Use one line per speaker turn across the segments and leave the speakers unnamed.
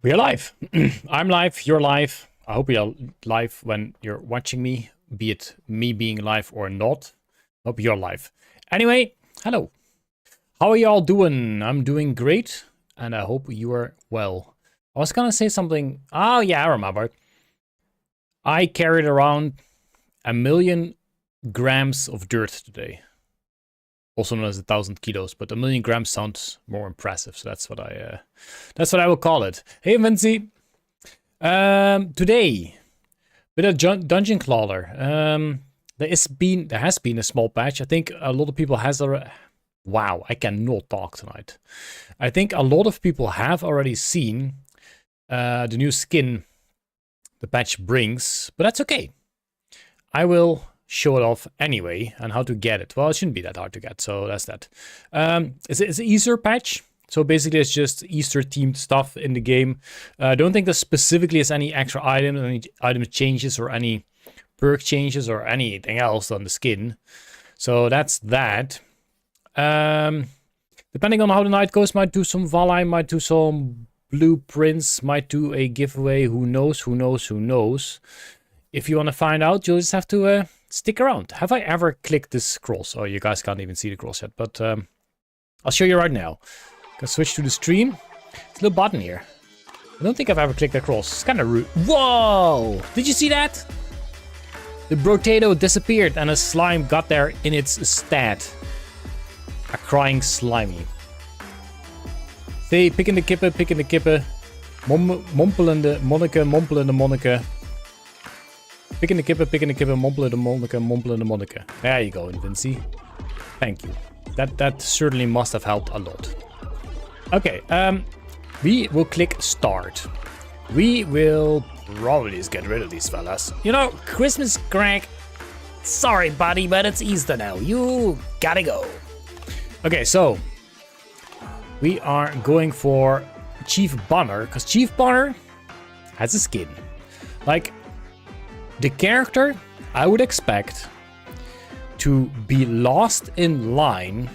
We are live. I'm live, you're live. I hope you're live when you're watching me, be it me being live or not. Hope you're live. Anyway, hello. How are y'all doing? I'm doing great, and I hope you are well. I was gonna say something. Oh yeah, I remember. I carried around 1,000,000 grams of dirt today. Also known as 1,000 kilos, but 1,000,000 grams sounds more impressive, so that's what I will call it. Hey, Vinci. Today, with a Dungeon Clawler, there has been a small patch. I think a lot of people has already. Wow, I cannot talk tonight. I think a lot of people have already seen the new skin the patch brings, but that's okay. I will show it off anyway, and how to get it. Well, it shouldn't be that hard to get, so that's that. It's an Easter patch, so basically it's just Easter themed stuff in the game. I don't think there specifically is any extra items, any item changes, or any perk changes, or anything else on the skin. So that's that. Depending on how the night goes, might do some Valheim, might do some blueprints, might do a giveaway. Who knows, who knows, who knows. If you want to find out, you'll just have to stick around. Have I ever clicked this cross? Oh, you guys can't even see the cross yet, but I'll show you right now. Can switch to the stream. It's a little button here. I don't think I've ever clicked across. It's kind of rude. Whoa! Did you see that? The potato disappeared and a slime got there in its stead. A crying slimy. Say, picking the kippen. Mompelende monniken. Picking the kippen, mompelen de monniken. There you go, Vinci. Thank you. That certainly must have helped a lot. Okay, we will click start. We will probably just get rid of these fellas. You know, Christmas crack. Sorry, buddy, but it's Easter now. You gotta go. Okay, so we are going for Chief Banner, because Chief Banner has a skin. Like, the character I would expect to be last in line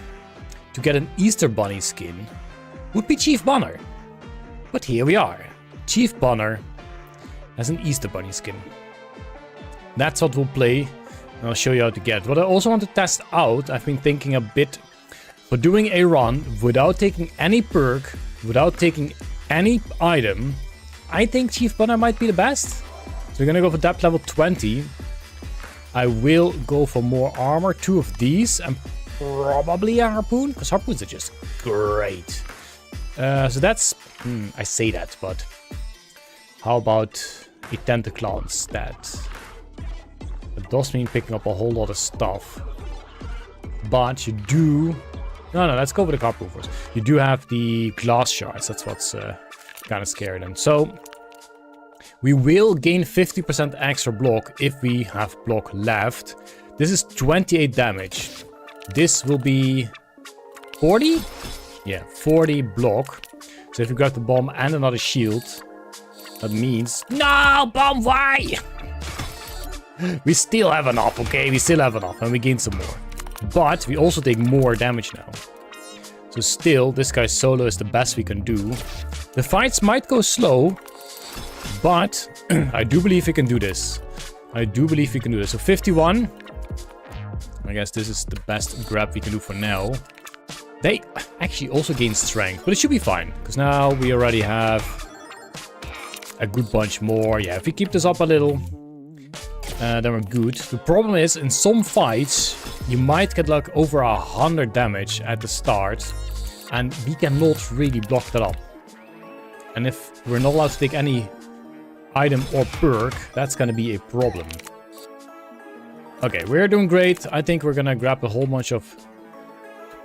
to get an Easter Bunny skin would be Chief Banner. But here we are. Chief Banner has an Easter Bunny skin. That's what we'll play, and I'll show you how to get. What I also want to test out, I've been thinking a bit for doing a run without taking any perk, without taking any item. I think Chief Banner might be the best. So we're gonna go for depth level 20. I will go for more armor, 2 of these, and probably a harpoon, because harpoons are just great. So that's, I say that, but how about a tentaclaw instead? It does mean picking up a whole lot of stuff, but you do. No, let's go with the harpoon first. You do have the glass shards. That's what's kind of scary then. So we will gain 50% extra block if we have block left. This is 28 damage. This will be 40? Yeah, 40 block. So if you grab the bomb and another shield, that means... No, bomb, why? We still have enough, okay? We still have enough, and we gain some more. But we also take more damage now. So still, this guy solo is the best we can do. The fights might go slow, but I do believe we can do this. So 51. I guess this is the best grab we can do for now. They actually also gain strength, but it should be fine. Because now we already have a good bunch more. Yeah, if we keep this up a little, then we're good. The problem is, in some fights, you might get like over 100 damage at the start. And we cannot really block that up. And if we're not allowed to take any item or perk, that's gonna be a problem. Okay, we're doing great. I think we're gonna grab a whole bunch of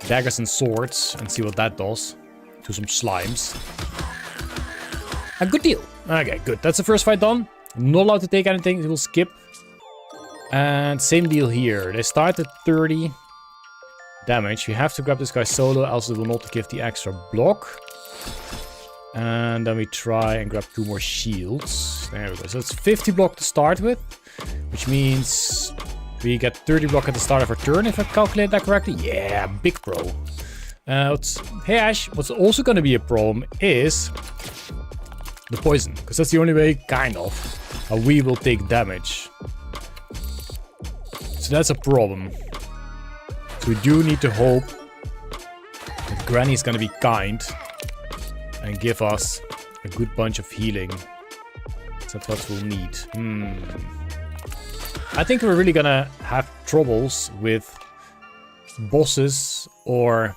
daggers and swords and see what that does to some slimes. A good deal. Okay, good. That's the first fight done. Not allowed to take anything. We'll skip. And same deal here. They start at 30 damage. We have to grab this guy solo, else it will not give the extra block. And then we try and grab 2 more shields. There we go. So it's 50 block to start with, which means we get 30 block at the start of our turn, if I calculate that correctly. Yeah, big pro. Hey Ash, what's also going to be a problem is the poison. Because that's the only way, kind of, how we will take damage. So that's a problem. So we do need to hope that Granny's gonna be kind and give us a good bunch of healing. That's what we'll need. I think we're really gonna have troubles with bosses or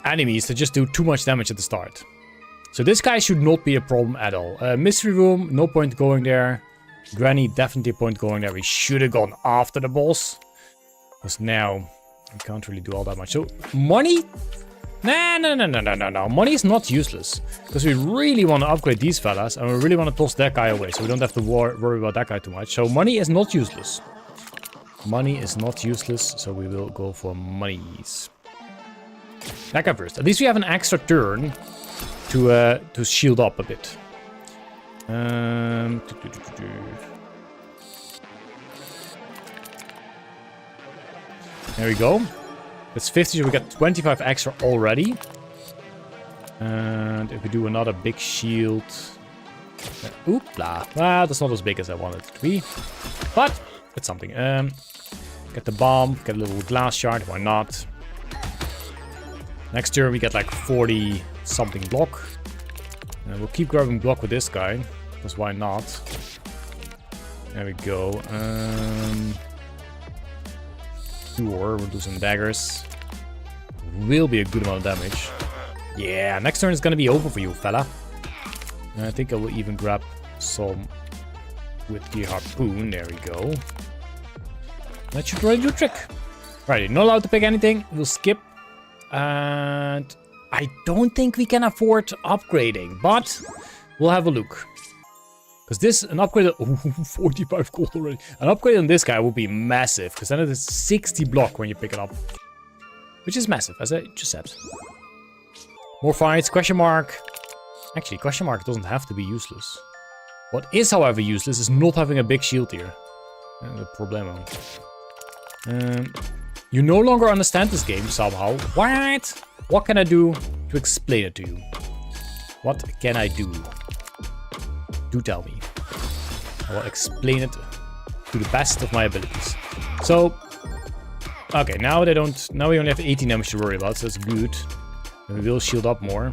enemies that just do too much damage at the start. So this guy should not be a problem at all. Mystery room, no point going there. Granny, definitely a point going there. We should have gone after the boss. Because now we can't really do all that much. So money? No. Money is not useless. Because we really want to upgrade these fellas. And we really want to toss that guy away. So we don't have to worry about that guy too much. So money is not useless. Money is not useless. So we will go for monies. That guy first. At least we have an extra turn to shield up a bit. There we go. That's 50, so we got 25 extra already. And if we do another big shield... Oopla. Ah, that's not as big as I wanted it to be. But, it's something. Get the bomb, get a little glass shard, why not? Next turn we get like 40 something block. And we'll keep grabbing block with this guy. Because why not? There we go. Sure, we'll do some daggers. Will be a good amount of damage. Yeah, next turn is gonna be over for you, fella. And I think I will even grab some with the harpoon. There we go. That should really do a trick. Right, not allowed to pick anything. We'll skip. And I don't think we can afford upgrading, but we'll have a look. Because this, an upgrade, 45 gold already. An upgrade on this guy will be massive, because then it is 60 block when you pick it up. Which is massive, as I just said. More fights, question mark. Actually, question mark doesn't have to be useless. What is, however, useless is not having a big shield here. The problemo. You no longer understand this game somehow. What? What can I do to explain it to you? What can I do? Do tell me. I will explain it to the best of my abilities. So, okay, now they don't. Now we only have 18 damage to worry about, so that's good. And we will shield up more.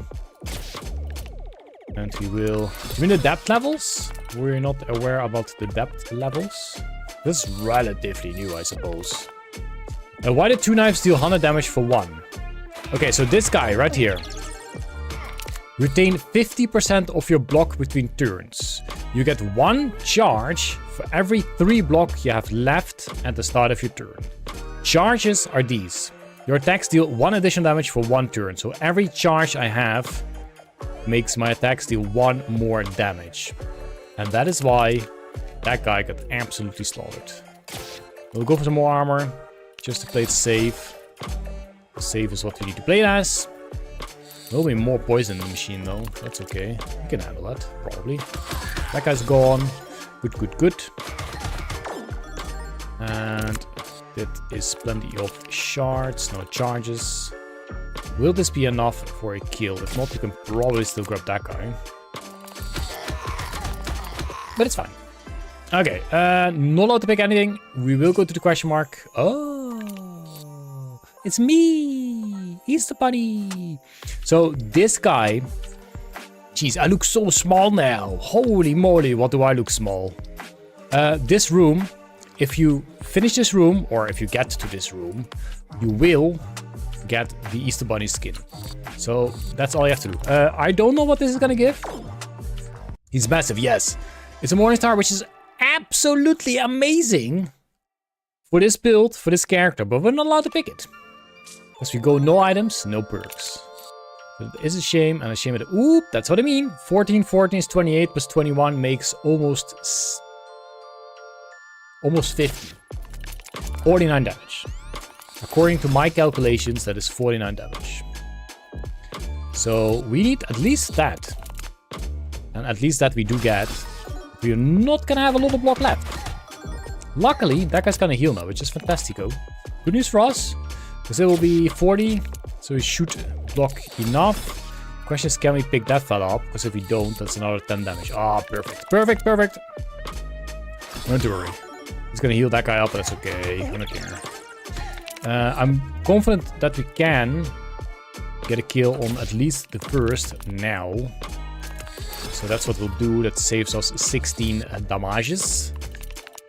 And we will. You mean the depth levels? We're not aware about the depth levels. This is relatively new, I suppose. Why did 2 knives deal 100 damage for 1? Okay, so this guy right here. Retain 50% of your block between turns. You get 1 charge for every 3 block you have left at the start of your turn. Charges are these. Your attacks deal 1 additional damage for 1 turn. So every charge I have makes my attacks deal 1 more damage. And that is why that guy got absolutely slaughtered. We'll go for some more armor. Just to play it safe. Safe is what we need to play it as. There'll be more poison in the machine though. That's okay. We can handle that, probably. That guy's gone. Good. And that is plenty of shards, no charges. Will this be enough for a kill? If not, we can probably still grab that guy. But it's fine. Okay, not allowed to pick anything. We will go to the question mark. Oh, it's me. He's the bunny. So this guy. Jeez, I look so small now. Holy moly, what do I look small? This room, if you finish this room, or if you get to this room, you will get the Easter Bunny skin. So that's all you have to do. I don't know what this is gonna give. He's massive, yes. It's a Morning Star, which is absolutely amazing for this build, for this character, but we're not allowed to pick it. Because we go no items, no perks. But it is a shame, and a shame that, oop, that's what I mean. 14 is 28, plus 21 makes almost 50. 49 damage. According to my calculations, that is 49 damage. So we need at least that. And at least that we do get. We're not gonna have a lot of block left. Luckily, that guy's gonna heal now, which is fantastico. Good news for us, because it will be 40, so we should block enough. Question is, can we pick that fella up? Because if we don't, that's another 10 damage. Ah, perfect. Perfect, perfect. Don't worry. He's gonna heal that guy up, but that's okay. I don't care. I'm confident that we can get a kill on at least the first now. So that's what we'll do. That saves us 16 damages.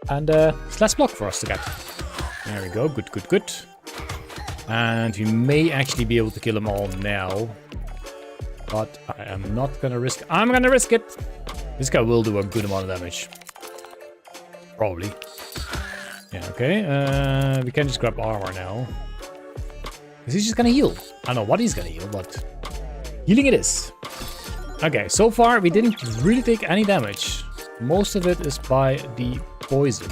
And it's less block for us to get. There we go. Good, good, good. And we may actually be able to kill them all now. But I am not gonna risk it. I'm gonna risk it. This guy will do a good amount of damage. Probably. Yeah, okay. We can just grab armor now. Is he just gonna heal? I don't know what he's gonna heal, but healing it is. Okay, so far we didn't really take any damage. Most of it is by the poison.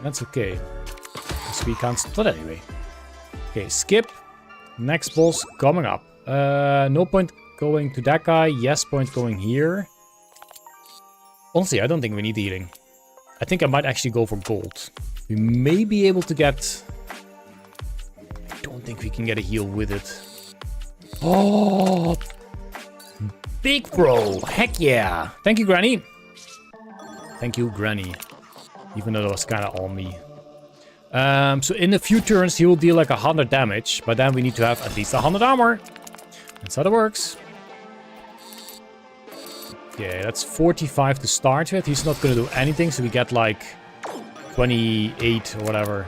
That's okay. So we can't split anyway. Okay, skip. Next boss coming up. No point going to that guy. Yes, point going here. Honestly, I don't think we need healing. I think I might actually go for gold. We may be able to get... I don't think we can get a heal with it. Oh! Big bro! Heck yeah! Thank you, Granny. Thank you, Granny. Even though that was kind of on me. So in a few turns, he will deal like 100 damage. But then we need to have at least 100 armor. That's how it works. Okay, that's 45 to start with. He's not going to do anything, so we get like 28 or whatever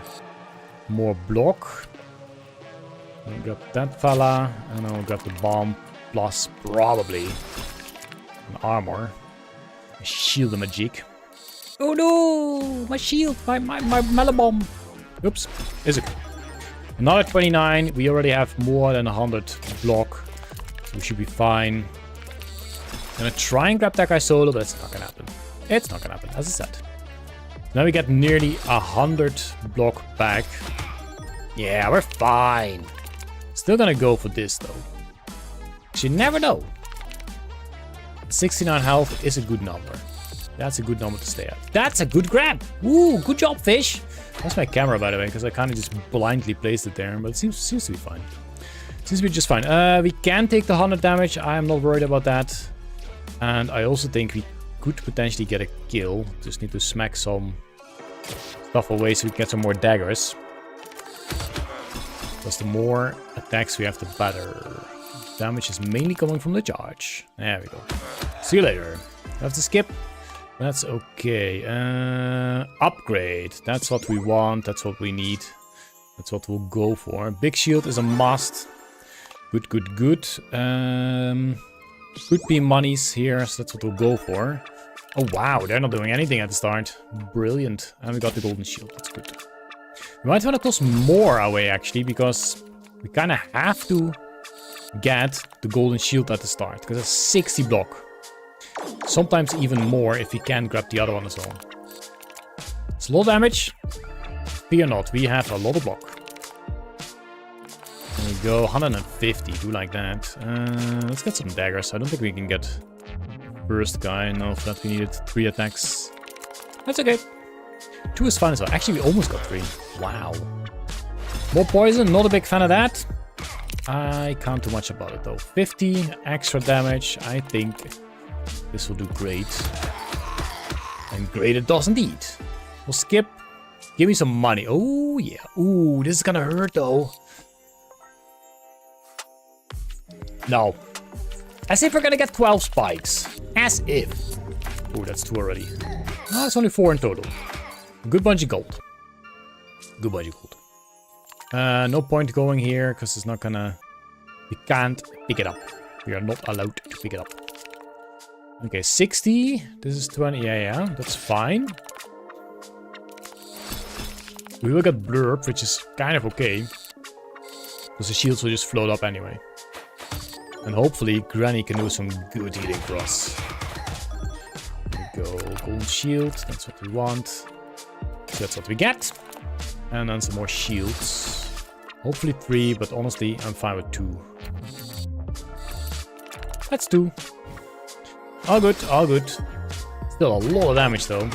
more block. I'll grab that fella, and I'll grab the bomb plus probably an armor. A shield magic. Oh no! My shield! My melon Oops. Is it? Another 29. We already have more than 100 block. So we should be fine. Gonna try and grab that guy solo, but it's not gonna happen. It's not gonna happen, as I said. Now we get nearly 100 block back. Yeah, we're fine. Still gonna go for this, though. You never know. 69 health is a good number. That's a good number to stay at. That's a good grab. Ooh, good job, fish. That's my camera, by the way, because I kind of just blindly placed it there, but it seems to be fine. Seems to be just fine. We can take the 100 damage. I am not worried about that. And I also think we could potentially get a kill. Just need to smack some stuff away so we can get some more daggers. Because the more attacks we have, the better. Damage is mainly coming from the charge. There we go. See you later. Have to skip. That's okay. Upgrade. That's what we want. That's what we need. That's what we'll go for. Big shield is a must. Good, good, good. Could be monies here, so that's what we'll go for. Oh wow, they're not doing anything at the start. Brilliant. And we got the golden shield. That's good. We might want to toss more away actually, because we kind of have to get the golden shield at the start, because it's 60 block. Sometimes even more if we can grab the other one as well. It's a lot of damage. Fear not, we have a lot of block. There we go, 150, do like that. Let's get some daggers. I don't think we can get first guy. No, for that we needed 3 attacks. That's okay. 2 is fine as well. Actually, we almost got 3. Wow. More poison, not a big fan of that. I can't do much about it though. 50 extra damage. I think this will do great. And great it does indeed. We'll skip. Give me some money. Oh yeah. Ooh, this is gonna hurt though. No. As if we're gonna get 12 spikes. As if. Oh, that's 2 already. Oh, it's only 4 in total. Good bunch of gold. Good bunch of gold. No point going here, because it's not gonna... We can't pick it up. We are not allowed to pick it up. Okay, 60. This is 20. Yeah, that's fine. We will get blurb, which is kind of okay. Because the shields will just float up anyway. And hopefully Granny can do some good healing for us. There we go. Golden shield. That's what we want. So that's what we get. And then some more shields. Hopefully 3, but honestly, I'm fine with 2. That's 2. All good, all good. Still a lot of damage though.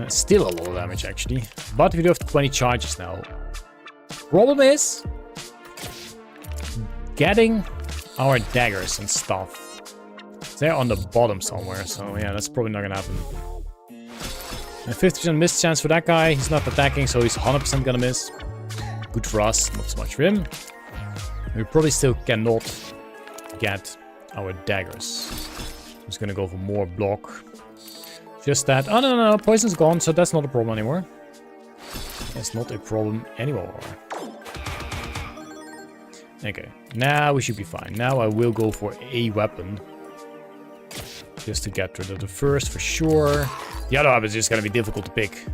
Still a lot of damage actually. But we do have 20 charges now. Problem is... getting our daggers and stuff. They're on the bottom somewhere, so yeah, that's probably not gonna happen. A 50% miss chance for that guy. He's not attacking, so he's 100% gonna miss. Good for us, not so much for him. We probably still cannot get our daggers. I'm just gonna go for more block. Just that. Oh, no, poison's gone, so that's not a problem anymore. That's not a problem anymore. Okay, now we should be fine. Now I will go for a weapon. Just to get rid of the first for sure. The other weapon is just gonna be difficult to pick.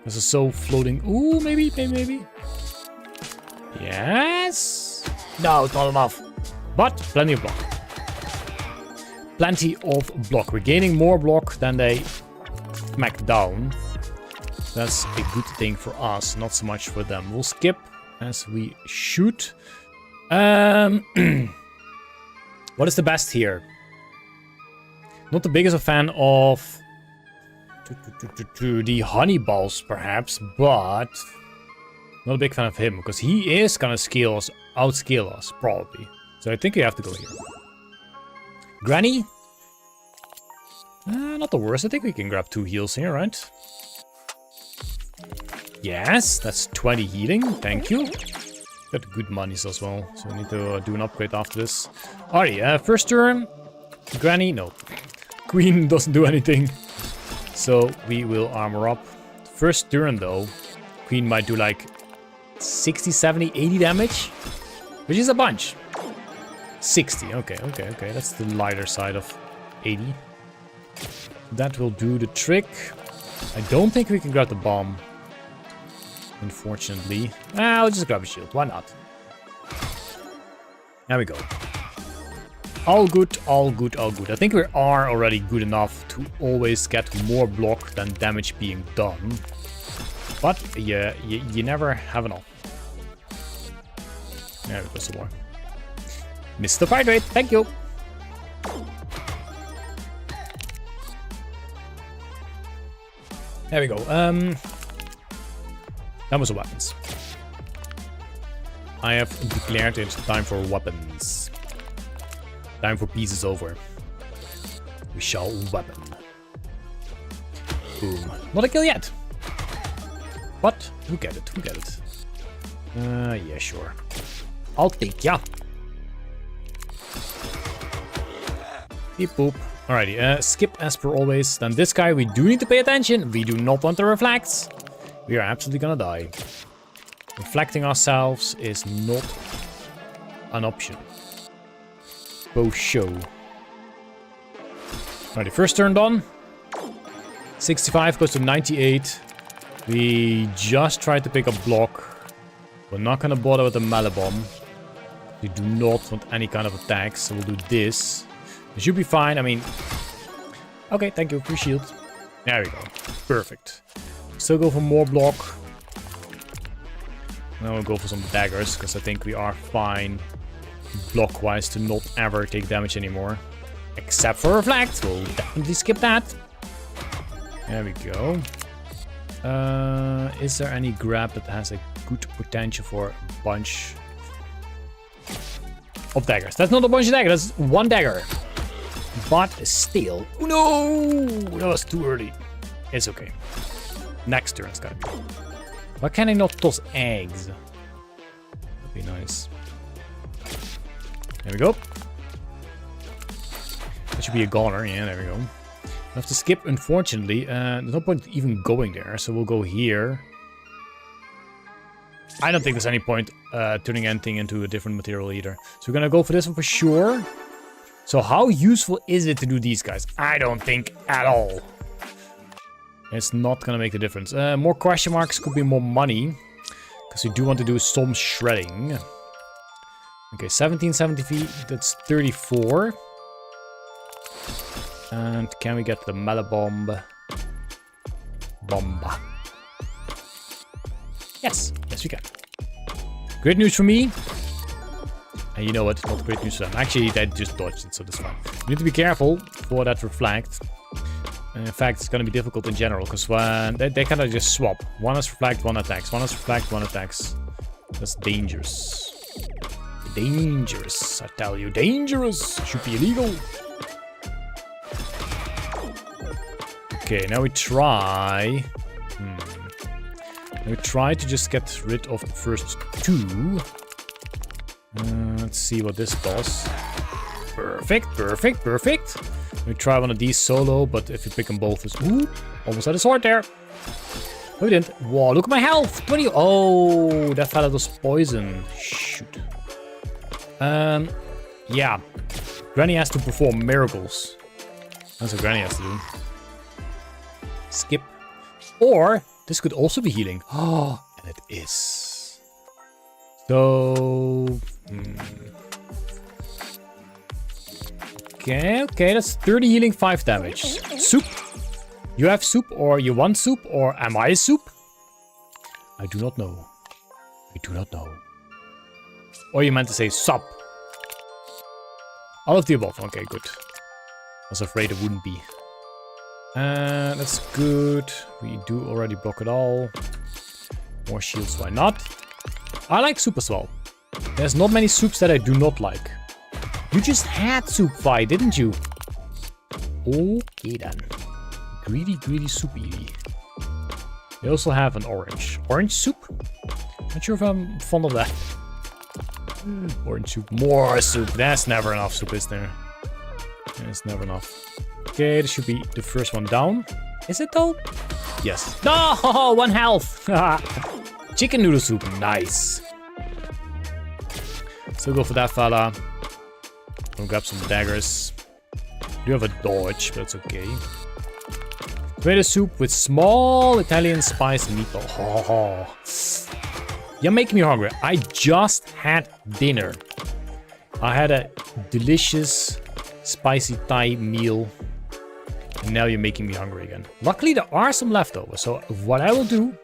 This is so floating. Ooh, maybe. Yes. No, it's not enough. But plenty of block. Plenty of block. We're gaining more block than they smack down. That's a good thing for us, not so much for them. We'll skip as we shoot. What is the best here? Not the biggest fan of the honey balls, perhaps, but not a big fan of him because he is gonna outscale us, probably. So I think we have to go here. Granny? Not the worst. I think we can grab 2 heals here, right? Yes, that's 20 healing. Thank you. Got good monies as well, so we need to do an upgrade after this. Alrighty, first turn. Granny, no. Queen doesn't do anything. So we will armor up. First turn though, Queen might do like 60, 70, 80 damage. Which is a bunch. 60, okay. That's the lighter side of 80. That will do the trick. I don't think we can grab the bomb. Unfortunately. I'll just grab a shield. Why not? There we go. All good. I think we are already good enough to always get more block than damage being done. But yeah, you never have enough. There we go, some more. Mr. Hydrate, thank you. There we go. That was the weapons. I have declared it time for weapons. Time for pieces over. We shall weapon. Boom. Not a kill yet. But who get it? Yeah, sure. I'll take ya. Beep boop. Alrighty, skip as per always. Then this guy, we do need to pay attention. We do not want to reflect. We are absolutely gonna die. Reflecting ourselves is not an option. Bow show. Alrighty, first turn done. 65 goes to 98. We just tried to pick up block. We're not gonna bother with the melee bomb. We do not want any kind of attacks, so we'll do this. It should be fine, I mean... Okay, thank you for shield. There we go. Perfect. Still go for more block. Now we'll go for some daggers, because I think we are fine block-wise to not ever take damage anymore. Except for reflect. We'll definitely skip that. There we go. Is there any grab that has a good potential for a bunch of daggers? That's not a bunch of daggers, that's one dagger. But still. Oh no! That was too early. It's okay. Next turn's gotta be. Why can't I not toss eggs? That'd be nice. There we go. That should be a goner. Yeah, there we go. I have to skip, unfortunately. There's no point even going there, so we'll go here. I don't think there's any point turning anything into a different material either. So we're gonna go for this one for sure. So how useful is it to do these guys? I don't think at all. It's not gonna make the difference. More question marks could be more money. Because we do want to do some shredding. Okay, 1770 feet, that's 34. And can we get the melee bomb? Bomba. Yes, yes we can. Great news for me. And you know what, it's not great news for them. Actually, they just dodged it, so that's fine. You need to be careful for that reflect. And in fact, it's going to be difficult in general, because when they kind of just swap. One is reflect, one attacks. One is reflect, one attacks. That's dangerous. Dangerous, I tell you. Dangerous. Should be illegal. Okay, now we try... We try to just get rid of the first two. Let's see what this does. Perfect, perfect, perfect. We try one of these solo, but if you pick them both, it's... Ooh, almost had a sword there. No, we didn't. Whoa, look at my health. 20. Oh, that fella was poison. Shoot. Yeah. Granny has to perform miracles. That's what Granny has to do. Skip. Or... this could also be healing. Oh, and it is. So... Okay, okay, that's 30 healing, 5 damage. Soup. You have soup, or you want soup, or am I soup? I do not know. I do not know. Or you meant to say sup. All of the above. Okay, good. I was afraid it wouldn't be. That's good. We do already block it all. More shields, why not? I like soup as well. There's not many soups that I do not like. You just had soup fight, didn't you? Okay then. Greedy, greedy soup eaty. They also have an orange. Orange soup? Not sure if I'm fond of that. Orange soup. More soup. That's never enough soup, is there? It's never enough. Okay, this should be the first one down. Is it though? Yes. No, 1 health. Chicken noodle soup. Nice. Still go for that fella. Gonna grab some daggers. Do have a dodge, but it's okay. Tomato soup with small Italian spice and meatball. Oh. You're making me hungry. I just had dinner. I had a delicious spicy Thai meal. And now you're making me hungry again. Luckily, there are some leftovers. So what I will do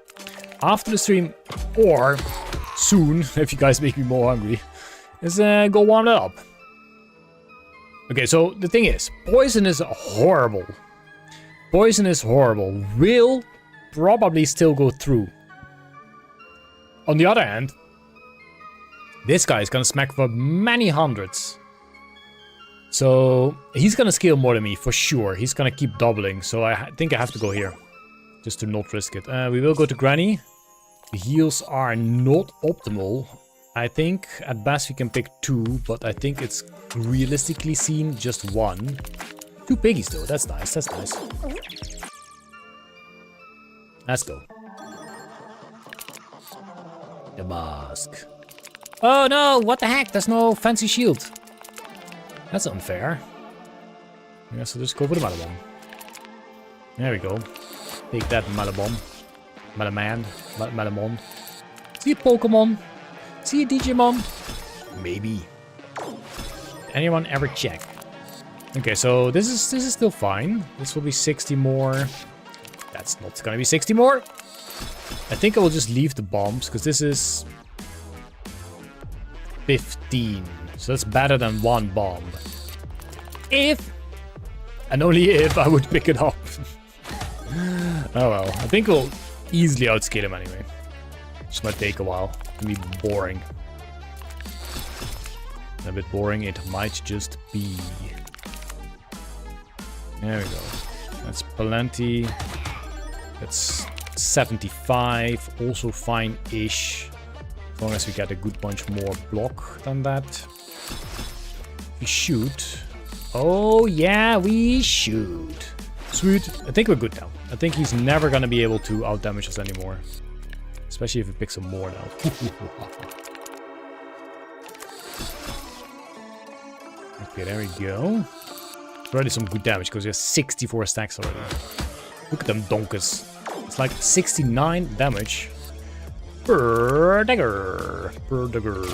after the stream, or soon, if you guys make me more hungry, is go warm it up. Okay, so the thing is, poison is horrible. Poison is horrible. Will probably still go through. On the other hand, this guy is gonna smack for many hundreds. So he's gonna scale more than me for sure. He's gonna keep doubling. So I think I have to go here just to not risk it. We will go to Granny. The heals are not optimal. I think at best we can pick 2, but I think it's realistically seen just 1. 2 piggies though. That's nice. That's nice. Let's go. The mask. Oh no! What the heck? There's no fancy shield. That's unfair. Yeah, so just go for the Malabomb. There we go. Take that, Malabomb. Malaman. Malamon. See a Pokemon? See a Digimon? Maybe. Anyone ever check? Okay, so this is still fine. This will be 60 more. That's not gonna be 60 more. I think I will just leave the bombs, because this is 15. So that's better than 1 bomb. If, and only if, I would pick it up. Oh well, I think we'll easily outscale him anyway. Just might take a while. It's gonna be boring. A bit boring, it might just be. There we go. That's plenty. That's 75. Also fine-ish. As long as we get a good bunch more block than that. We shoot. Oh yeah, we shoot. Sweet. I think we're good now. I think he's never gonna be able to outdamage us anymore. Especially if he picks some more now. Okay, there we go. It's already some good damage because we have 64 stacks already. Look at them donkers. It's like 69 damage. Per dagger. Per dagger.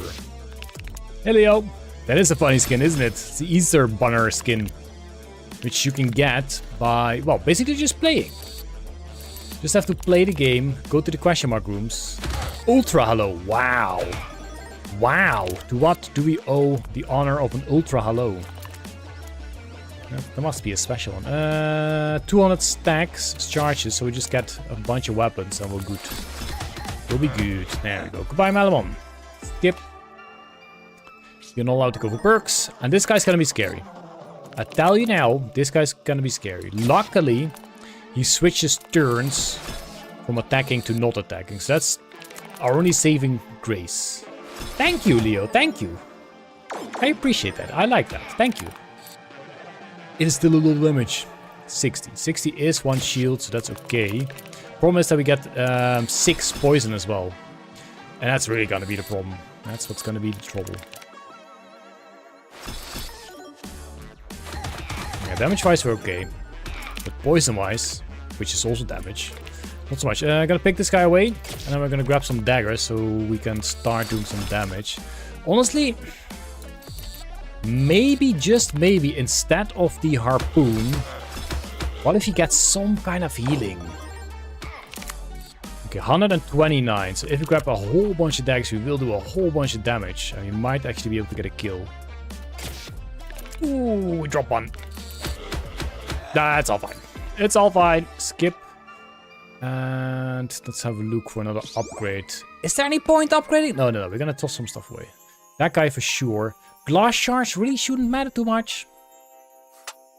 Hey Leo. That is a funny skin, isn't it? It's the Easter Bunner skin. Which you can get by, well, basically just playing. Just have to play the game, go to the question mark rooms. Ultra Hello, wow. Wow, to what do we owe the honor of an Ultra Hello? There must be a special one. 200 stacks charges, so we just get a bunch of weapons and we're good. We'll be good. There we go. Goodbye, Malamon. Skip. You're not allowed to go for perks. And this guy's gonna be scary. I tell you now, this guy's gonna be scary. Luckily, he switches turns from attacking to not attacking. So that's our only saving grace. Thank you, Leo. Thank you. I appreciate that. I like that. Thank you. It is still a little damage. 60. 60 is 1 shield, so that's okay. Problem is that we get 6 poison as well. And that's really gonna be the problem. That's what's gonna be the trouble. Yeah, damage-wise we're okay. But poison-wise, which is also damage, not so much. I'm gonna pick this guy away, and then we're gonna grab some daggers so we can start doing some damage. Honestly, maybe, just maybe, instead of the harpoon, what if he gets some kind of healing? Okay, 129. So if we grab a whole bunch of daggers, we will do a whole bunch of damage. And we might actually be able to get a kill. Ooh, we drop one. That's all fine. It's all fine. Skip. And let's have a look for another upgrade. Is there any point upgrading? No. We're gonna toss some stuff away. That guy for sure. Glass shards really shouldn't matter too much.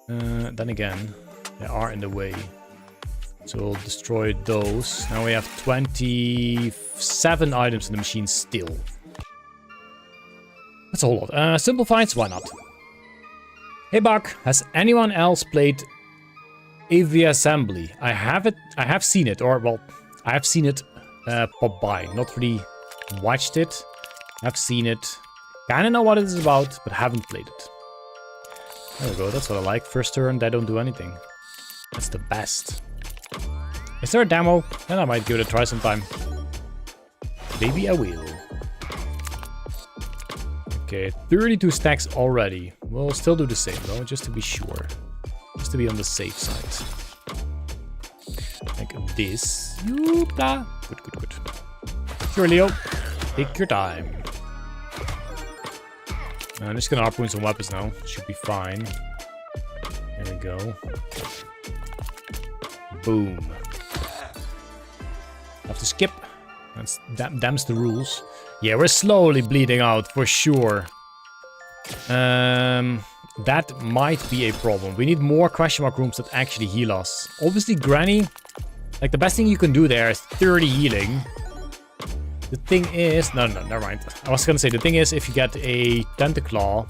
Then again, they are in the way. So we'll destroy those. Now we have 27 items in the machine still. That's a whole lot. Simple finds, why not? Hey Buck, has anyone else played AV Assembly? I have seen it, or well, I have seen it pop by. Not really watched it. I've seen it. Kinda know what it is about, but haven't played it. There we go, that's what I like. First turn, they don't do anything. That's the best. Is there a demo? Then I might give it a try sometime. Maybe I will. Okay, 32 stacks already. We'll still do the same though, just to be sure. Just to be on the safe side. Like this. Yoopla. Good. Sure, Leo. Take your time. I'm just gonna harpoon some weapons now. Should be fine. There we go. Boom. Have to skip. Them's the rules. Yeah, we're slowly bleeding out for sure. That might be a problem. We need more question mark rooms that actually heal us. Obviously, Granny, like the best thing you can do there is 30 healing. The thing is, no, never mind. I was gonna say the thing is, if you get a Tentaclaw,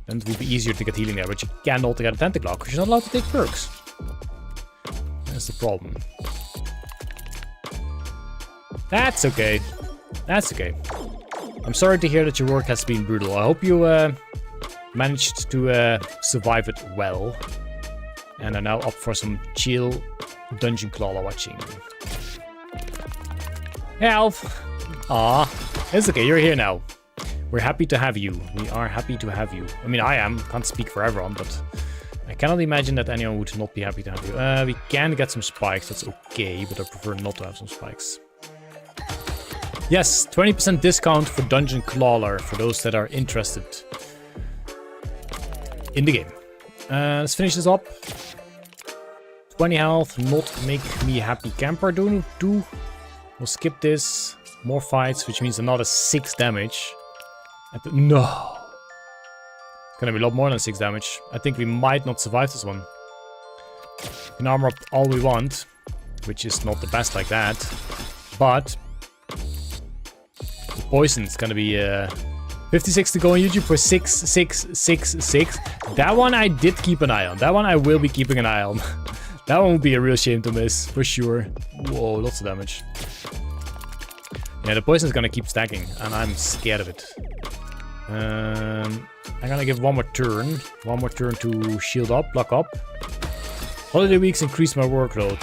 then it would be easier to get healing there. But you cannot get a Tentaclaw because you're not allowed to take perks. That's the problem. That's okay. That's okay. I'm sorry to hear that your work has been brutal. I hope you managed to survive it well. And are now up for some chill Dungeon Clawler watching. Hey, Alf! Aw, it's okay, you're here now. We're happy to have you. We are happy to have you. I mean, I am. Can't speak for everyone, but I cannot imagine that anyone would not be happy to have you. We can get some spikes, that's okay, but I prefer not to have some spikes. Yes, 20% discount for Dungeon Clawler for those that are interested in the game. Let's finish this up. 20 health, not make me happy camper. Do. We'll skip this. More fights, which means another 6 damage. No. It's gonna be a lot more than 6 damage. I think we might not survive this one. We can armor up all we want, which is not the best like that. But the poison is gonna be 56 to go on YouTube for 6. That one I did keep an eye on. That one I will be keeping an eye on. That one would be a real shame to miss, for sure. Whoa, lots of damage. Yeah, the poison is gonna keep stacking, and I'm scared of it. I'm gonna give one more turn. One more turn to shield up, block up. Holiday weeks increase my workload.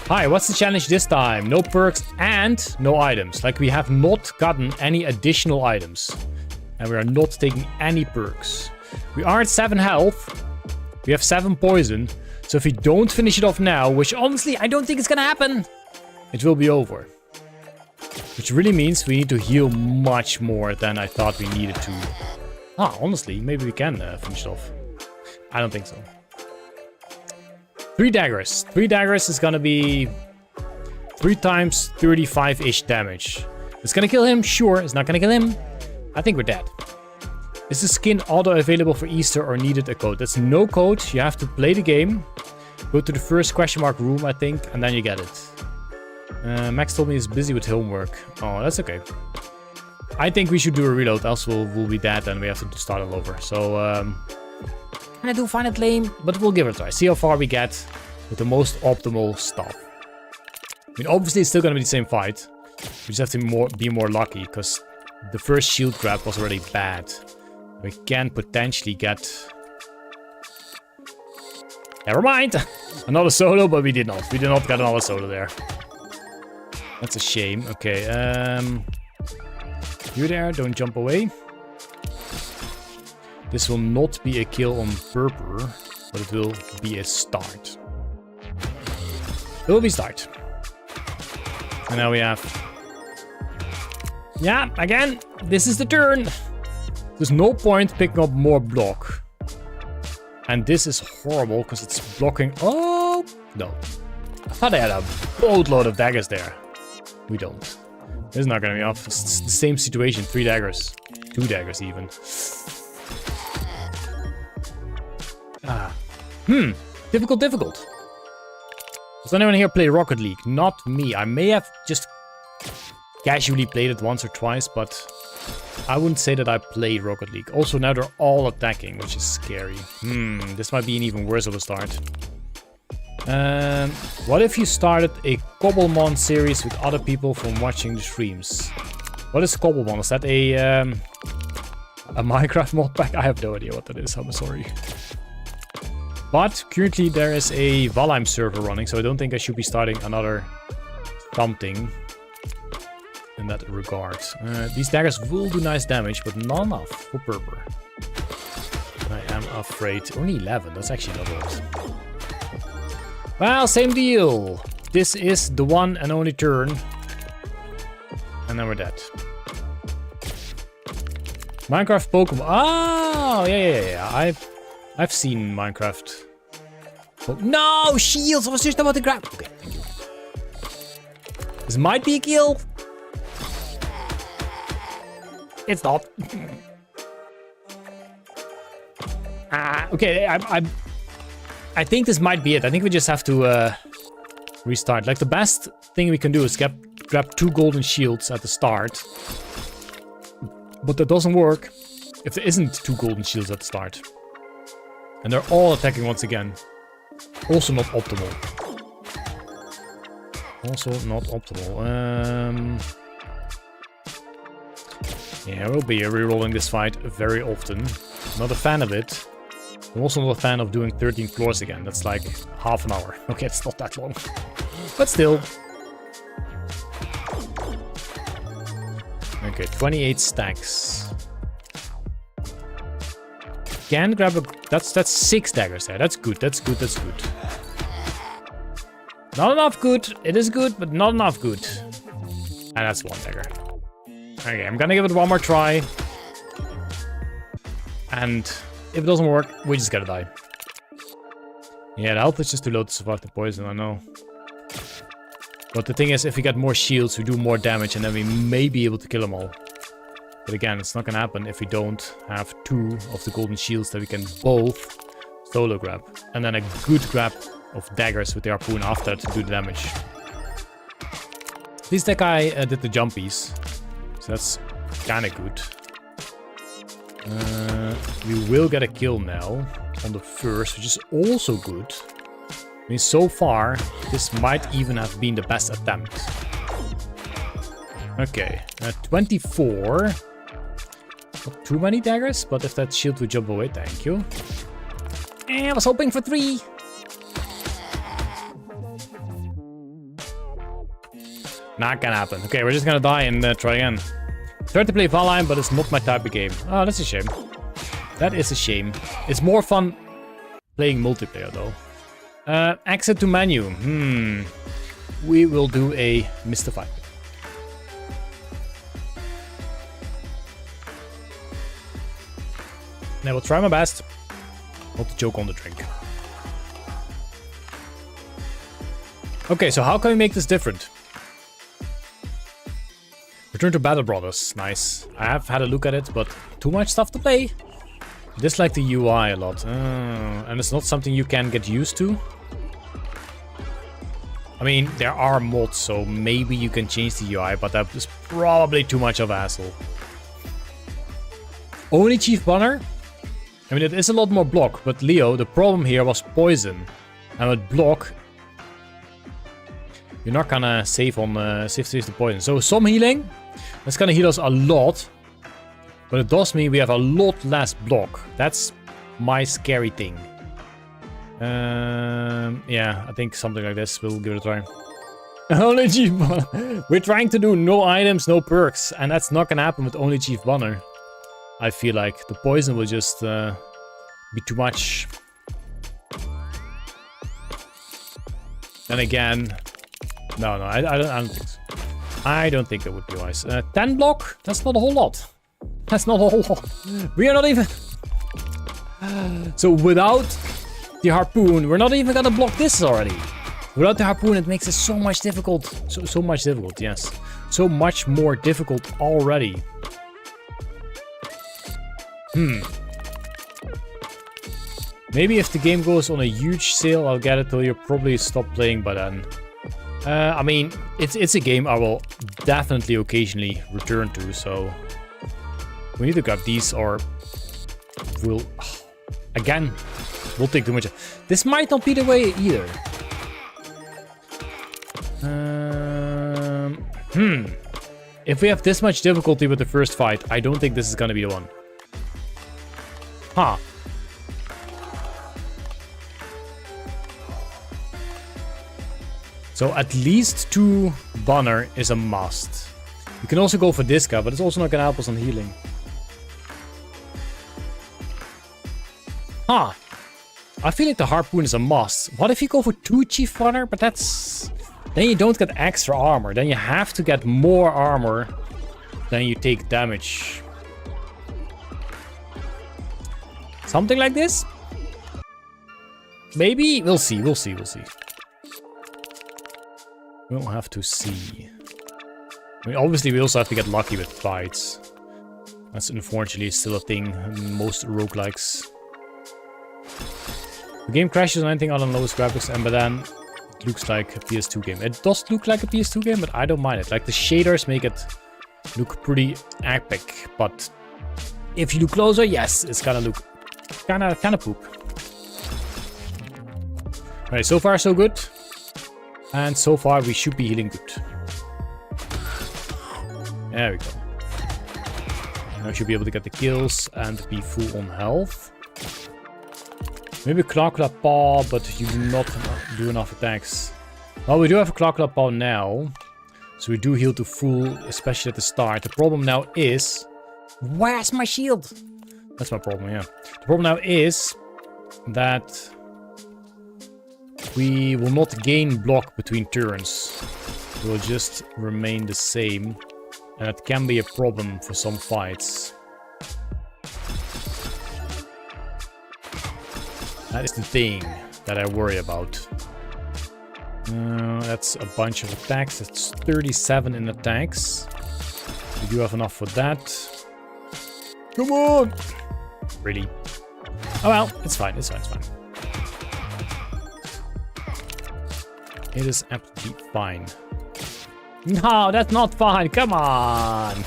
Hi, what's the challenge this time? No perks and no items. Like, we have not gotten any additional items. And we are not taking any perks. We are at 7 health. We have 7 poison. So if we don't finish it off now, which honestly I don't think it's gonna happen, it will be over. Which really means we need to heal much more than I thought we needed to. Honestly, maybe we can finish it off. I don't think so. 3 daggers. 3 daggers is gonna be 3 times 35-ish damage. It's gonna kill him, sure. It's not gonna kill him. I think we're dead. Is the skin auto-available for Easter or needed a code? There's no code. You have to play the game. Go to the first question mark room, I think, and then you get it. Max told me he's busy with homework. Oh, that's okay. I think we should do a reload, else we'll be dead and we have to start all over. So, I do find it lame, but we'll give it a try. See how far we get with the most optimal stuff. I mean, obviously it's still going to be the same fight. We just have to be more lucky, because the first shield grab was already bad. We can potentially get... Never mind! Another solo, but we did not. We did not get another solo there. That's a shame. Okay, you there, don't jump away. This will not be a kill on Purpur, but it will be a start. It will be start. And now we have... Yeah, again, this is the turn. There's no point picking up more block. And this is horrible, because it's blocking... Oh, no. I thought I had a boatload of daggers there. We don't. This is not going to be enough. It's the same situation. 3 daggers. 2 daggers, even. Difficult. Does anyone here play Rocket League? Not me. I may have just casually played it once or twice, but I wouldn't say that I play Rocket League. Also, now they're all attacking, which is scary. This might be an even worse of a start. What if you started a Cobblemon series with other people from watching the streams? What is Cobblemon? Is that a Minecraft mod pack? I have no idea what that is. I'm sorry. But currently there is a Valheim server running, so I don't think I should be starting another something in that regard. These daggers will do nice damage, but not enough for Purpur. I am afraid. Only 11, that's actually not a lot. Well, same deal. This is the one and only turn. And then we're dead. Minecraft Pokemon. Oh, yeah. I've seen Minecraft. Oh, no, shields! I was just about to grab. Okay, thank you. This might be a kill. It's not. Okay, I think this might be it. I think we just have to restart. Like, the best thing we can do is grab 2 golden shields at the start. But that doesn't work if there isn't 2 golden shields at the start. And they're all attacking once again. Also not optimal. Yeah, we'll be rerolling this fight very often. Not a fan of it. I'm also not a fan of doing 13 floors again. That's like half an hour. Okay, it's not that long. But still. Okay, 28 stacks. Can grab a... That's 6 daggers there. That's good. Not enough good. It is good, but not enough good. And that's 1 dagger. Okay, I'm gonna give it one more try. And if it doesn't work, we just gotta die. Yeah, the health is just too low to survive the poison, I know. But the thing is, if we get more shields, we do more damage, and then we may be able to kill them all. But again, it's not gonna happen if we don't have 2 of the golden shields that we can both solo grab. And then a good grab of daggers with the harpoon after to do the damage. At least that guy did the jumpies. So that's kinda good. We will get a kill now on the first, which is also good. I mean, so far, this might even have been the best attempt. Okay, 24. Not too many daggers, but if that shield would jump away, thank you. And I was hoping for 3. Not gonna happen. Okay, we're just gonna die and try again. Tried to play Valheim, but it's not my type of game. Oh, that's a shame. That is a shame. It's more fun playing multiplayer, though. Exit to menu. We will do a Mr. Fight. And I will try my best not to choke on the drink. Okay, so how can we make this different? We're Return to Battle Brothers. Nice. I have had a look at it, but too much stuff to play. Dislike the UI a lot. And it's not something you can get used to. I mean, there are mods, so maybe you can change the UI, but that is probably too much of a hassle. Only Chief Banner? I mean, it is a lot more block, but Leo, the problem here was poison. And with block, you're not gonna save on save the poison. So some healing, that's gonna heal us a lot. But it does mean we have a lot less block. That's my scary thing. Yeah, I think something like this. We'll give it a try. Only Chief Banner. We're trying to do no items, no perks. And that's not gonna happen with only Chief Banner. I feel like the poison will just be too much. And again, no, I don't think so. I don't think that would be wise. 10 block? That's not a whole lot. That's not a whole lot. We are not even... So without the harpoon, we're not even gonna block this already. Without the harpoon, it makes it so much difficult. So much difficult, yes. So much more difficult already. Maybe if the game goes on a huge sale, I'll get it till you probably stop playing by then. I mean, it's a game I will definitely occasionally return to, so... We need to grab these or... We'll... Again, we'll take too much. This might not be the way either. If we have this much difficulty with the first fight, I don't think this is gonna be the one. Huh. So at least 2 banner is a must. You can also go for this guy, but it's also not gonna help us on healing. Huh. I feel like the harpoon is a must. What if you go for 2 chief banner? But that's... Then you don't get extra armor. Then you have to get more armor than you take damage. Something like this? Maybe? We'll see. We'll have to see. I mean, obviously we also have to get lucky with fights. That's unfortunately still a thing in most roguelikes. The game crashes on anything other than lowest graphics, and but then it looks like a PS2 game. It does look like a PS2 game, but I don't mind it. Like, the shaders make it look pretty epic, but if you look closer, yes, it's gonna look kinda poop. Alright, so far so good. And so far we should be healing good. There we go. Now we should be able to get the kills and be full on health. Maybe Claw Paw, but you do not do enough attacks. Well, we do have a Claw Paw now. So we do heal to full, especially at the start. The problem now is... Where's my shield? That's my problem, yeah. The problem now is that we will not gain block between turns. It will just remain the same. And that can be a problem for some fights. That is the thing that I worry about. That's a bunch of attacks. That's 37 in attacks. We do have enough for that. Come on! Really? Oh well, it's fine, it's fine, it's fine. It is absolutely fine. No, that's not fine, come on!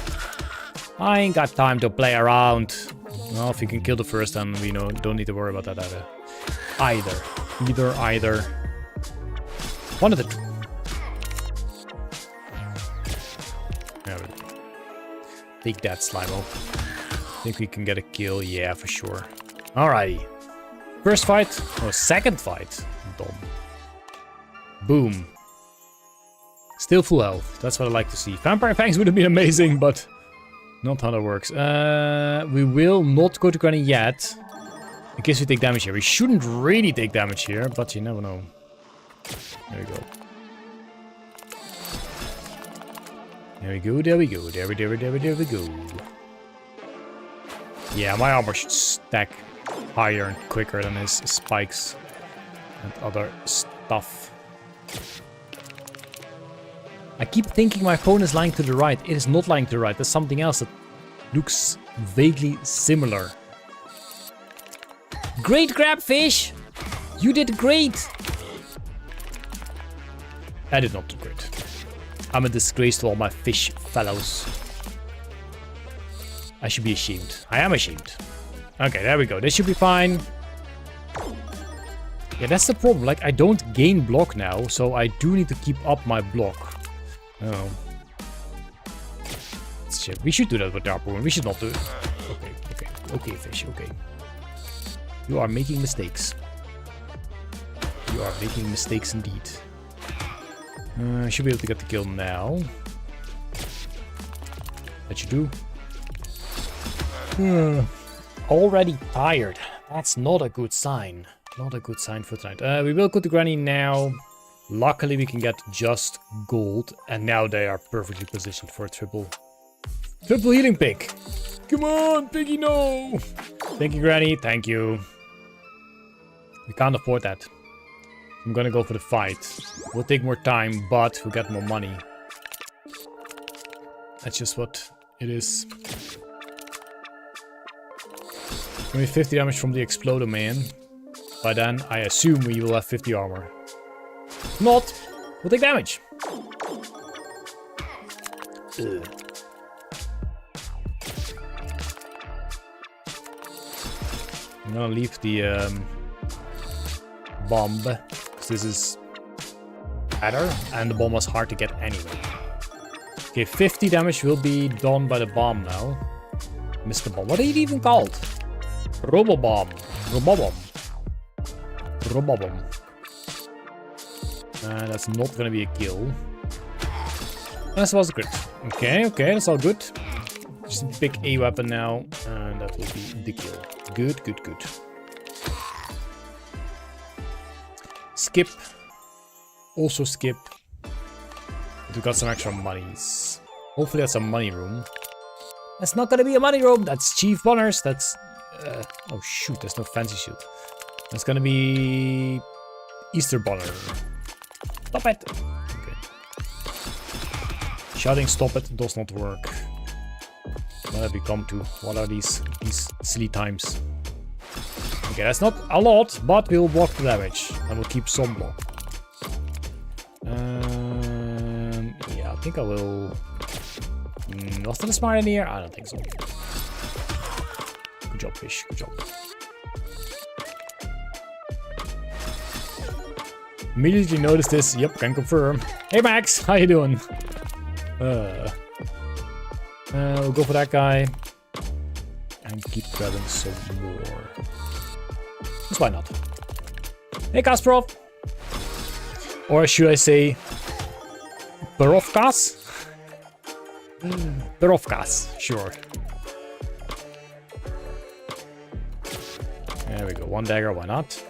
I ain't got time to play around. Well, if you can kill the first, then we don't need to worry about that either. Either. One of the two. There we go. Take that, Slimo. Think we can get a kill? Yeah, for sure. Alrighty. First fight. Oh, second fight. Dumb. Boom. Still full health. That's what I like to see. Vampire Fangs would have been amazing, but not how that works. We will not go to Granny yet. In case we take damage here. We shouldn't really take damage here, but you never know. There we go. There we go, there we go. There we go. Yeah, my armor should stack higher and quicker than his spikes and other stuff. I keep thinking my phone is lying to the right. It is not lying to the right. There's something else that looks vaguely similar. Great grab, fish! You did great! I did not do great. I'm a disgrace to all my fish fellows. I should be ashamed. I am ashamed. Okay, there we go. This should be fine. Yeah, that's the problem. Like, I don't gain block now, so I do need to keep up my block. Oh. Shit, we should do that with the harpoon. We should not do it. Okay, fish, okay. You are making mistakes. You are making mistakes indeed. I should be able to get the kill now. That should do. Already tired. That's not a good sign. Not a good sign for tonight. We will go to Granny now. Luckily, we can get just gold. And now they are perfectly positioned for a triple healing pick. Come on, Piggy, no. Thank you, Granny. Thank you. We can't afford that. I'm gonna go for the fight. We'll take more time, but we'll get more money. That's just what it is. Only 50 damage from the Exploder Man. By then, I assume we will have 50 armor. Not. We'll take damage. Ugh. I'm gonna leave the bomb. This is better, and the bomb was hard to get anyway. Okay, 50 damage will be done by the bomb now. Mr. Bomb. What are you even called? Robobomb. Robobomb. Robobomb. That's not gonna be a kill. That was a crit. Okay, that's all good. Just pick a weapon now, and that will be the kill. Good. Skip. Also skip. We got some extra monies. Hopefully that's a money room. That's not gonna be a money room. That's Chief Bonners. That's... oh shoot, there's no fancy shield. That's gonna be... Easter Bonner. Stop it! Okay. Shouting stop it does not work. What have we come to? What are these silly times? Okay, that's not a lot, but we'll block the damage. And we'll keep some block. Yeah, I think I will... Was that a smart in here? I don't think so. Good job, fish. Good job. Immediately noticed this. Yep, can confirm. Hey, Max! How you doing? We'll go for that guy. And keep grabbing some more. Just why not? Hey, Kasparov! Or should I say... Perovkas? Perovkas, sure. There we go, one dagger, why not?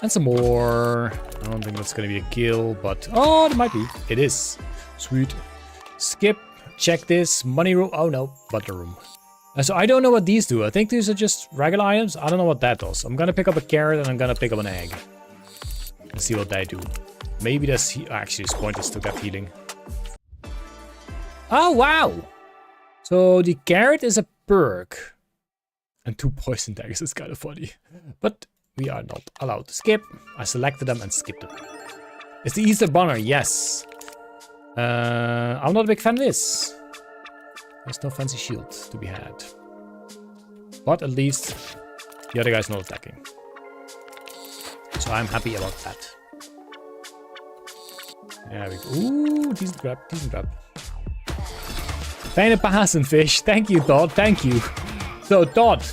And some more. I don't think that's gonna be a kill, but... Oh, it might be. It is. Sweet. Skip. Check this. Money room. Oh no, butler room. So I don't know what these do. I think these are just regular items. I don't know what that does. I'm gonna pick up a carrot and I'm gonna pick up an egg. And see what they do. Maybe that's... Actually, it's pointless to get healing. Oh, wow! So the carrot is a perk. And 2 poison daggers is kind of funny. But we are not allowed to skip. I selected them and skipped them. It's the Easter Banner, yes. I'm not a big fan of this. There's no fancy shield to be had. But at least the other guy's not attacking. So I'm happy about that. There we go. Ooh, decent grab, decent grab. Fijne Pasen, fish. Thank you, Todd. Thank you. So, Todd.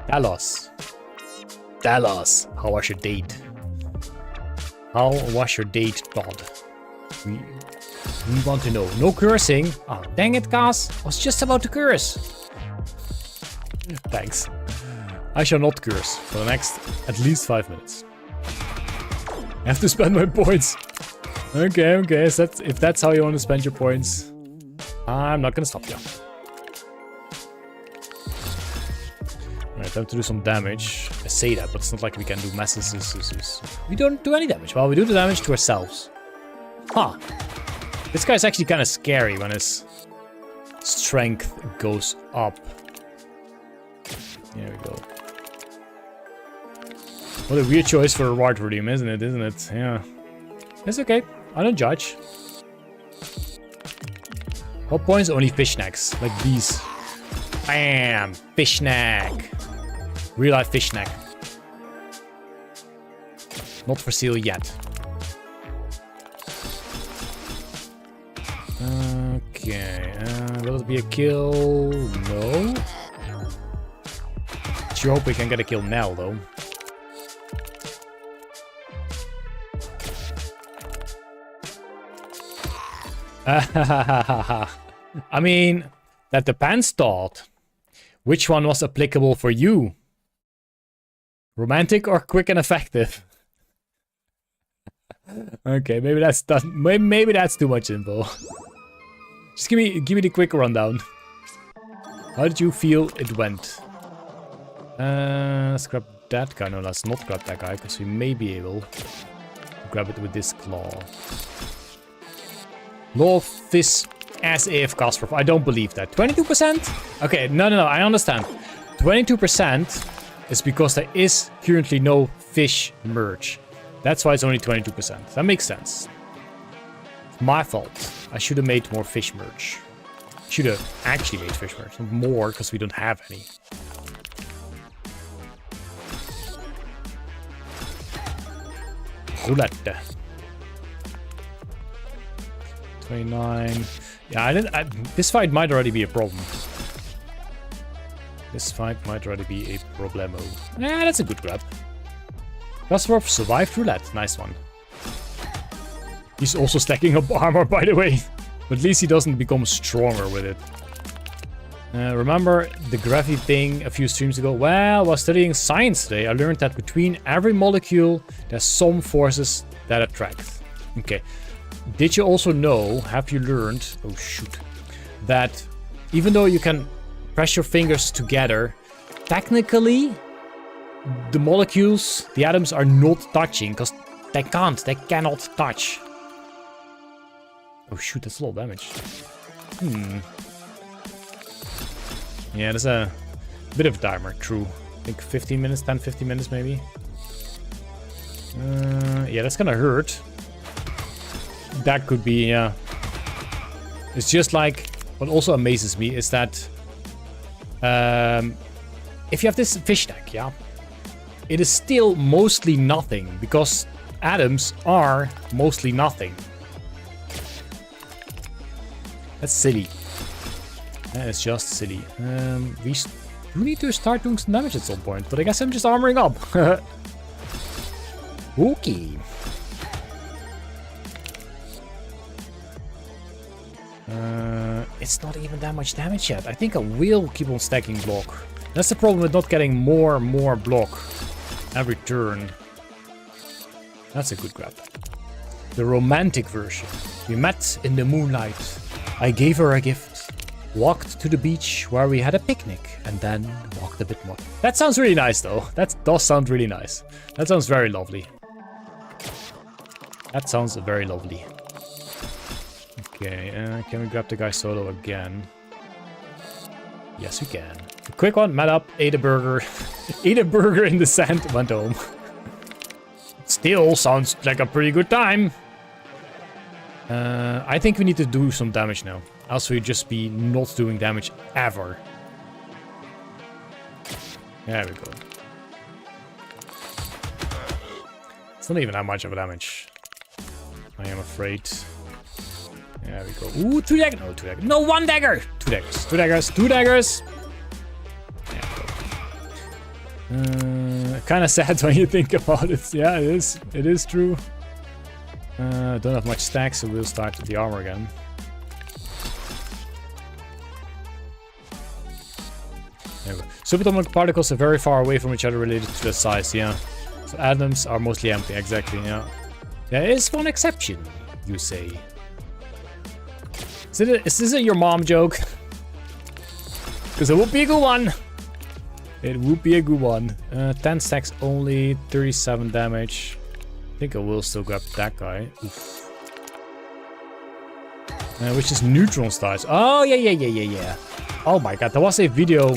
Tell us. How was your date? How was your date, Todd? We want to know. No cursing. Oh, dang it, Cas. I was just about to curse. Thanks. I shall not curse for the next at least 5 minutes. I have to spend my points. Okay. So if that's how you want to spend your points, I'm not gonna stop you. Alright, time to do some damage. I say that, but it's not like we can do masses. We don't do any damage. Well, we do the damage to ourselves. Huh. This guy's actually kind of scary when his strength goes up. There we go. What a weird choice for a reward redeem, isn't it? Yeah. It's okay. I don't judge. What points? Only fish snacks. Like these. Bam! Fish snack. Real life fish snack. Not for sale yet. Okay. Will it be a kill? No. Sure hope we can get a kill now, though. I mean, that depends, thought. Which one was applicable for you? Romantic or quick and effective? Okay, maybe that's too much info. Just give me the quick rundown. How did you feel it went? Let's grab that guy. No, let's not grab that guy because we may be able to grab it with this claw. Law of this as if Kasparov. I don't believe that. 22%? Okay, no, I understand. 22% is because there is currently no fish merge. That's why it's only 22%. That makes sense. It's my fault. I should have made more fish merge. Should have actually made fish merge. More, because we don't have any. Roulette. 29. Yeah, this fight might already be a problem. This fight might already be a problemo. Yeah, that's a good grab. Kasparov survived roulette. Nice one. He's also stacking up armor, by the way. But at least he doesn't become stronger with it. Remember the gravity thing a few streams ago? Well, while studying science today, I learned that between every molecule, there's some forces that attract. Okay. Did you also know, have you learned, oh shoot, that even though you can press your fingers together, technically, the molecules, the atoms are not touching, because they cannot touch. Oh shoot, that's a lot of damage. Yeah, there's a bit of a timer, true. I think 15 minutes, 10-15 minutes maybe. Yeah, that's gonna hurt. That could be, yeah. It's just like, what also amazes me is that if you have this fish deck, yeah, it is still mostly nothing, because atoms are mostly nothing. That's silly. That is just silly. We do need to start doing some damage at some point, but I guess I'm just armoring up. Okay. It's not even that much damage yet. I think I will keep on stacking block. That's the problem with not getting more block every turn. That's a good grab. The romantic version. We met in the moonlight. I gave her a gift. Walked to the beach where we had a picnic. And then walked a bit more. That sounds really nice though. That does sound really nice. That sounds very lovely. That sounds very lovely. Okay, can we grab the guy solo again? Yes, we can. A quick one, met up, ate a burger. Ate a burger in the sand, went home. Still sounds like a pretty good time. I think we need to do some damage now. Else we'd just be not doing damage ever. There we go. It's not even that much of a damage. I am afraid. There we go. Ooh, 2 daggers. No, 2 daggers. No, 1 dagger. 2 daggers. 2 daggers. 2 daggers. There we go. Kind of sad when you think about it. Yeah, it is. It is true. Don't have much stacks, so we'll start with the armor again. There we go. Subatomic particles are very far away from each other related to the size, yeah. So atoms are mostly empty, exactly, yeah. There is one exception, you say. Is this a your mom joke? Because it would be a good one. It would be a good one. 10 stacks only, 37 damage. I think I will still grab that guy. Oof. Which is neutron stars. Oh, yeah. Oh my god, there was a video.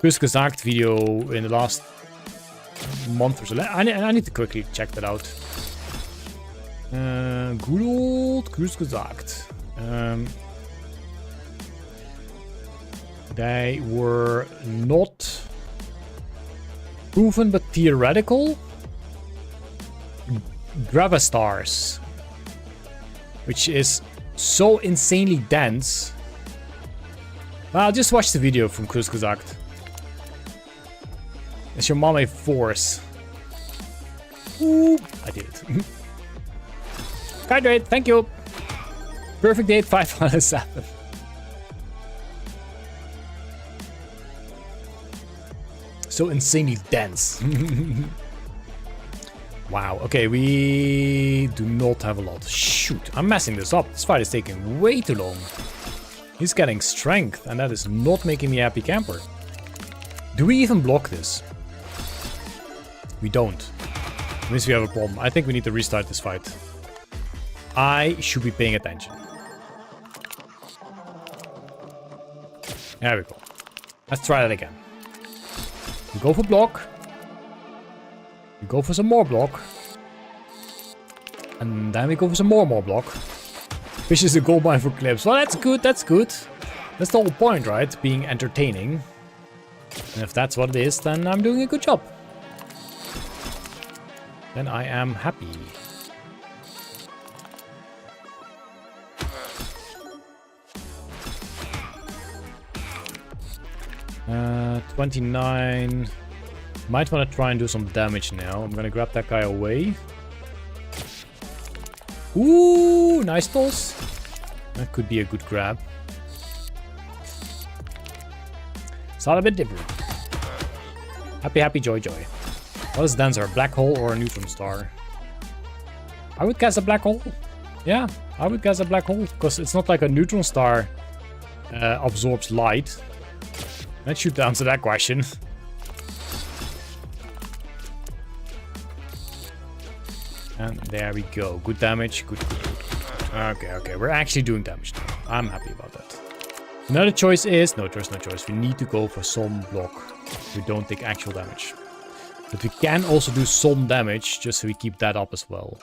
Gesagt video in the last month or so. I need to quickly check that out. Good old Gesagt. They were not proven but theoretical. Gravastars, which is so insanely dense. Well, just watch the video from Gesagt. Is your mom a force? Ooh, I did it. Hydrate, thank you. Perfect date, 5 out of 7. So insanely dense. Wow, okay, we do not have a lot. Shoot, I'm messing this up. This fight is taking way too long. He's getting strength, and that is not making me a happy camper. Do we even block this? We don't. That means we have a problem. I think we need to restart this fight. I should be paying attention. There we go. Let's try that again. We go for block. We go for some more block. And then we go for some more block. Fish is a gold mine for clips. Well, that's good, that's good. That's the whole point, right? Being entertaining. And if that's what it is, then I'm doing a good job. Then I am happy. Uh, 29. Might want to try and do some damage now. I'm gonna grab that guy away. Ooh, nice toss. That could be a good grab. It's all a bit different. Happy, happy, joy, joy. What is Dancer? A black hole or a neutron star? I would guess a black hole. Yeah, I would guess a black hole. Because it's not like a neutron star absorbs light. That should answer that question. And there we go. Good damage. Good. Okay. We're actually doing damage now. I'm happy about that. Another choice is... No, there's no choice. We need to go for some block. We don't take actual damage. But we can also do some damage, just so we keep that up as well.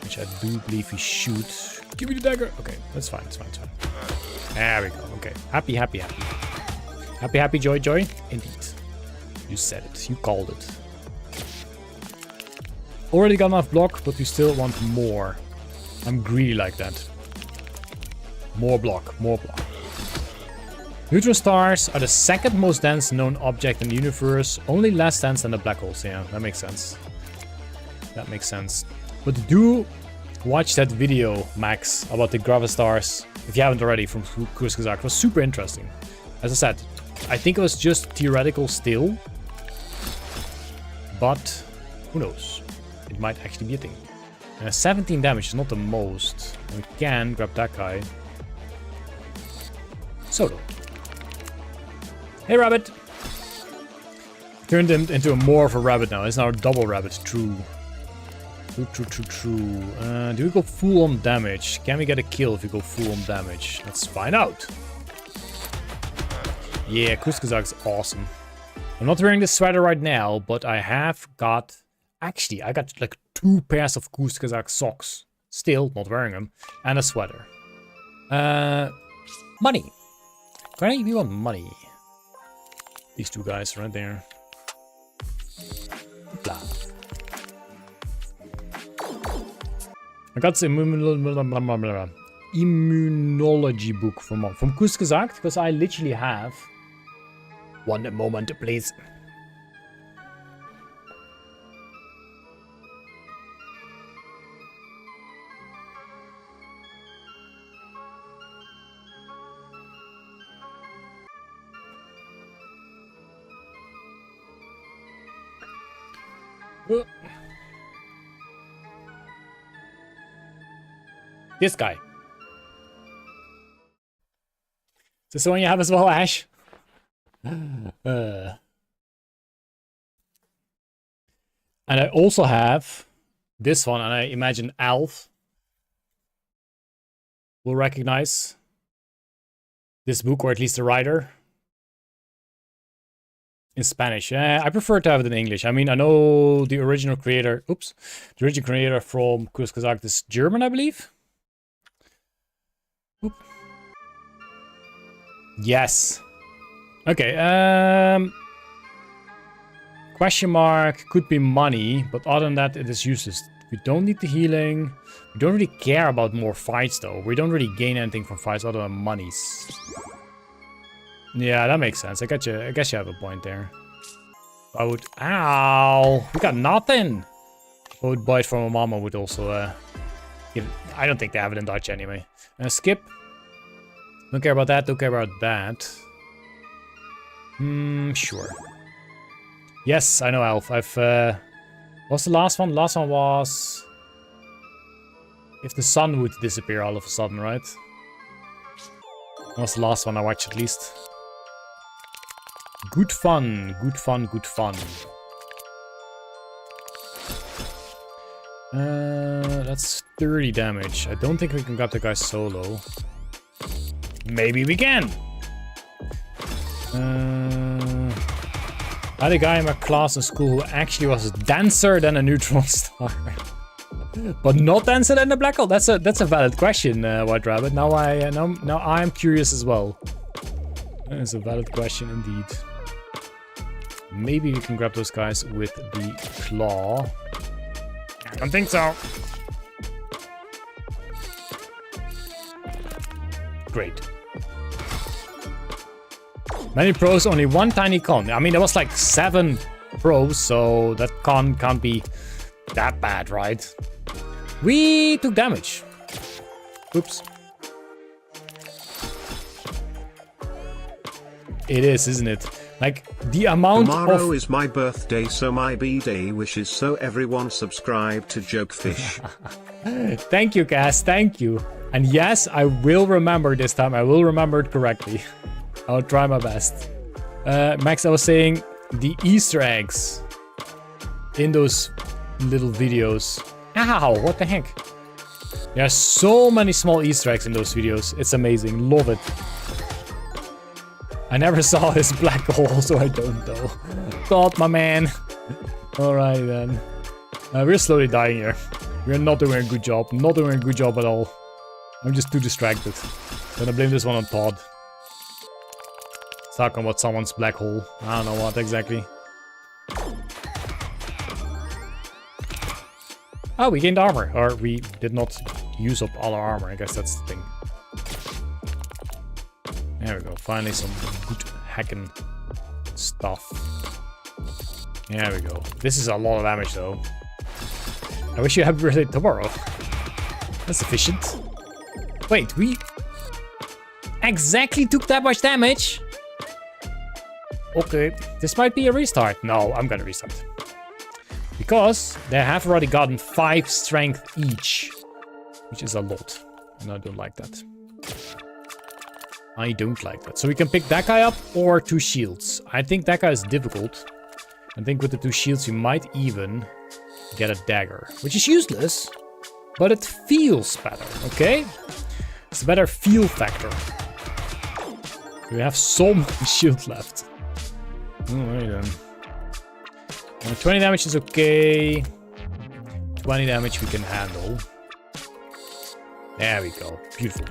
Which I do believe we should. Give me the dagger. Okay, that's fine. It's fine. There we go. Okay. Happy, happy, happy. Happy, happy, joy, joy. Indeed. You said it. You called it. Already got enough block, but we still want more. I'm greedy like that. More block, more block. Neutron stars are the second most dense known object in the universe. Only less dense than the black holes. Yeah, that makes sense. That makes sense. But do watch that video, Max, about the gravastars. If you haven't already, from Kurzgesagt. It was super interesting. As I said, I think it was just theoretical still. But who knows? It might actually be a thing. 17 damage is not the most. We can grab that guy. Solo. Hey, rabbit! Turned him into more of a rabbit now. It's now a double rabbit. True. True. Do we go full on damage? Can we get a kill if we go full on damage? Let's find out. Yeah, Kurzgesagt is awesome. I'm not wearing this sweater right now, but I have got... Actually, I got like 2 pairs of Kurzgesagt socks. Still not wearing them. And a sweater. Money. Granny, we want money. These 2 guys right there. Blah. I got the immunology book from Kurzgesagt, because I literally have... One moment, please. This guy. Is this the one you have as well, Ash? And I also have this one, and I imagine Alf will recognize this book, or at least the writer. In Spanish. I prefer to have it in English. I mean, I know the original creator... Oops. The original creator from Kurzgesagt is German, I believe. Oop. Yes. Okay. Question mark could be money, but other than that, it is useless. We don't need the healing. We don't really care about more fights, though. We don't really gain anything from fights other than monies. Yeah, that makes sense. I guess you have a point there. I would... Ow! We got nothing! I would buy it from a mom. I would also... give, I don't think they have it in Dutch anyway. Skip. Don't care about that. Don't care about that. Sure. Yes, I know Elf. I've... what's the last one? The last one was... if the sun would disappear all of a sudden, right? That was the last one I watched, at least. Good fun, good fun, good fun. That's 30 damage. I don't think we can grab the guy solo. Maybe we can. I had a guy in my class in school who actually was a dancer than a neutron star. But not dancer than a black hole. That's a valid question, White Rabbit. Now I'm curious as well. That is a valid question indeed. Maybe we can grab those guys with the claw. I don't think so. Great. Many pros, only one tiny con. I mean, there was like 7 pros, so that con can't be that bad, right? We took damage. Oops. It is, isn't it? Like, the amount
Tomorrow is my birthday, so my B-Day wishes, so everyone subscribe to Jokefish.
Thank you, Cass, thank you. And yes, I will remember this time. I will remember it correctly. I'll try my best. Max, I was saying the Easter eggs in those little videos. Ow, what the heck? There are so many small Easter eggs in those videos. It's amazing. Love it. I never saw his black hole, so I don't know. God, my man. Alright then. We're slowly dying here. We're not doing a good job. Not doing a good job at all. I'm just too distracted. Gonna blame this one on Todd. Talking about someone's black hole. I don't know what exactly. Oh, we gained armor. Or we did not use up all our armor. I guess that's the thing. There we go. Finally some good hacking stuff. There we go. This is a lot of damage though. I wish you happy birthday tomorrow. That's efficient. Wait, we exactly took that much damage? Okay, this might be a restart. No, I'm gonna restart. Because they have already gotten 5 strength each. Which is a lot. And I don't like that. I don't like that. So we can pick that guy up or 2 shields. I think that guy is difficult. I think with the 2 shields you might even get a dagger. Which is useless. But it feels better, okay? It's a better feel factor. We have some shield left. Alright then. 20 damage is okay. 20 damage we can handle. There we go. Beautiful.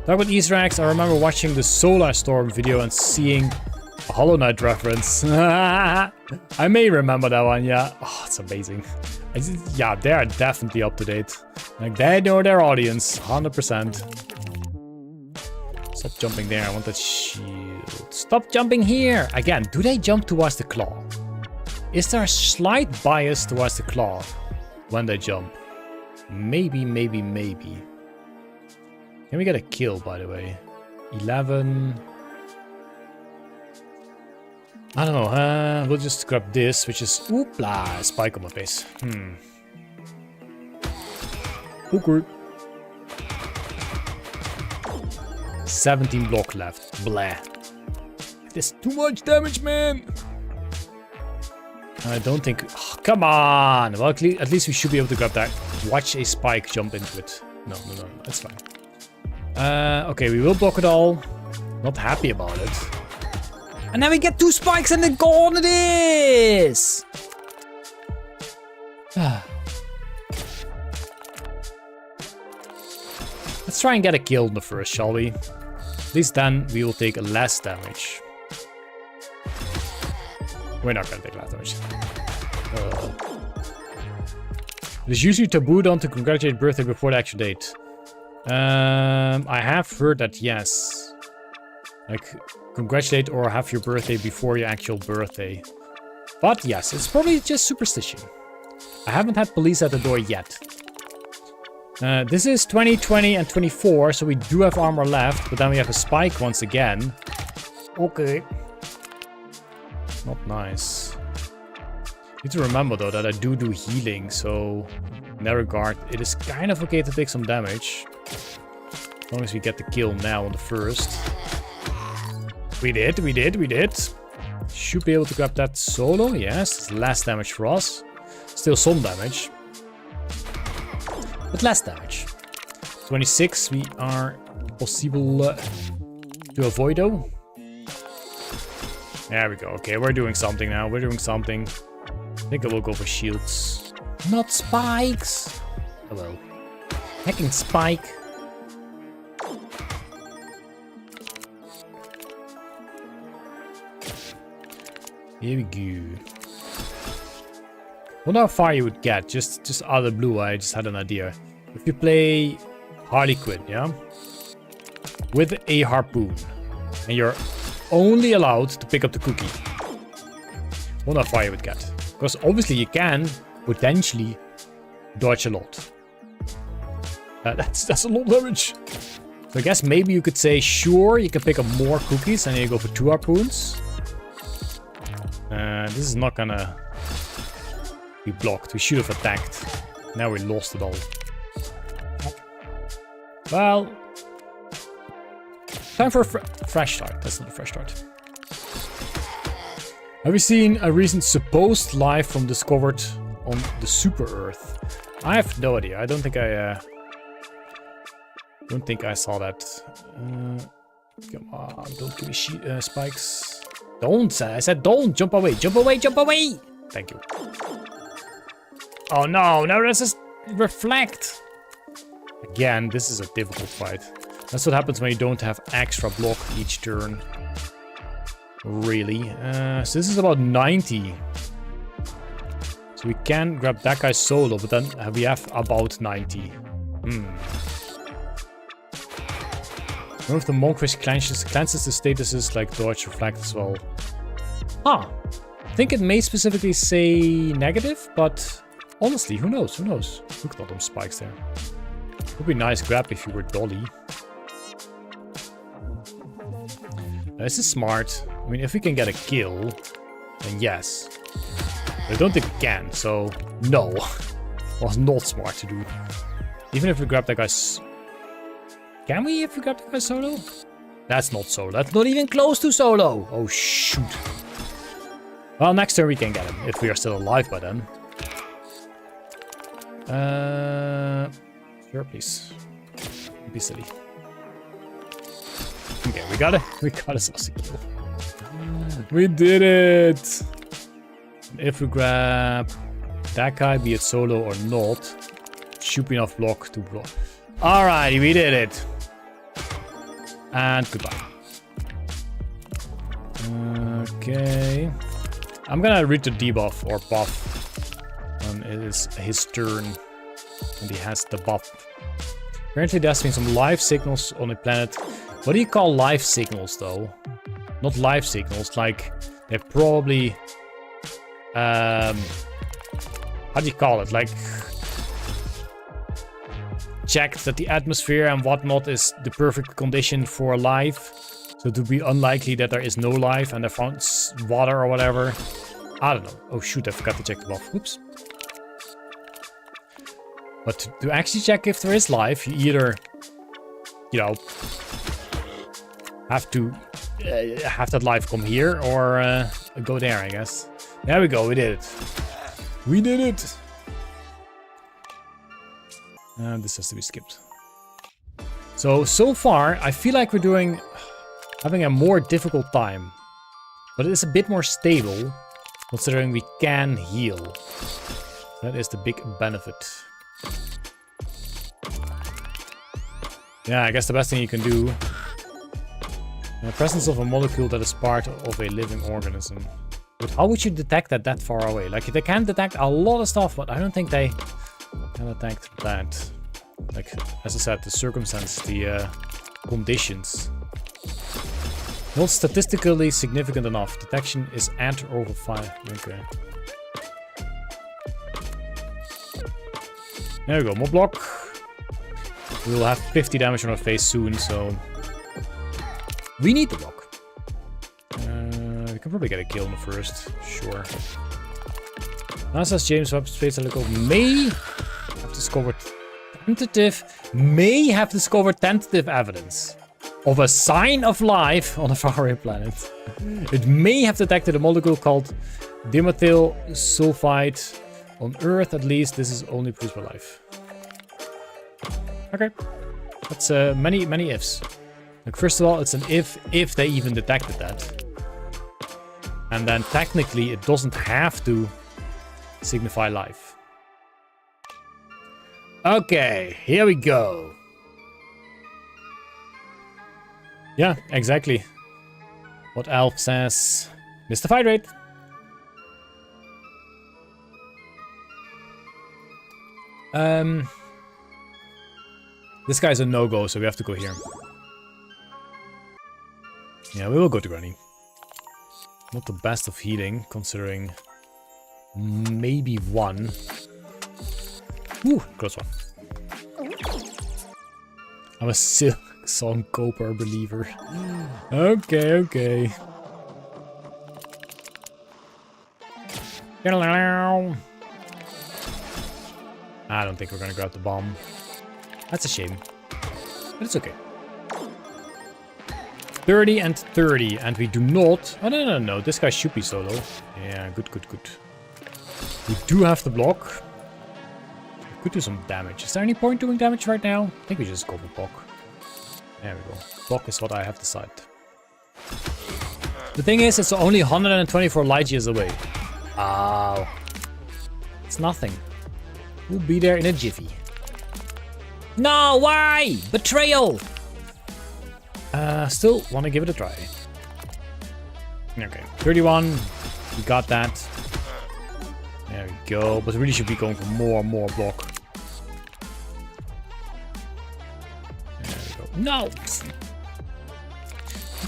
Talk about Easter eggs. I remember watching the Solar Storm video and seeing a Hollow Knight reference. I may remember that one, yeah. Oh, it's amazing. Yeah, they are definitely up to date. Like, they know their audience. 100%. Stop jumping there. I want that shield. Stop jumping here. Again, do they jump towards the claw? Is there a slight bias towards the claw when they jump? Maybe, maybe, maybe. Can we get a kill, by the way? 11. I don't know. We'll just grab this, which is... Oopla! Spike on my face. Okay. 17 block left. Blah. There's too much damage, man. I don't think... Oh, come on. Well, at least we should be able to grab that. Watch a spike jump into it. No. That's fine. Okay, we will block it all. Not happy about it. And then we get 2 spikes and then gone it is! Let's try and get a kill in the first, shall we? At least then we will take less damage. We're not gonna take less damage. It is usually taboo to congratulate birthday before the actual date. I have heard that, yes. Like, congratulate or have your birthday before your actual birthday. But yes, it's probably just superstition. I haven't had police at the door yet. This is 20, 20, and 24, so we do have armor left, but then we have a spike once again. Okay. Not nice. Need to remember though that I do healing, so in that regard, it is kind of okay to take some damage. As long as we get the kill now on the first. We did. Should be able to grab that solo, yes. It's less damage for us. Still some damage. But less damage. 26, we are possible to avoid though. There we go. Okay, we're doing something now. We're doing something. I think I will go for shields. Not spikes. Hello. Hacking spike. Here we go. Wonder how far you would get. Just out of the blue, I just had an idea. If you play Harley Quinn, yeah? With a harpoon. And you're only allowed to pick up the cookie. Wonder how far you would get. Because obviously you can potentially dodge a lot. That's a lot of damage. So I guess maybe you could say, sure, you can pick up more cookies and you go for 2 harpoons. This is not gonna be blocked. We should have attacked. Now we lost it all. Well, time for a fresh start. That's not a fresh start. Have you seen a recent supposed life from discovered on the Super Earth? I have no idea. I don't think I saw that. Come on, don't give me spikes. Don't, I said don't. Jump away, jump away, jump away. Thank you. Oh no, now there's this reflect. Again, this is a difficult fight. That's what happens when you don't have extra block each turn. Really. So this is about 90. So we can grab that guy solo, but then we have about 90. One of the monkfish cleanses the statuses like dodge, reflect as well. Huh. I think it may specifically say negative, but honestly, who knows? Who knows? Look at all those spikes there. Would be a nice grab if you were Dolly. This is smart. I mean, if we can get a kill, then yes. But I don't think we can, so no. Was not smart to do. Even if we grab that guy's... Can we if we grab that guy solo? That's not solo. That's not even close to solo. Oh, shoot. Well, next turn we can get him, if we are still alive by then. Sure, please. Don't be silly. Okay, we got it. We got ourselves a kill. We did it! If we grab that guy, be it solo or not, should be enough block to block. Alrighty, we did it. And goodbye. Okay. I'm gonna read the debuff or buff. It is his turn. And he has the buff. Apparently there's been some live signals on the planet. What do you call live signals though? Not live signals, like they probably how do you call it? Like checked that the atmosphere and whatnot is the perfect condition for life. So it would be unlikely that there is no life and they found water or whatever. I don't know. Oh shoot, I forgot to check the buff. Oops. But to actually check if there is life, you either, you know, have to have that life come here or go there, I guess. There we go, we did it. We did it! And this has to be skipped. So far, I feel like we're having a more difficult time. But it is a bit more stable, considering we can heal. That is the big benefit. Yeah, I guess the best thing you can do... the presence of a molecule that is part of a living organism. But how would you detect that far away? Like, they can detect a lot of stuff, but I don't think they can detect that. Like, as I said, the circumstance, the conditions. Not statistically significant enough. Detection is at or over 5. Okay. There we go, more block. We will have 50 damage on our face soon, so... we need the block. We can probably get a kill on the first, sure. Now says James Webb Space Telescope may have discovered tentative evidence of a sign of life on a faraway planet. It may have detected a molecule called dimethyl sulfide on Earth. At least this is only proof for life. Okay, that's many ifs. Like, first of all, it's an if they even detected that. And then technically it doesn't have to signify life. Okay, here we go. Yeah, exactly. What Alf says. Mr. Fight Rate. This guy's a no-go, so we have to go here. Yeah, we will go to Granny. Not the best of healing, considering maybe one. Ooh, close one. I'm a Silk Song Copper believer. Okay, okay. I don't think we're gonna grab the bomb. That's a shame. But it's okay. 30 and 30, and we do not... oh, no. This guy should be solo. Yeah, good. We do have the block. We could do some damage. Is there any point doing damage right now? I think we just go for block. There we go. Block is what I have decided. The thing is, it's only 124 light years away. Ow. It's nothing. We'll be there in a jiffy. No, why? Betrayal! Still want to give it a try. Okay, 31. We got that. There we go. But we really should be going for more block. There we go. No!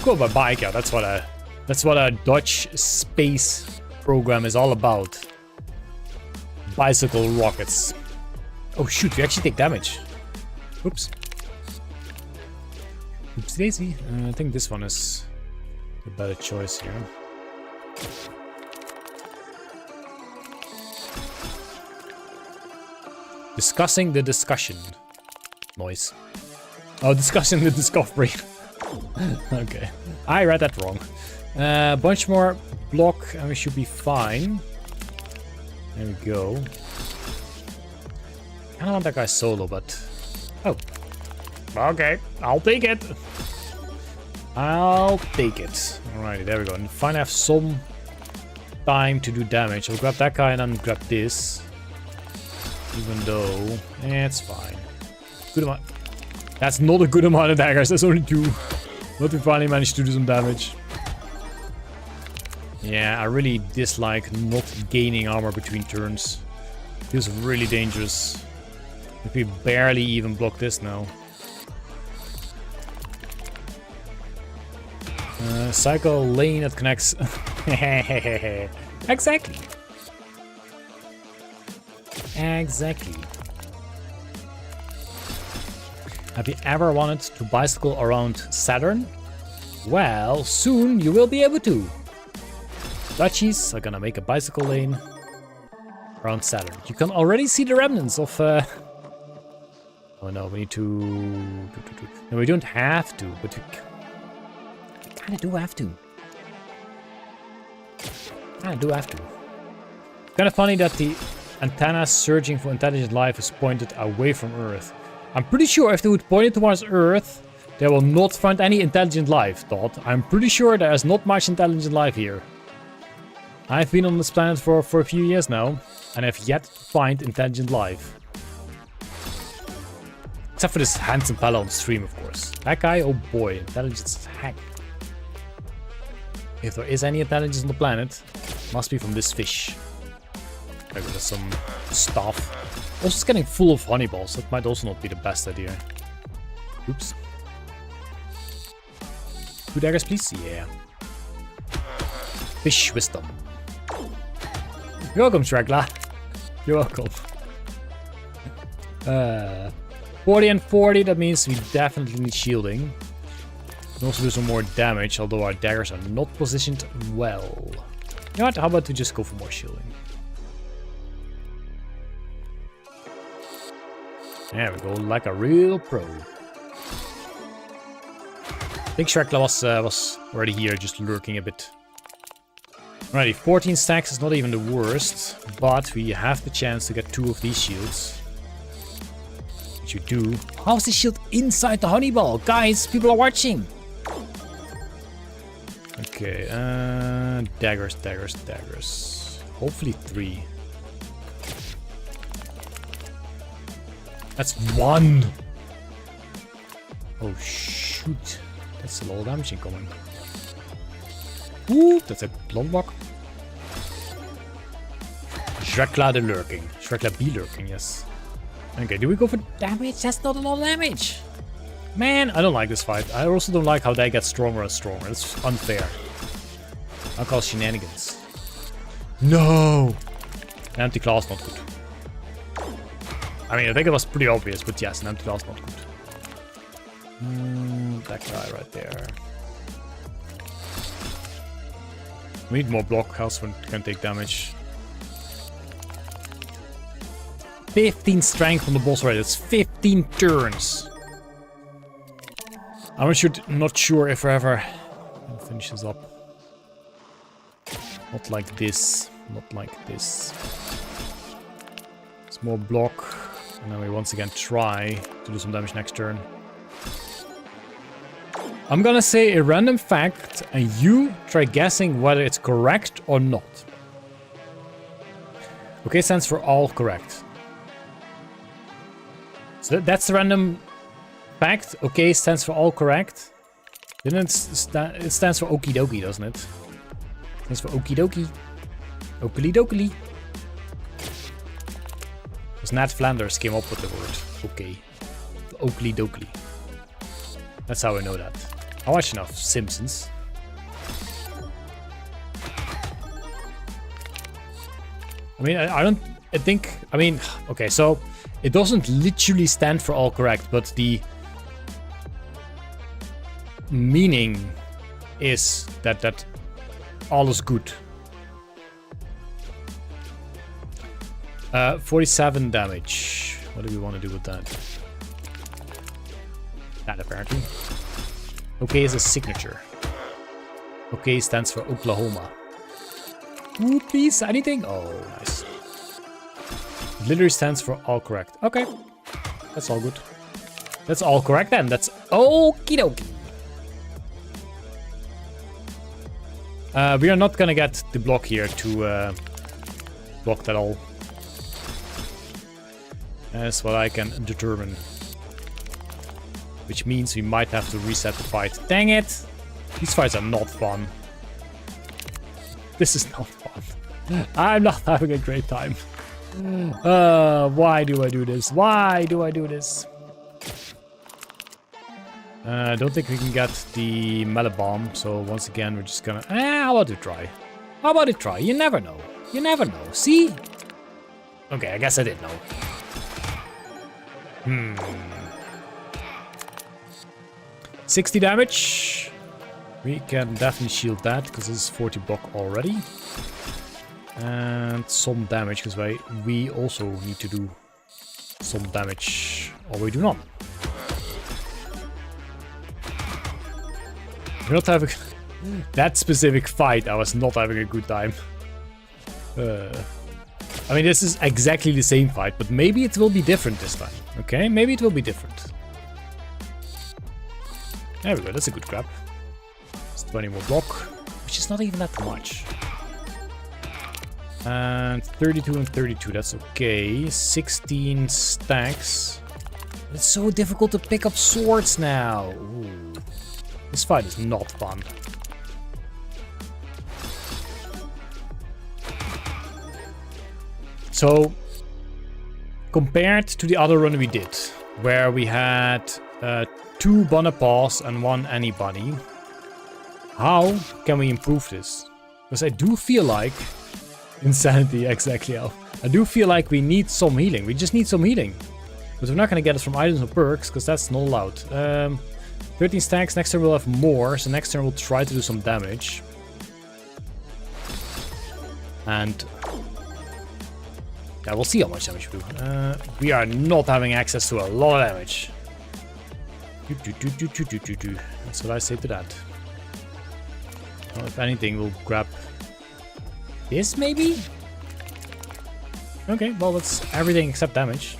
Go by bike, yeah. That's what a Dutch space program is all about. Bicycle rockets. Oh shoot, we actually take damage. Oops. Oops daisy. I think this one is a better choice here. Discussing the discussion. Noise. Oh, discussing the discovery. Okay. I read that wrong. Bunch more block and we should be fine. There we go. I don't want that guy solo, but... oh. Okay, I'll take it. I'll take it. Alrighty, there we go. And finally have some time to do damage. I'll grab that guy and then grab this. Even though... it's fine. Good amount. That's not a good amount of daggers. That's only 2. But we finally managed to do some damage. Yeah, I really dislike not gaining armor between turns. Feels really dangerous. If we barely even block this now. Cycle lane that connects. Exactly. Exactly. Have you ever wanted to bicycle around Saturn? Well, soon you will be able to. Dutchies are gonna make a bicycle lane around Saturn. You can already see the remnants of... oh no, we need to... no, we don't have to, but we Kinda do have to. Kinda do have to. Kinda funny that the antenna searching for intelligent life is pointed away from Earth. I'm pretty sure if they would point it towards Earth, they will not find any intelligent life, Todd. I'm pretty sure there is not much intelligent life here. I've been on this planet for a few years now, and have yet to find intelligent life. Except for this handsome fella on stream, of course. That guy, oh boy, intelligence is heck. If there is any intelligence on the planet, it must be from this fish. Maybe there's some stuff. Also, it's getting full of honey balls. That might also not be the best idea. Oops. 2 daggers, please? Yeah. Fish wisdom. You're welcome, Shragla. You're welcome. 40 and 40, that means we definitely need shielding. We can also do some more damage, although our daggers are not positioned well. You know what? How about we just go for more shielding? There we go, like a real pro. I think Shragla was already here, just lurking a bit. Alrighty, 14 stacks is not even the worst, but we have the chance to get 2 of these shields. Which you do. How's the shield inside the honey ball? Guys, people are watching! Okay, daggers, daggers, daggers. Hopefully 3. That's 1! Oh shoot. That's a lot of damage incoming. Ooh, that's a long block. Shragla the lurking. Shragla be lurking, yes. Okay, do we go for damage? That's not a lot of damage. Man, I don't like this fight. I also don't like how they get stronger and stronger. It's unfair. I'll call shenanigans. No! An empty claw is not good. I mean, I think it was pretty obvious, but yes, an empty claw is not good. That guy right there. We need more block, else we can take damage. 15 strength on the boss already. That's 15 turns. I'm not sure if forever I'll finish this up. Not like this. Not like this. It's more block. And then we once again try to do some damage next turn. I'm gonna say a random fact, and you try guessing whether it's correct or not. Okay stands for all correct. So that's the random fact. Okay stands for all correct. Then it stands for okie dokie, doesn't it? It stands for okie dokie. Oakley dokley. Because Nat Flanders came up with the word. Okay. Oakley dokley. That's how I know that. I watch enough Simpsons. I mean, I think, okay, so it doesn't literally stand for all correct, but the meaning is that all is good. 47 damage. What do we want to do with that? That apparently. Okay is a signature. Okay stands for Oklahoma. Ooh, please, anything? Oh, nice. It literally stands for all correct. Okay. That's all good. That's all correct then. That's okie dokie. We are not gonna get the block here to block that all. That's what I can determine. Which means we might have to reset the fight. Dang it! These fights are not fun. This is not fun. I'm not having a great time. Why do I do this? Why do I do this? I don't think we can get the melee bomb, so once again we're just gonna... how about it try? How about it try? You never know. You never know. See? Okay, I guess I did know. 60 damage. We can definitely shield that, because this is 40 block already. And some damage, because we also need to do some damage, or we do not. We're not having... That specific fight, I was not having a good time. I mean, this is exactly the same fight, but maybe it will be different this time. Okay, maybe it will be different. There we go, that's a good grab. It's 20 more block, which is not even that much. And 32 and 32, that's okay. 16 stacks. It's so difficult to pick up swords now. Ooh. This fight is not fun. So, compared to the other run we did, where we had 2 Bonapause and 1 Anybody, how can we improve this? Because I do feel like... Insanity, exactly how. I do feel like we need some healing. We just need some healing. But we're not going to get it from items or perks, because that's not allowed. 13 stacks, next turn we'll have more, so next turn we'll try to do some damage. And... yeah, we'll see how much damage we do. We are not having access to a lot of damage. That's what I say to that. Well, if anything, we'll grab this, maybe? Okay, well, that's everything except damage.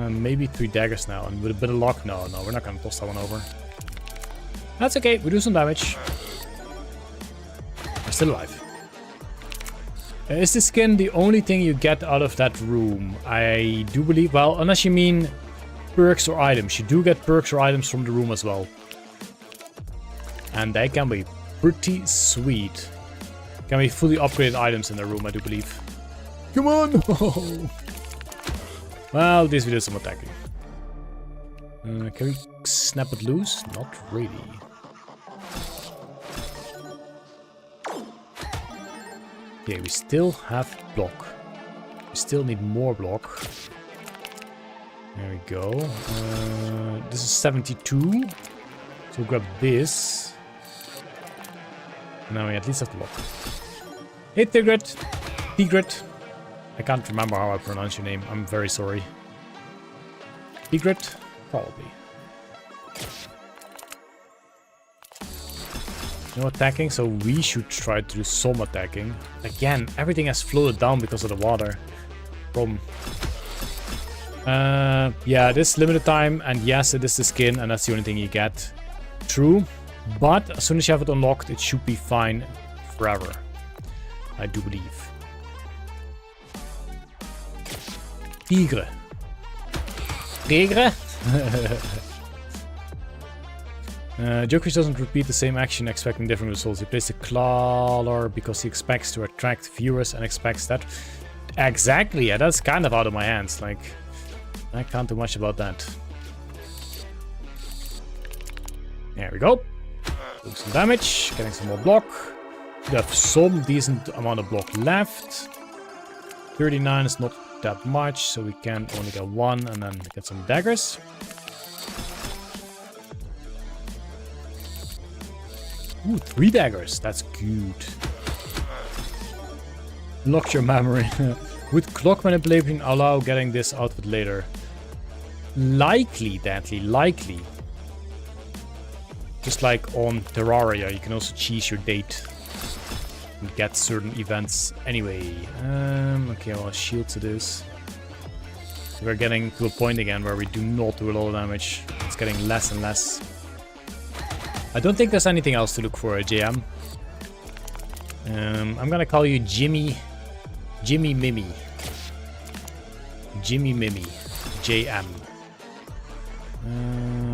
Maybe 3 daggers now, and with a bit of luck, no, we're not gonna toss that one over. That's okay, we do some damage. We're still alive. Is the skin the only thing you get out of that room? I do believe, well, unless you mean perks or items. You do get perks or items from the room as well. And they can be pretty sweet. Can be fully upgraded items in the room, I do believe. Come on! Well, this video is some attacking. Can we snap it loose? Not really. Okay, we still have block. We still need more block. There we go. This is 72. So we'll grab this. Now we at least have block. Hey, Tigret! Tigret! I can't remember how I pronounce your name. I'm very sorry. Tigret? Probably. No attacking, so we should try to do some attacking. Again, everything has floated down because of the water. Problem. Yeah, this limited time, and yes, it is the skin, and that's the only thing you get. True, but as soon as you have it unlocked, it should be fine forever. I do believe. Tigre. Tigre? Jokefish doesn't repeat the same action expecting different results. He plays the Clawler because he expects to attract viewers and expects that. Exactly, yeah, that's kind of out of my hands. Like, I can't do much about that. There we go. Doing some damage, getting some more block. We have some decent amount of block left. 39 is not that much, so we can only get 1 and then get some daggers. Ooh, 3 daggers. That's good. Lock your memory. Would clock manipulation allow getting this outfit later? Likely, Dantley. Likely. Just like on Terraria, you can also choose your date and get certain events anyway. Okay, well, shield to this. We're getting to a point again where we do not do a lot of damage. It's getting less and less. I don't think there's anything else to look for, JM. I'm gonna call you Jimmy Mimi. Jimmy Mimi. JM.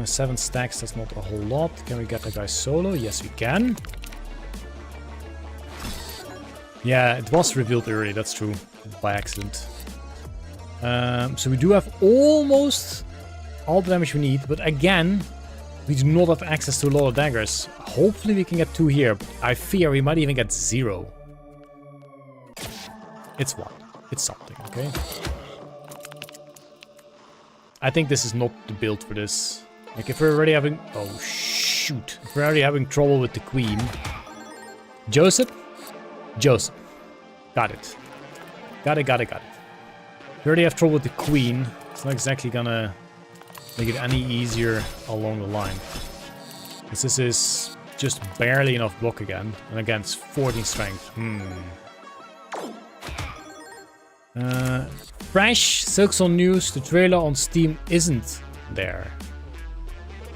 7 stacks, that's not a whole lot. Can we get the guy solo? Yes, we can. Yeah, it was revealed early, that's true. By accident. So we do have almost all the damage we need, but again, we do not have access to a lot of daggers. Hopefully we can get 2 here, but I fear we might even get 0. It's 1. It's something, okay? I think this is not the build for this. Like, if we're already having... Oh, shoot. If we're already having trouble with the queen... Joseph? Joseph. Got it. Got it. We already have trouble with the queen. It's not exactly gonna make it any easier along the line. This is just barely enough block again. And again, it's 14 strength. Fresh Silksong news. The trailer on Steam isn't there.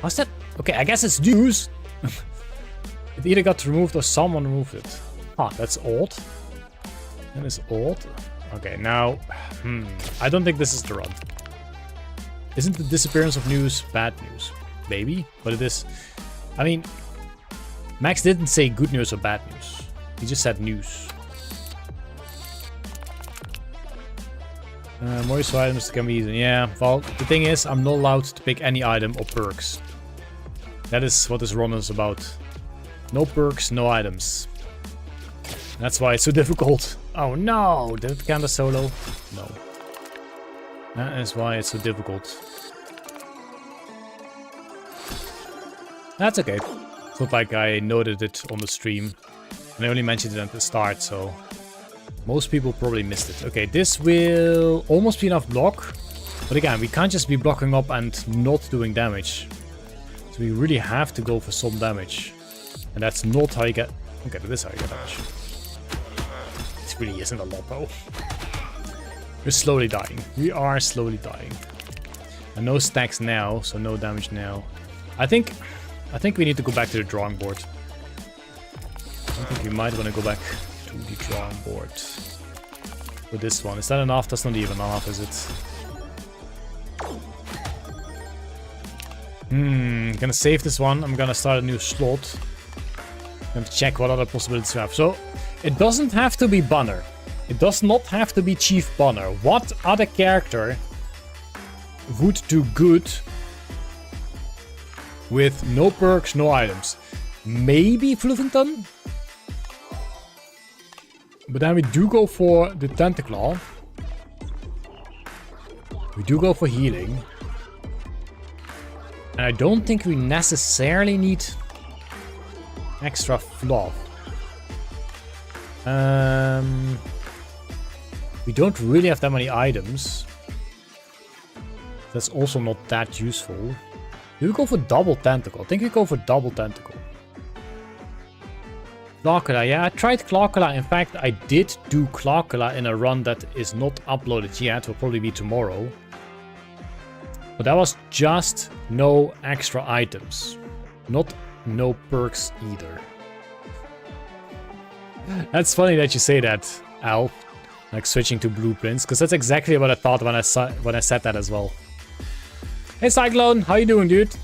How's that? Okay, I guess it's news. It either got removed or someone removed it. Ah, that's odd. That is odd. Okay, now... I don't think this is the run. Isn't the disappearance of news bad news? Maybe, but it is... I mean... Max didn't say good news or bad news. He just said news. More useful items can be easy. Yeah, well, the thing is, I'm not allowed to pick any item or perks. That is what this run is about. No perks, no items. That's why it's so difficult. Oh no! Did it count as solo? No. That is why it's so difficult. That's okay. It's not like I noted it on the stream. And I only mentioned it at the start, so... Most people probably missed it. Okay, this will almost be enough block. But again, we can't just be blocking up and not doing damage. So we really have to go for some damage. And that's not how you get... Okay, but this is how you get damage. This really isn't a lot though. We're slowly dying. We are slowly dying. And no stacks now, so no damage now. I think we need to go back to the drawing board. I think we might want to go back to the drawing board. With this one. Is that enough? That's not even enough, is it? Gonna save this one. I'm gonna start a new slot. And check what other possibilities we have. So, it doesn't have to be Banner. It does not have to be Chief Banner. What other character would do good with no perks, no items? Maybe Fluffington? But then we do go for the Tentaclaw. We do go for healing. And I don't think we necessarily need extra fluff. We don't really have that many items. That's also not that useful. Do we go for double tentacle? I think we go for double tentacle. Clawler, yeah, I tried Clawler. In fact, I did do Clawler in a run that is not uploaded yet. Will probably be tomorrow. But that was just no extra items. Not no perks either. That's funny that you say that, Al. Like switching to blueprints, because that's exactly what I thought when I said that as well. Hey Cyclone, how you doing, dude?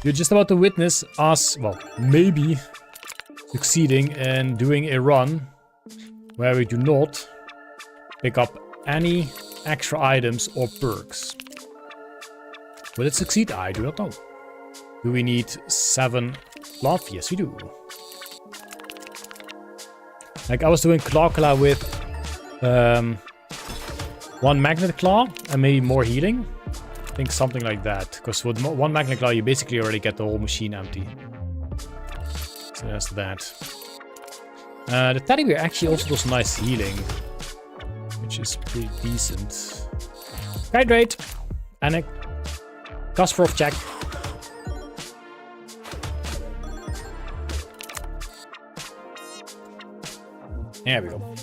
You're just about to witness us, well, maybe succeeding in doing a run where we do not pick up any extra items or perks. Will it succeed? I do not know. Do we need 7 fluff? Yes, we do. Like, I was doing Clawler with 1 Magnet Claw and maybe more healing. I think something like that. Because with 1 Magnet Claw, you basically already get the whole machine empty. So there's that. The Teddy Bear actually also does nice healing, which is pretty decent. Hydrate! And a Kasparov check. There we go.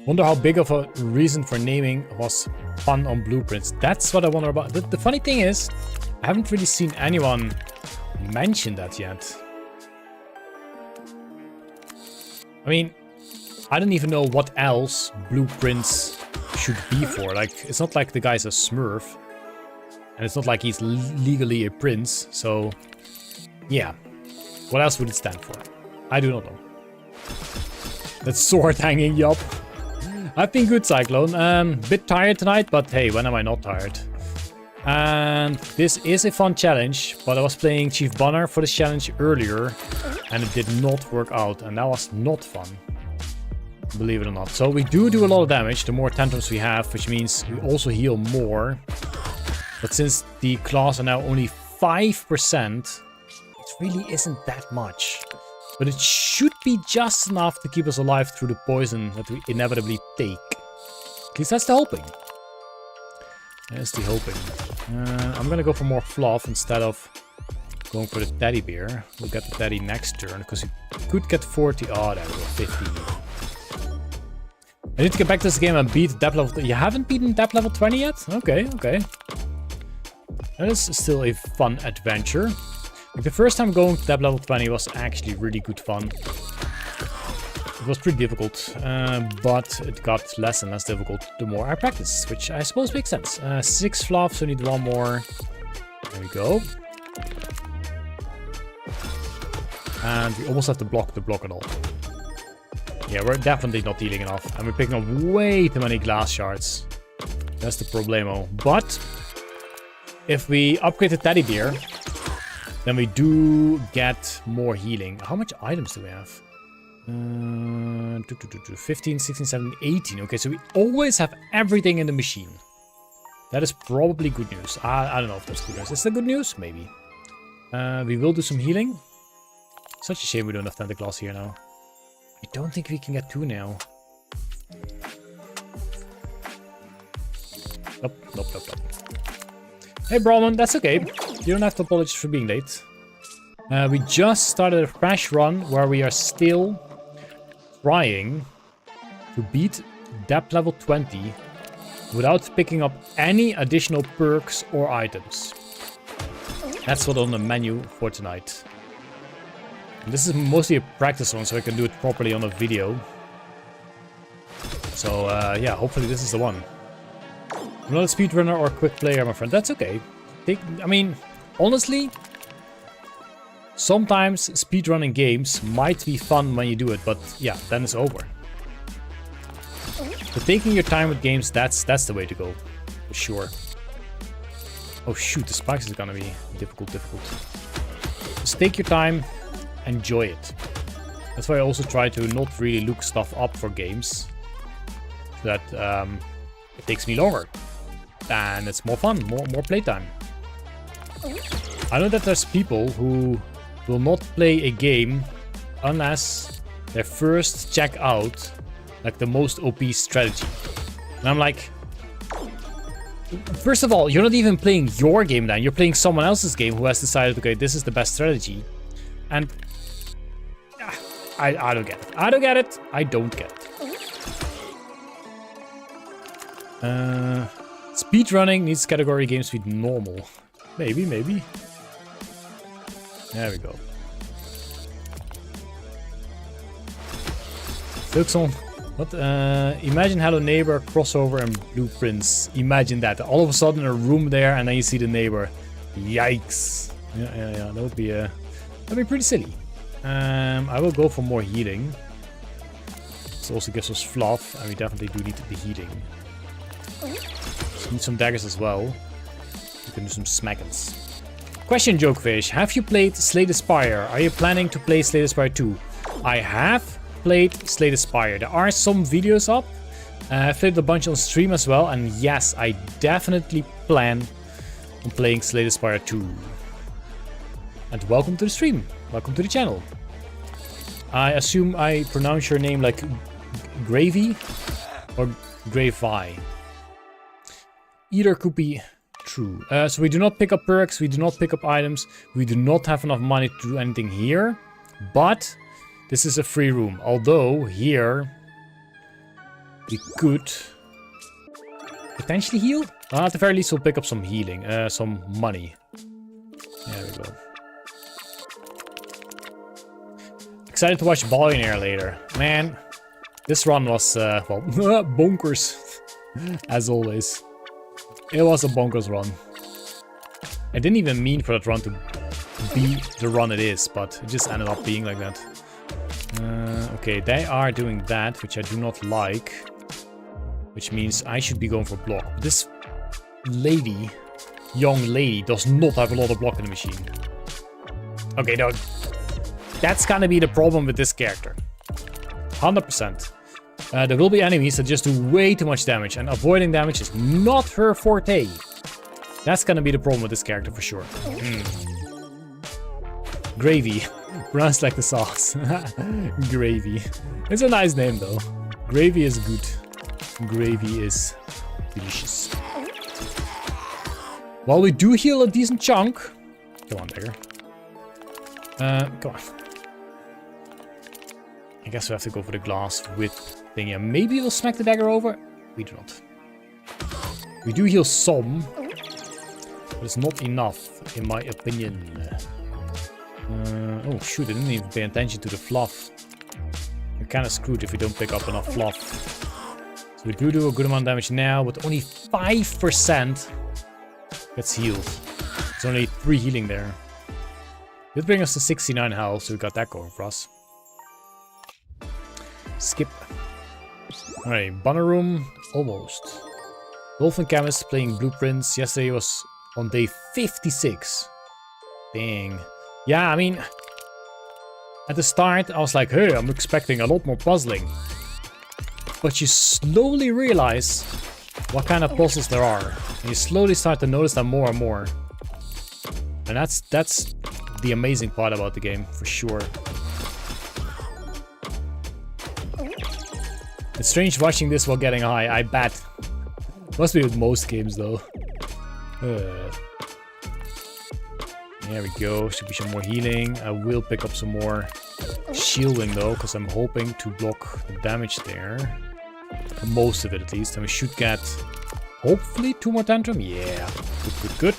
Wonder how big of a reason for naming was fun on blueprints. That's what I wonder about. The funny thing is, I haven't really seen anyone mention that yet. I mean, I don't even know what else blueprints should be for. Like, it's not like the guy's a smurf. And it's not like he's legally a prince. So, yeah. What else would it stand for? I do not know. That sword hanging, yup. I've been good, Cyclone. Bit tired tonight, but hey, when am I not tired? And this is a fun challenge, but I was playing Chief Banner for this challenge earlier, and it did not work out, and that was not fun. Believe it or not. So we do a lot of damage, the more tantrums we have, which means we also heal more. But since the claws are now only 5%, it really isn't that much. But it should be just enough to keep us alive through the poison that we inevitably take. At least that's the hoping. That's the hoping. I'm gonna go for more fluff instead of Going for the teddy bear. We'll get the teddy next turn, because we could get 40. Oh, there we go, 50. I need to get back to this game and beat depth level... You haven't beaten depth level 20 yet? Okay, okay. That is still a fun adventure. Like the first time going to depth level 20 was actually really good fun. It was pretty difficult, but it got less and less difficult the more I practice, which I suppose makes sense. 6 fluffs, so I need 1 more. There we go. And we almost have to block it all. Yeah, we're definitely not healing enough. And we're picking up way too many glass shards. That's the problemo. But if we upgrade the teddy bear, then we do get more healing. How much items do we have? 15, 16, 17, 18. Okay, so we always have everything in the machine. That is probably good news. I don't know if that's good news. Is that good news? Maybe. We will do some healing. Such a shame we don't have tentacles here now. I don't think we can get 2 now. Nope, nope, nope, nope. Hey, Brahman, that's okay. You don't have to apologize for being late. We just started a fresh run where we are still trying to beat depth level 20 without picking up any additional perks or items. That's what's on the menu for tonight. And this is mostly a practice one, so I can do it properly on a video. So, yeah, hopefully this is the one. I'm not a speedrunner or a quick player, my friend. That's okay. I mean, honestly, sometimes speedrunning games might be fun when you do it, but yeah, then it's over. But taking your time with games, that's the way to go, for sure. Oh shoot, the spikes is gonna be difficult. Just take your time, enjoy it. That's why I also try to not really look stuff up for games, so that it takes me longer. And it's more fun, more playtime. I know that there's people who will not play a game unless they first check out like the most OP strategy. And I'm like, first of all, you're not even playing your game then. You're playing someone else's game who has decided, okay, this is the best strategy. And I don't get it. I don't get it. I don't get it. Speedrunning needs category games to be normal. Maybe. There we go. Silkson. What? Imagine Hello Neighbor, crossover, and blueprints. Imagine that. All of a sudden a room there, and then you see the neighbor. Yikes. Yeah. That'd be pretty silly. I will go for more healing. This also gives us fluff, and we definitely do need the healing. So need some daggers as well. We can do some smackins. Question, Jokefish. Have you played Slay the Spire? Are you planning to play Slay the Spire 2? I have played Slay the Spire. There are some videos up. I've played a bunch on stream as well. And yes, I definitely plan on playing Slay the Spire 2. And welcome to the stream. Welcome to the channel. I assume I pronounce your name like Gravy or Gravy. Either could be true. So we do not pick up perks, we do not pick up items, we do not have enough money to do anything here. But this is a free room. Although here we could potentially heal. At the very least we'll pick up some healing, some money. There we go. Excited to watch Ballionaire later. Man, this run was, well, bonkers. As always. It was a bonkers run. I didn't even mean for that run to be the run it is, but it just ended up being like that. Okay, they are doing that, which I do not like. Which means I should be going for block. But this lady, young lady, does not have a lot of block in the machine. Okay, no. That's gonna be the problem with this character. 100%. There will be enemies that just do way too much damage, and avoiding damage is not her forte. That's gonna be the problem with this character for sure. Gravy. Pronounced like the sauce. Gravy. It's a nice name though. Gravy is good. Gravy is delicious. While we do heal a decent chunk... Come on, Dagger. Go on. I guess we have to go for the glass with thingy. Maybe we'll smack the dagger over. We do not. We do heal some, but it's not enough, in my opinion. Oh shoot, I didn't even pay attention to the fluff. We're kind of screwed if we don't pick up enough fluff. So we do a good amount of damage now, but only 5% gets healed. There's only 3 healing there. This brings us to 69 health, so we got that going for us. Skip. Alright, Banner Room, almost. Dolphin Chemist playing Blueprints. Yesterday was on day 56. Dang. Yeah, I mean, at the start I was like, hey, I'm expecting a lot more puzzling. But you slowly realize what kind of puzzles there are. And you slowly start to notice them more and more. And that's the amazing part about the game, for sure. It's strange watching this while getting high, I bet. Must be with most games, though. There we go. Should be some more healing. I will pick up some more shielding, though, because I'm hoping to block the damage there. Most of it, at least. And we should get, hopefully, 2 more tantrum. Yeah. Good, good, good.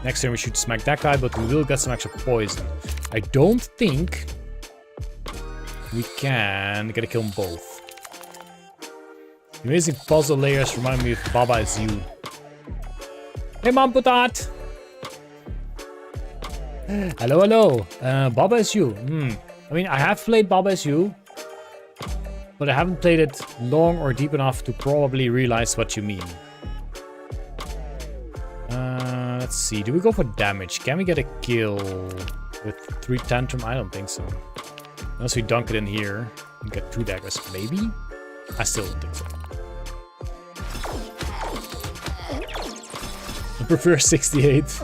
Next turn we should smack that guy, but we will get some extra poison. I don't think we can get a kill on both. The amazing puzzle layers remind me of Baba Is You. Hey, Mamputat! Hello, hello. Baba Is You. I mean, I have played Baba Is You, but I haven't played it long or deep enough to probably realize what you mean. Let's see. Do we go for damage? Can we get a kill with 3 tantrum? I don't think so. Unless we dunk it in here and get 2 daggers. Maybe? I still don't think so. I prefer 68.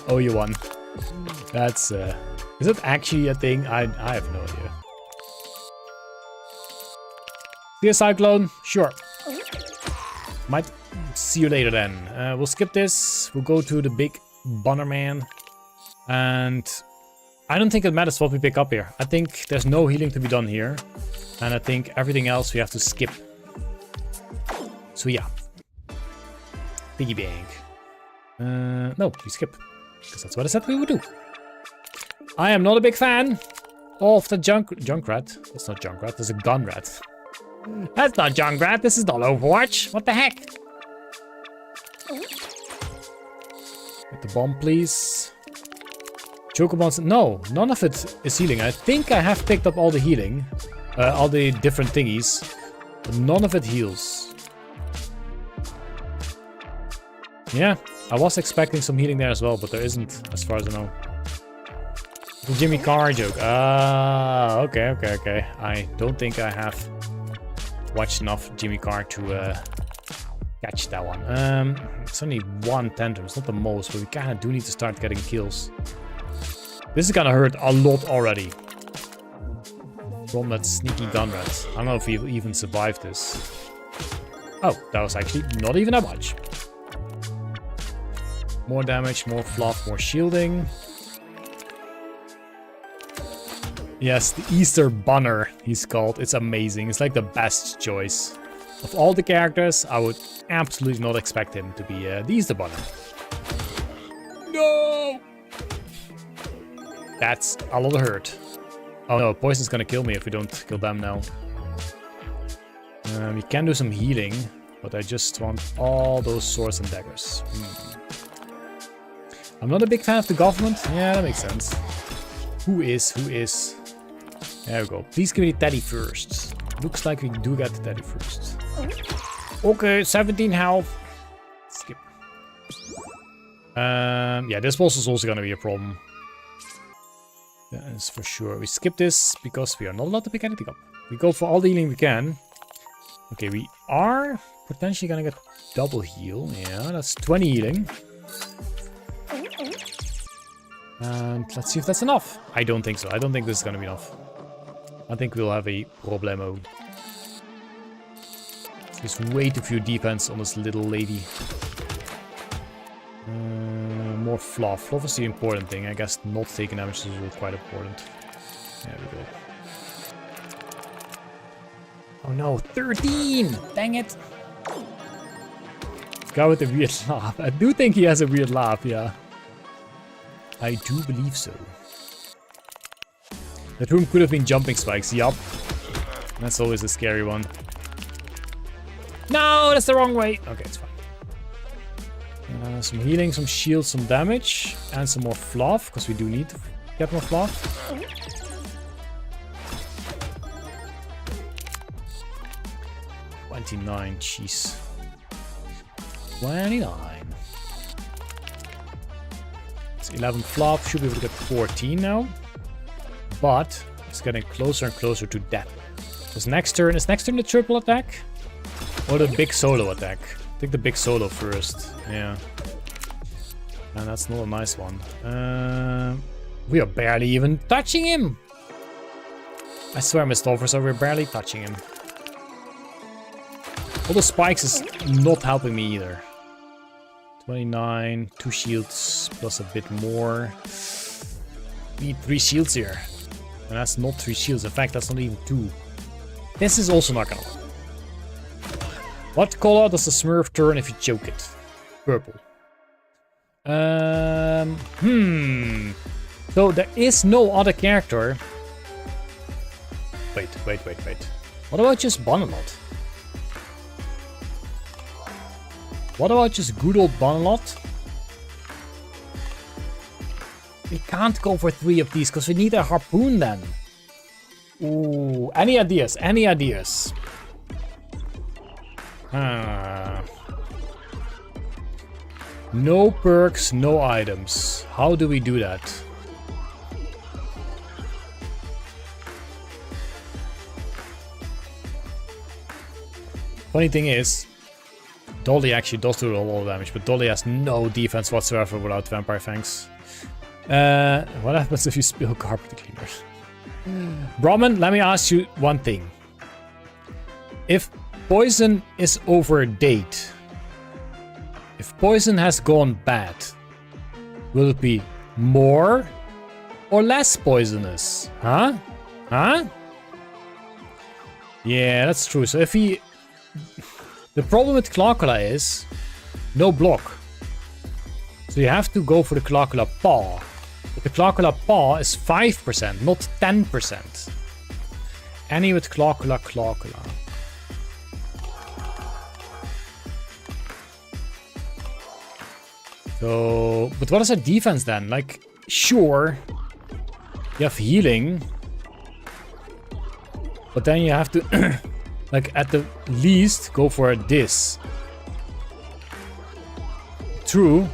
Oh, you won. That's, is that actually a thing? I have no idea. See a cyclone? Sure. Might see you later then. We'll skip this. We'll go to the big Bannerman. And I don't think it matters what we pick up here. I think there's no healing to be done here. And I think everything else we have to skip. So yeah. Piggy bank. No, we skip. Because that's what I said we would do. I am not a big fan of the Junkrat. That's not Junkrat, that's a Gunrat. That's not Junkrat, this is not Overwatch. What the heck? Get the bomb, please. Chocobons. No, none of it is healing. I think I have picked up all the healing. All the different thingies. But none of it heals. Yeah, I was expecting some healing there as well, but there isn't, as far as I know. The Jimmy Carr joke. Okay. I don't think I have watched enough Jimmy Carr to catch that one. It's only 1 tantrum. It's not the most, but we kind of do need to start getting kills. This is gonna hurt a lot already. From that sneaky Gunrat. I don't know if he even survived this. Oh, that was actually not even that much. More damage, more fluff, more shielding. Yes, the Easter Banner, he's called. It's amazing. It's like the best choice. Of all the characters, I would absolutely not expect him to be the Easter Banner. No! That's a lot of hurt. Oh no, poison's gonna kill me if we don't kill them now. We can do some healing, but I just want all those swords and daggers. I'm not a big fan of the government. Yeah, that makes sense. Who is? There we go. Please give me the teddy first. Looks like we do get the teddy first. Okay, 17 health. Skip. Yeah, this boss is also gonna be a problem. That is for sure. We skip this because we are not allowed to pick anything up. We go for all the healing we can. Okay, we are potentially gonna get double heal. Yeah, that's 20 healing. And let's see if that's enough. I don't think so. I don't think this is gonna be enough. I think we'll have a problemo. There's way too few defense on this little lady. more fluff. Fluff is the important thing. I guess not taking damage is really quite important. There we go. Oh no, 13! Dang it! Guy with a weird laugh. I do think he has a weird laugh, yeah. I do believe so. That room could have been jumping spikes, yup. That's always a scary one. No, that's the wrong way! Okay, it's fine. Some healing, some shield, some damage. And some more fluff, because we do need to get more fluff. 29, jeez. 29. It's 11 fluff, should be able to get 14 now. But it's getting closer and closer to death. Is next turn the triple attack? Or the big solo attack? I think the big solo first. Yeah. And that's not a nice one. We are barely even touching him. I swear, Mr. Officer, we're barely touching him. All the spikes is not helping me either. 29, 2 shields plus a bit more. Need 3 shields here. And that's not 3 shields. In fact, that's not even 2. This is also not gonna work. What color does the Smurf turn if you choke it? Purple. So there is no other character. Wait. What about just Bonalot? What about just good old Bonalot? We can't go for 3 of these because we need a harpoon then. Ooh, any ideas? Any ideas? No perks, no items. How do we do that? Funny thing is, Dolly actually does do a lot of damage, but Dolly has no defense whatsoever without Vampire Fangs. What happens if you spill carpet cleaners? Brahman, let me ask you one thing. If poison is over date, if poison has gone bad, will it be more or less poisonous? Huh? Huh? Yeah, that's true. So if he... The problem with Clawcula is no block. So you have to go for the Clawcula Paw. But the Clawcula Paw is 5%, not 10%. Any with Clawcula. So, but what is our defense then? Like, sure, you have healing, but then you have to, like, at the least, go for this. True,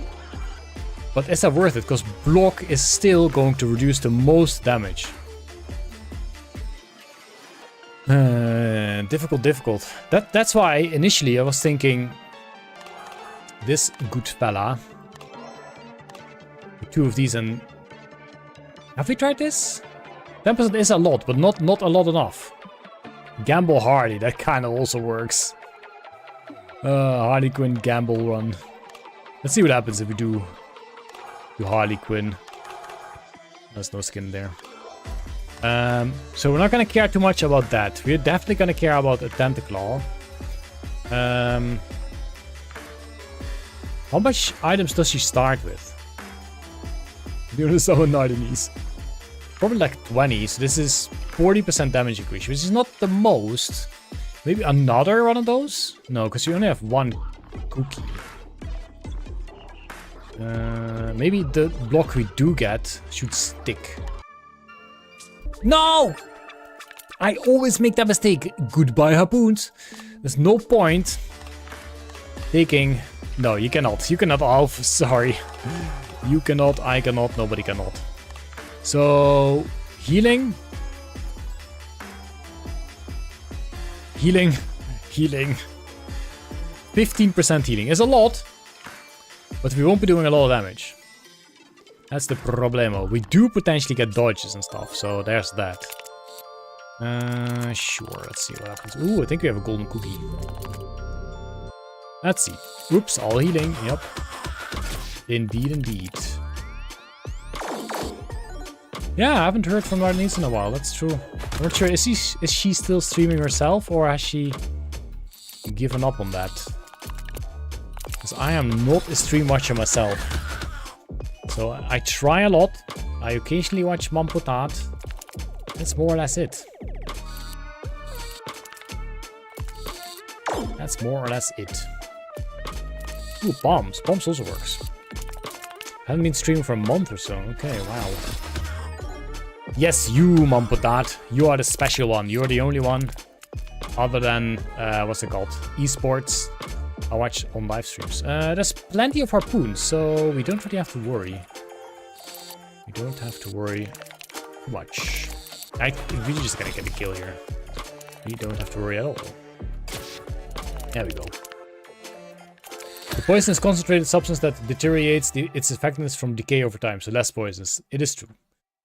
but is that worth it? Because block is still going to reduce the most damage. Difficult. That's why initially I was thinking this good fella. 2 of these and... Have we tried this? 10% is a lot, but not a lot enough. Gamble Harley, that kind of also works. Harley Quinn gamble run. Let's see what happens if we do Harley Quinn. There's no skin there. So we're not gonna care too much about that. We're definitely gonna care about a Tentaclaw. How much items does she start with? You're so Nardanese. Probably like 20, so this is 40% damage increase, which is not the most. Maybe another one of those? No, because you only have 1 cookie. Maybe the block we do get should stick. No! I always make that mistake. Goodbye, harpoons. There's no point taking... No, you cannot. You cannot, Alf. Sorry. You cannot, I cannot, nobody cannot. So, healing. Healing. 15% healing is a lot, but we won't be doing a lot of damage. That's the problemo. We do potentially get dodges and stuff, so there's that. Sure, let's see what happens. Ooh, I think we have a golden cookie. Let's see. Oops, all healing, yep. Indeed, indeed. Yeah, I haven't heard from Martinez in a while, that's true. I'm not sure, is she still streaming herself, or has she given up on that? Because I am not a stream watcher myself. So I try a lot. I occasionally watch Mom Potat. That's more or less it. That's more or less it. Ooh, bombs. Bombs also works. Haven't been streaming for a month or so. Okay, wow. Yes, you, Mom Potat. You are the special one. You're the only one. Other than, what's it called? Esports. I watch on live streams. There's plenty of harpoons, so we don't really have to worry. We don't have to worry too much. We're just gonna get a kill here. We don't have to worry at all. There we go. The poison is concentrated substance that deteriorates its effectiveness from decay over time, so less poisonous. It is true.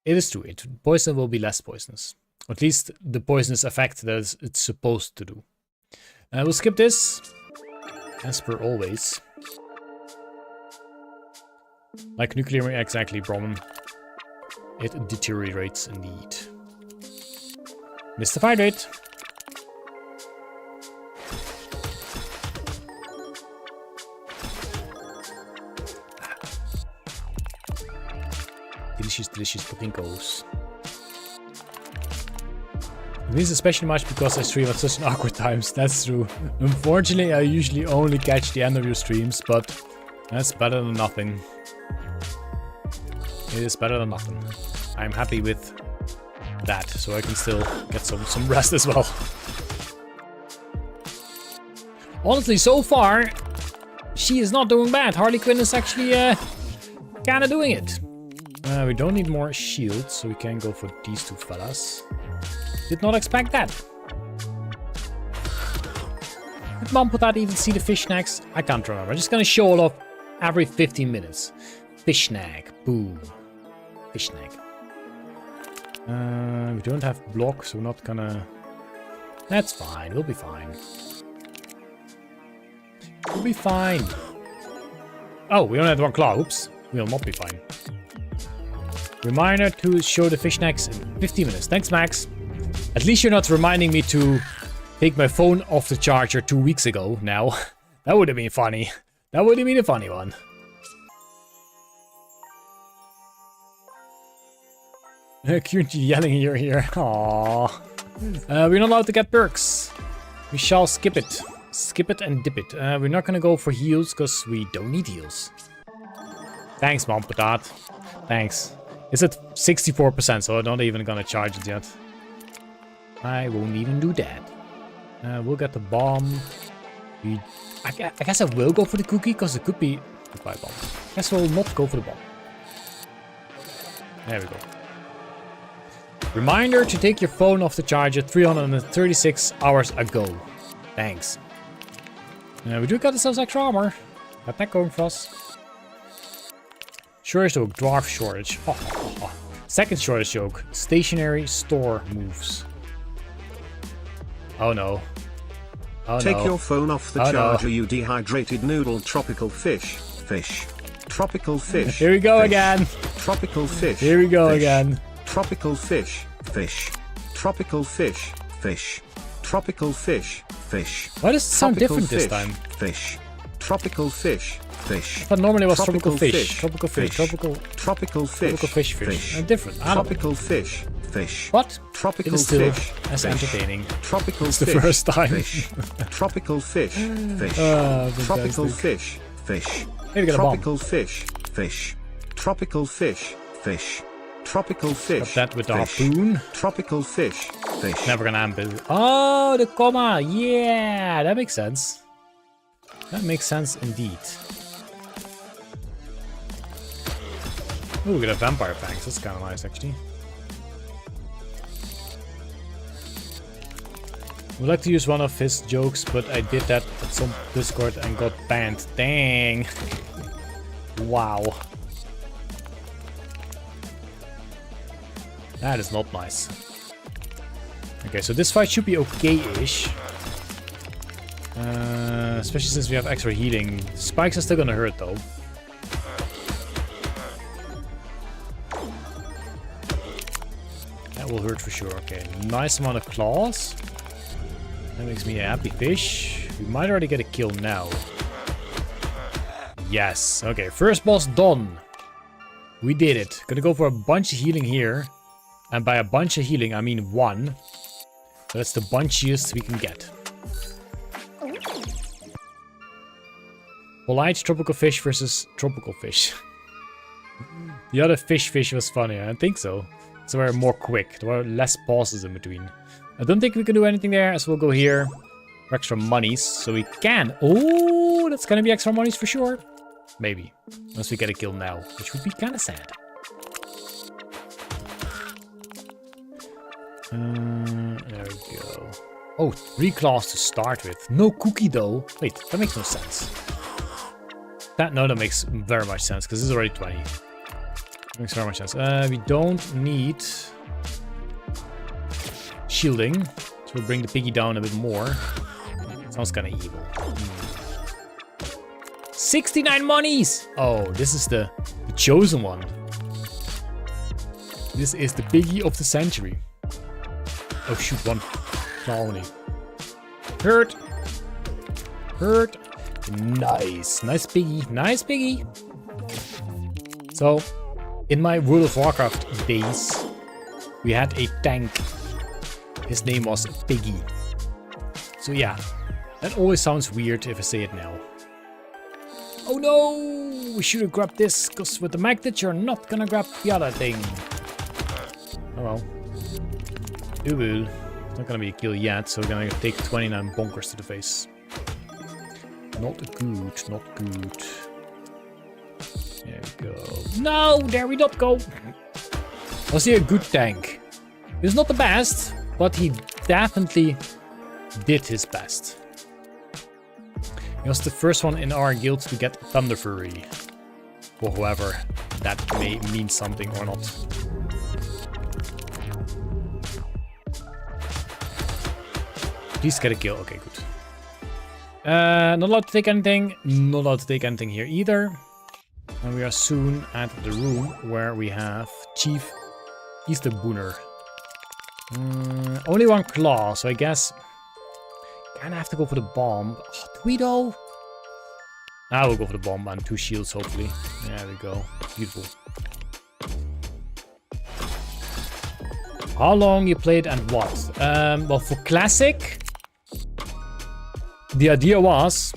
It is true. Poison will be less poisonous. At least the poisonous effect that it's supposed to do. We'll skip this. As per always. Like nuclear, exactly, Brahman. It deteriorates indeed. Mystified rate. Delicious, delicious potinkos. It means especially much because I stream at such an awkward times, that's true. Unfortunately, I usually only catch the end of your streams, but that's better than nothing. It is better than nothing. I'm happy with that, so I can still get some rest as well. Honestly, so far, she is not doing bad. Harley Quinn is actually kind of doing it. We don't need more shields, so we can go for these two fellas. Did not expect that. Did Mom Potat even see the fish snacks? I can't remember. I'm just gonna show it off every 15 minutes. Fish snack. Boom. Fish snack. We don't have block, so we're not gonna... That's fine. We'll be fine. We'll be fine. Oh, we only had one claw. Oops. We'll not be fine. Reminder to show the fish snacks in 15 minutes. Thanks, Max. At least you're not reminding me to take my phone off the charger 2 weeks ago now. That would have been funny. That would have been a funny one. Currently yelling in your ear. Aww. We're not allowed to get perks. We shall skip it. Skip it and dip it. We're not gonna go for heals because we don't need heals. Thanks, Mom Potat. Thanks. It's at 64%, so I'm not even gonna charge it yet. I won't even do that. We'll get the bomb. I guess I will go for the cookie, because it could be... Goodbye, bomb. I guess we'll not go for the bomb. There we go. Reminder to take your phone off the charger 336 hours ago. Thanks. We do got ourselves extra armor. Got that going for us. Shortage joke, dwarf shortage. Second shortage joke, stationary store moves. Oh no. Oh
Take
no.
your phone off the charger, you dehydrated noodle. Tropical fish. Fish. Tropical fish.
Here we go
fish.
again.
Tropical fish.
Here we go
fish.
again.
Tropical fish. Fish. Tropical fish. Fish. Tropical fish. Fish.
Why does it sound
Tropical
different this
fish.
time?
Fish. Tropical fish. Fish.
But normally it was tropical fish.
fish.
Tropical fish.
Tropical fish.
Tropical fish. Different. I don't know.
Tropical fish. Fish.
What?
Tropical
it is still
fish.
as
fish.
entertaining.
Tropical
it's
fish.
the first time.
Fish. Tropical fish. Fish. Tropical fish. Fish.
Maybe get a bomb.
Tropical fish. Fish. Tropical fish. Fish. Tropical fish.
Got that with the
fish.
harpoon.
Tropical fish. Fish.
Never gonna amp it. Oh, the comma. Yeah, that makes sense. That makes sense indeed. Ooh, we got a vampire fangs. That's kind of nice, actually. Would like to use one of his jokes, but I did that at some Discord and got banned. Dang. Wow. That is not nice. Okay, so this fight should be okay-ish. Especially since we have extra healing. Spikes are still gonna hurt, though. will hurt for sure. Okay, nice amount of claws. That makes me a happy fish. We might already get a kill now. Yes. Okay, first boss done. We did it. Gonna go for a bunch of healing here. And by a bunch of healing, I mean 1. That's the bunchiest we can get. Polite tropical fish versus tropical fish. The other fish was funny. I think so. So we're more quick. There were less pauses in between. I don't think we can do anything there, as we'll go here for extra monies. So we can. Oh, that's gonna be extra monies for sure. Maybe. Unless we get a kill now, which would be kind of sad. There we go. Oh, 3 claws to start with. No cookie though. Wait, that makes no sense. No, that makes very much sense because this is already 20. That makes very much sense. We don't need shielding, so we'll bring the piggy down a bit more. Sounds kind of evil. 69 monies! Oh, this is the chosen one. This is the piggy of the century. Oh shoot, 1 claw only. Hurt! Hurt! Nice. Nice piggy. Nice piggy. So, in my World of Warcraft days, we had a tank. His name was Piggy. So yeah, that always sounds weird if I say it now. Oh no! We should have grabbed this, because with the magnet you're not gonna grab the other thing. Oh well. Ooh, it's not gonna be a kill yet, so we're gonna take 29 bonkers to the face. Not good, not good. There we go. No, there we not go. Was he a good tank? He's not the best, but he definitely did his best. He was the first one in our guild to get Thunder Fury. For whoever that may mean something or not. Please get a kill. Okay, good. Not allowed to take anything. Not allowed to take anything here either. And we are soon at the room where we have Chief Easterbooner. Only 1 claw, so I guess kinda have to go for the bomb. Oh, do we though? I will go for the bomb and 2 shields, hopefully. There we go. Beautiful. How long you played and what? Well, for classic, the idea was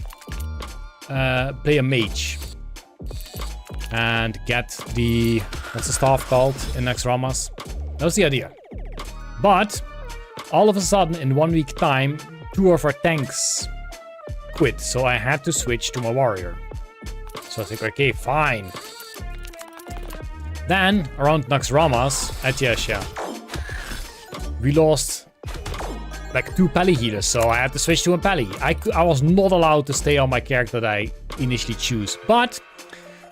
play a mage and get the, what's the staff called in Naxxramas? That was the idea. But all of a sudden, in 1 week time, 2 of our tanks quit, so I had to switch to my warrior. So I think, okay, fine. Then around Naxxramas at Yesha, we lost like 2 pally healers, so I had to switch to a pally. I was not allowed to stay on my character that I initially choose, but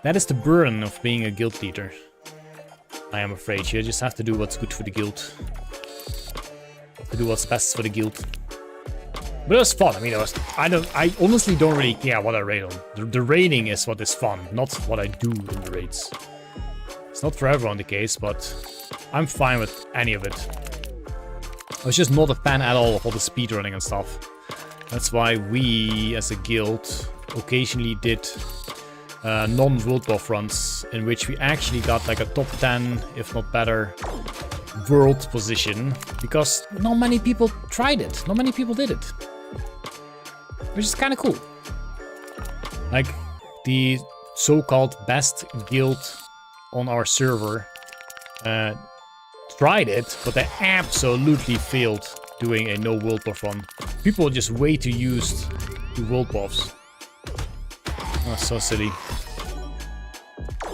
that is the burden of being a guild leader. I am afraid you just have to do what's good for the guild. To do what's best for the guild. But it was fun. I mean, I honestly don't really care what I raid on. The raiding is what is fun, not what I do in the raids. It's not for everyone the case, but I'm fine with any of it. I was just not a fan at all of all the speedrunning and stuff. That's why we, as a guild, occasionally did non-World War runs, in which we actually got like a top 10, if not better, world position. Because not many people tried it. Not many people did it. Which is kind of cool. Like, the so-called best guild on our server tried it, but they absolutely failed doing a no World Buff run. People are just way too used to World Buffs. Oh, so silly.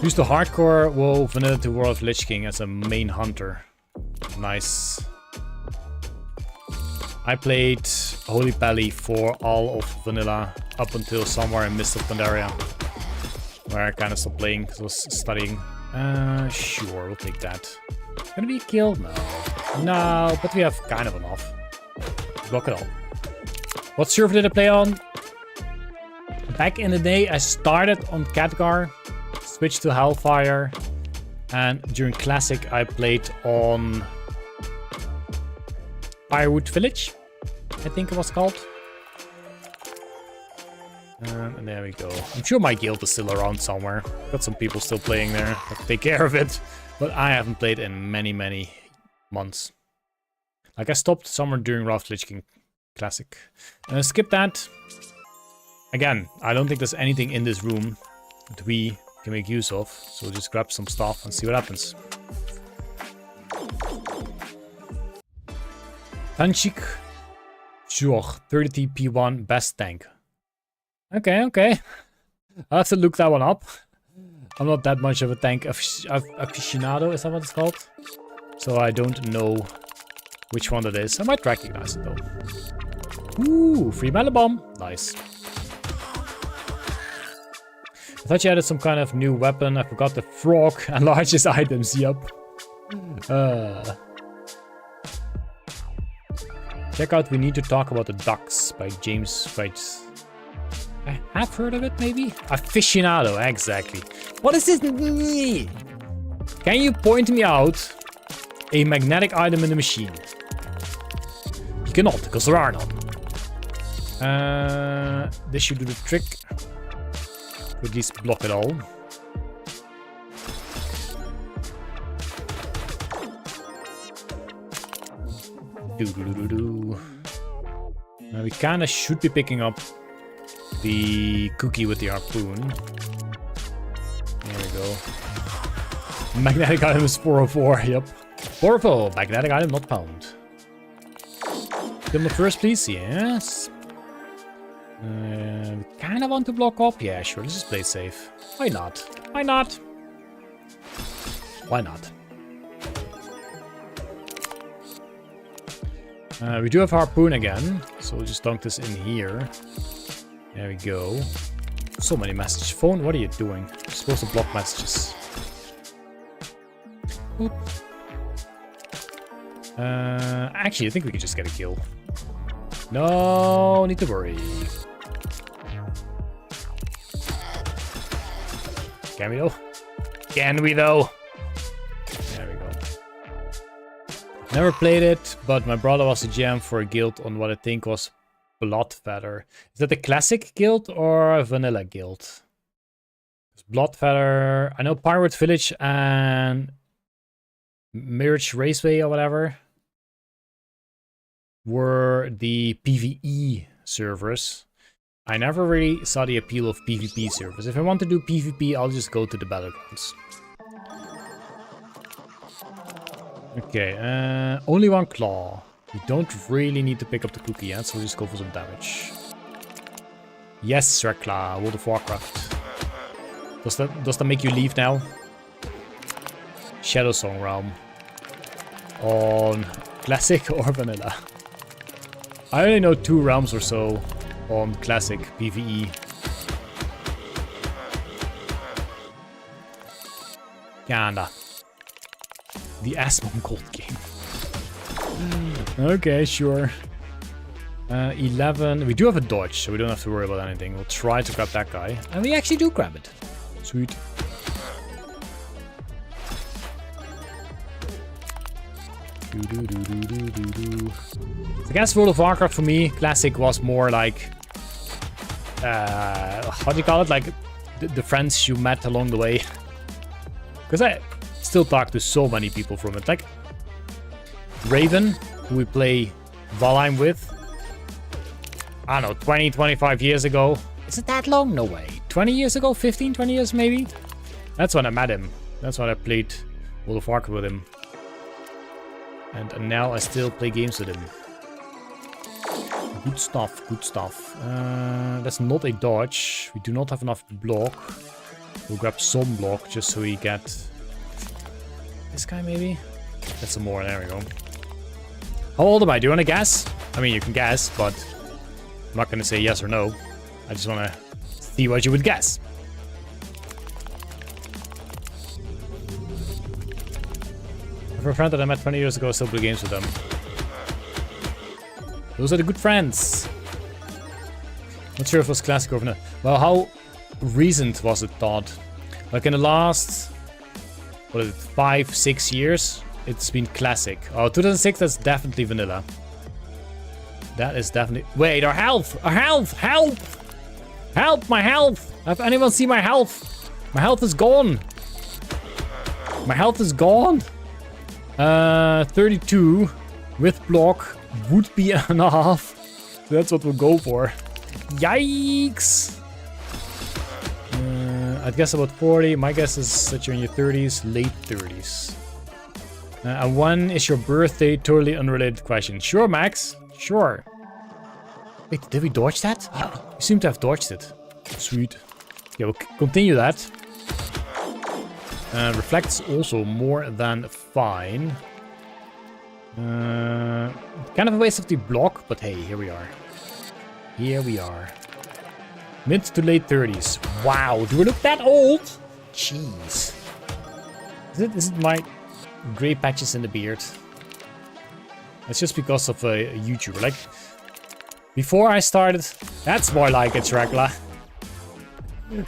Use the hardcore WoW vanilla to World of Lich King as a main hunter. Nice. I played Holy Pally for all of vanilla up until somewhere in Mist of Pandaria, where I kind of stopped playing because I was studying. Sure, we'll take that. Gonna be killed? No. No, but we have kind of enough. Block it all. What server did I play on? Back in the day, I started on Khadgar, switched to Hellfire, and during Classic, I played on Firewood Village, I think it was called. And there we go. I'm sure my guild is still around somewhere. Got some people still playing there that take care of it. But I haven't played in many, many months. Like I stopped somewhere during Wrath Lich King Classic. Skip that. Again, I don't think there's anything in this room that we can make use of. So we'll just grab some stuff and see what happens. Tanchik Joch 30 P1 best tank. Okay, okay. I'll have to look that one up. I'm not that much of a tank aficionado, is that what it's called? So I don't know which one that is. I might recognize it though. Ooh, free metal bomb. Nice. I thought you added some kind of new weapon. I forgot the frog enlarges items. Yup. Check out We Need to Talk About the Ducks by James Fights. I have heard of it, maybe? Aficionado, exactly. What is this? Can you point me out a magnetic item in the machine? You cannot, because there are none. This should do the trick. At least block it all. We kinda should be picking up the cookie with the harpoon. There we go. Magnetic item is 404, yep. 404, magnetic item not found. Kill the first, please, yes. We kind of want to block up. Yeah, sure, let's just play safe. Why not? Why not? Why not? We do have harpoon again, so we'll just dunk this in here. There we go. So many messages. Phone, what are you doing? You're supposed to block messages. Oop. Actually, I think we can just get a kill. No need to worry. Can we though? Can we though? There we go. Never played it, but my brother was a GM for a guild on what I think was Bloodfeather. Is that the classic guild or a vanilla guild? Bloodfeather. I know Pirate Village and Mirage Raceway or whatever were the PvE servers. I never really saw the appeal of PvP servers. If I want to do PvP, I'll just go to the battlegrounds. Okay, only one claw. You don't really need to pick up the cookie yet, so we'll just go for some damage. Yes, Rekla, World of Warcraft. Does that make you leave now? Shadow Song Realm. On Classic or Vanilla? I only know 2 realms or so on Classic PvE. Kinda. The Asmon Gold game. Okay, sure. 11. We do have a dodge, so we don't have to worry about anything. We'll try to grab that guy. And we actually do grab it. Sweet. I guess World of Warcraft for me, Classic was more like... how do you call it? Like the friends you met along the way. Because I still talk to so many people from it. Like Raven, who we play Valheim with. I don't know, 20, 25 years ago. Is it that long? No way. 20 years ago? 15, 20 years maybe? That's when I met him. That's when I played World of Warcraft with him. And now I still play games with him. Good stuff, good stuff. That's not a dodge. We do not have enough block. We'll grab some block just so we get... this guy maybe? Get some more, there we go. How old am I? Do you want to guess? I mean, you can guess, but I'm not going to say yes or no. I just want to see what you would guess. For a friend that I met 20 years ago, I still play games with them. Those are the good friends. Not sure if it was classic or not. Well, how recent was it thought? Like in the last, what is it, 5, 6 years? It's been classic. Oh, 2006, that's definitely vanilla. That is definitely... Wait, our health! Our health! Help! Help, my health! Have anyone seen my health? My health is gone. My health is gone. 32 with block would be enough. That's what we'll go for. Yikes! I'd guess about 40. My guess is that you're in your 30s, late 30s. And when is your birthday? Totally unrelated question. Sure, Max. Sure. Wait, did we dodge that? We seem to have dodged it. Sweet. Yeah, we'll continue that. Reflects also more than fine. Kind of a waste of the block, but hey, here we are. Here we are. Mid to late 30s. Wow, do we look that old? Jeez. Is it my gray patches in the beard? It's just because of a YouTuber. Like, before I started... That's more like it, Dracula.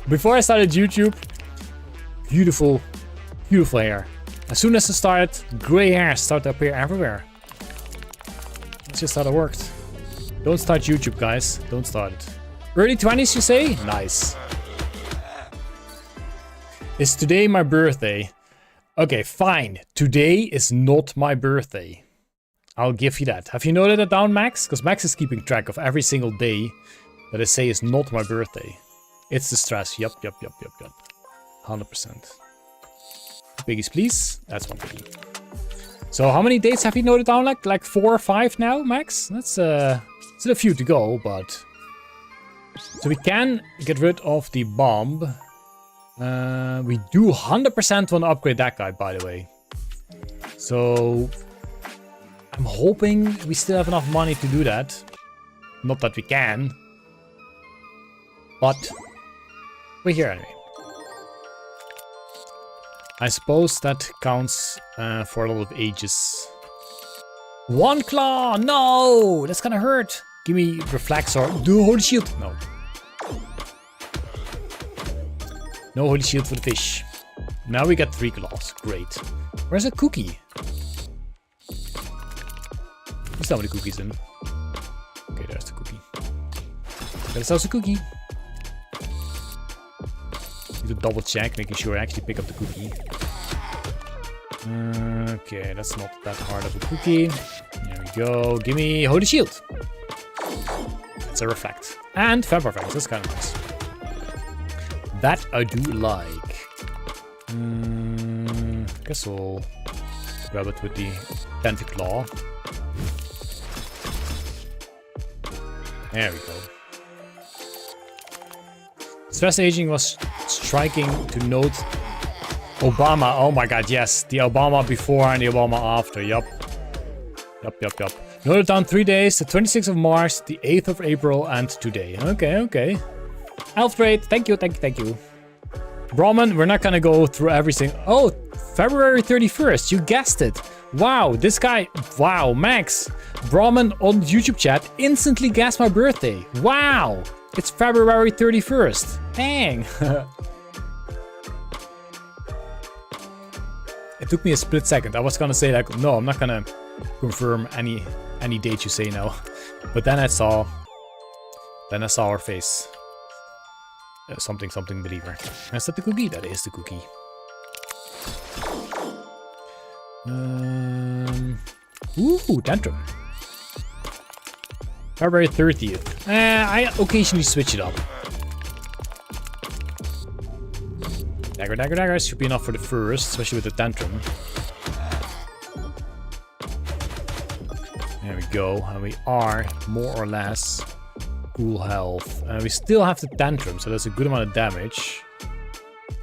Before I started YouTube, beautiful, beautiful hair. As soon as I started, gray hair started to appear everywhere. That's just how it worked. Don't start YouTube, guys. Don't start it. Early 20s, you say? Nice. Is today my birthday? Okay, fine. Today is not my birthday. I'll give you that. Have you noted that down, Max? Because Max is keeping track of every single day that I say is not my birthday. It's the stress. Yup. 100%. Biggies, please. That's one biggie. So how many dates have you noted down? Like 4 or 5 now, Max? That's still a few to go, but... So we can get rid of the bomb. We do 100% want to upgrade that guy, by the way. So... I'm hoping we still have enough money to do that. Not that we can. But... we're here anyway. I suppose that counts for a lot of ages. 1 claw! No! That's gonna hurt! Give me reflex or do holy shield. No. No holy shield for the fish. Now we get 3 claws. Great. Where's a cookie? There's so many cookies in. Okay, there's the cookie. There's also a cookie. Need to double check, making sure I actually pick up the cookie. Okay, that's not that hard of a cookie. There we go. Give me holy shield. It's a reflect. And Fab Reflex, that's kind of nice. That I do like. Guess we'll grab it with the Tentaclaw. There we go. Stress aging was striking to note. Obama, oh my god, yes. The Obama before and the Obama after, yup. Yup. Noted down 3 days, the 26th of March, the 8th of April, and today. Okay. Elf trade, thank you. Brahman, we're not gonna go through everything. Oh, February 31st, you guessed it. Wow, this guy, wow, Max. Brahman on YouTube chat instantly guessed my birthday. Wow, it's February 31st. Dang. It took me a split second. I was gonna say like, no, I'm not gonna confirm any date you say now. But then I saw her face. Something believer. Is that the cookie? That is the cookie. Ooh, Tantrum. February 30th. I occasionally switch it up. Dagger. Should be enough for the first, especially with the Tantrum. There we go. And we are more or less full health. We still have the Tantrum, so that's a good amount of damage.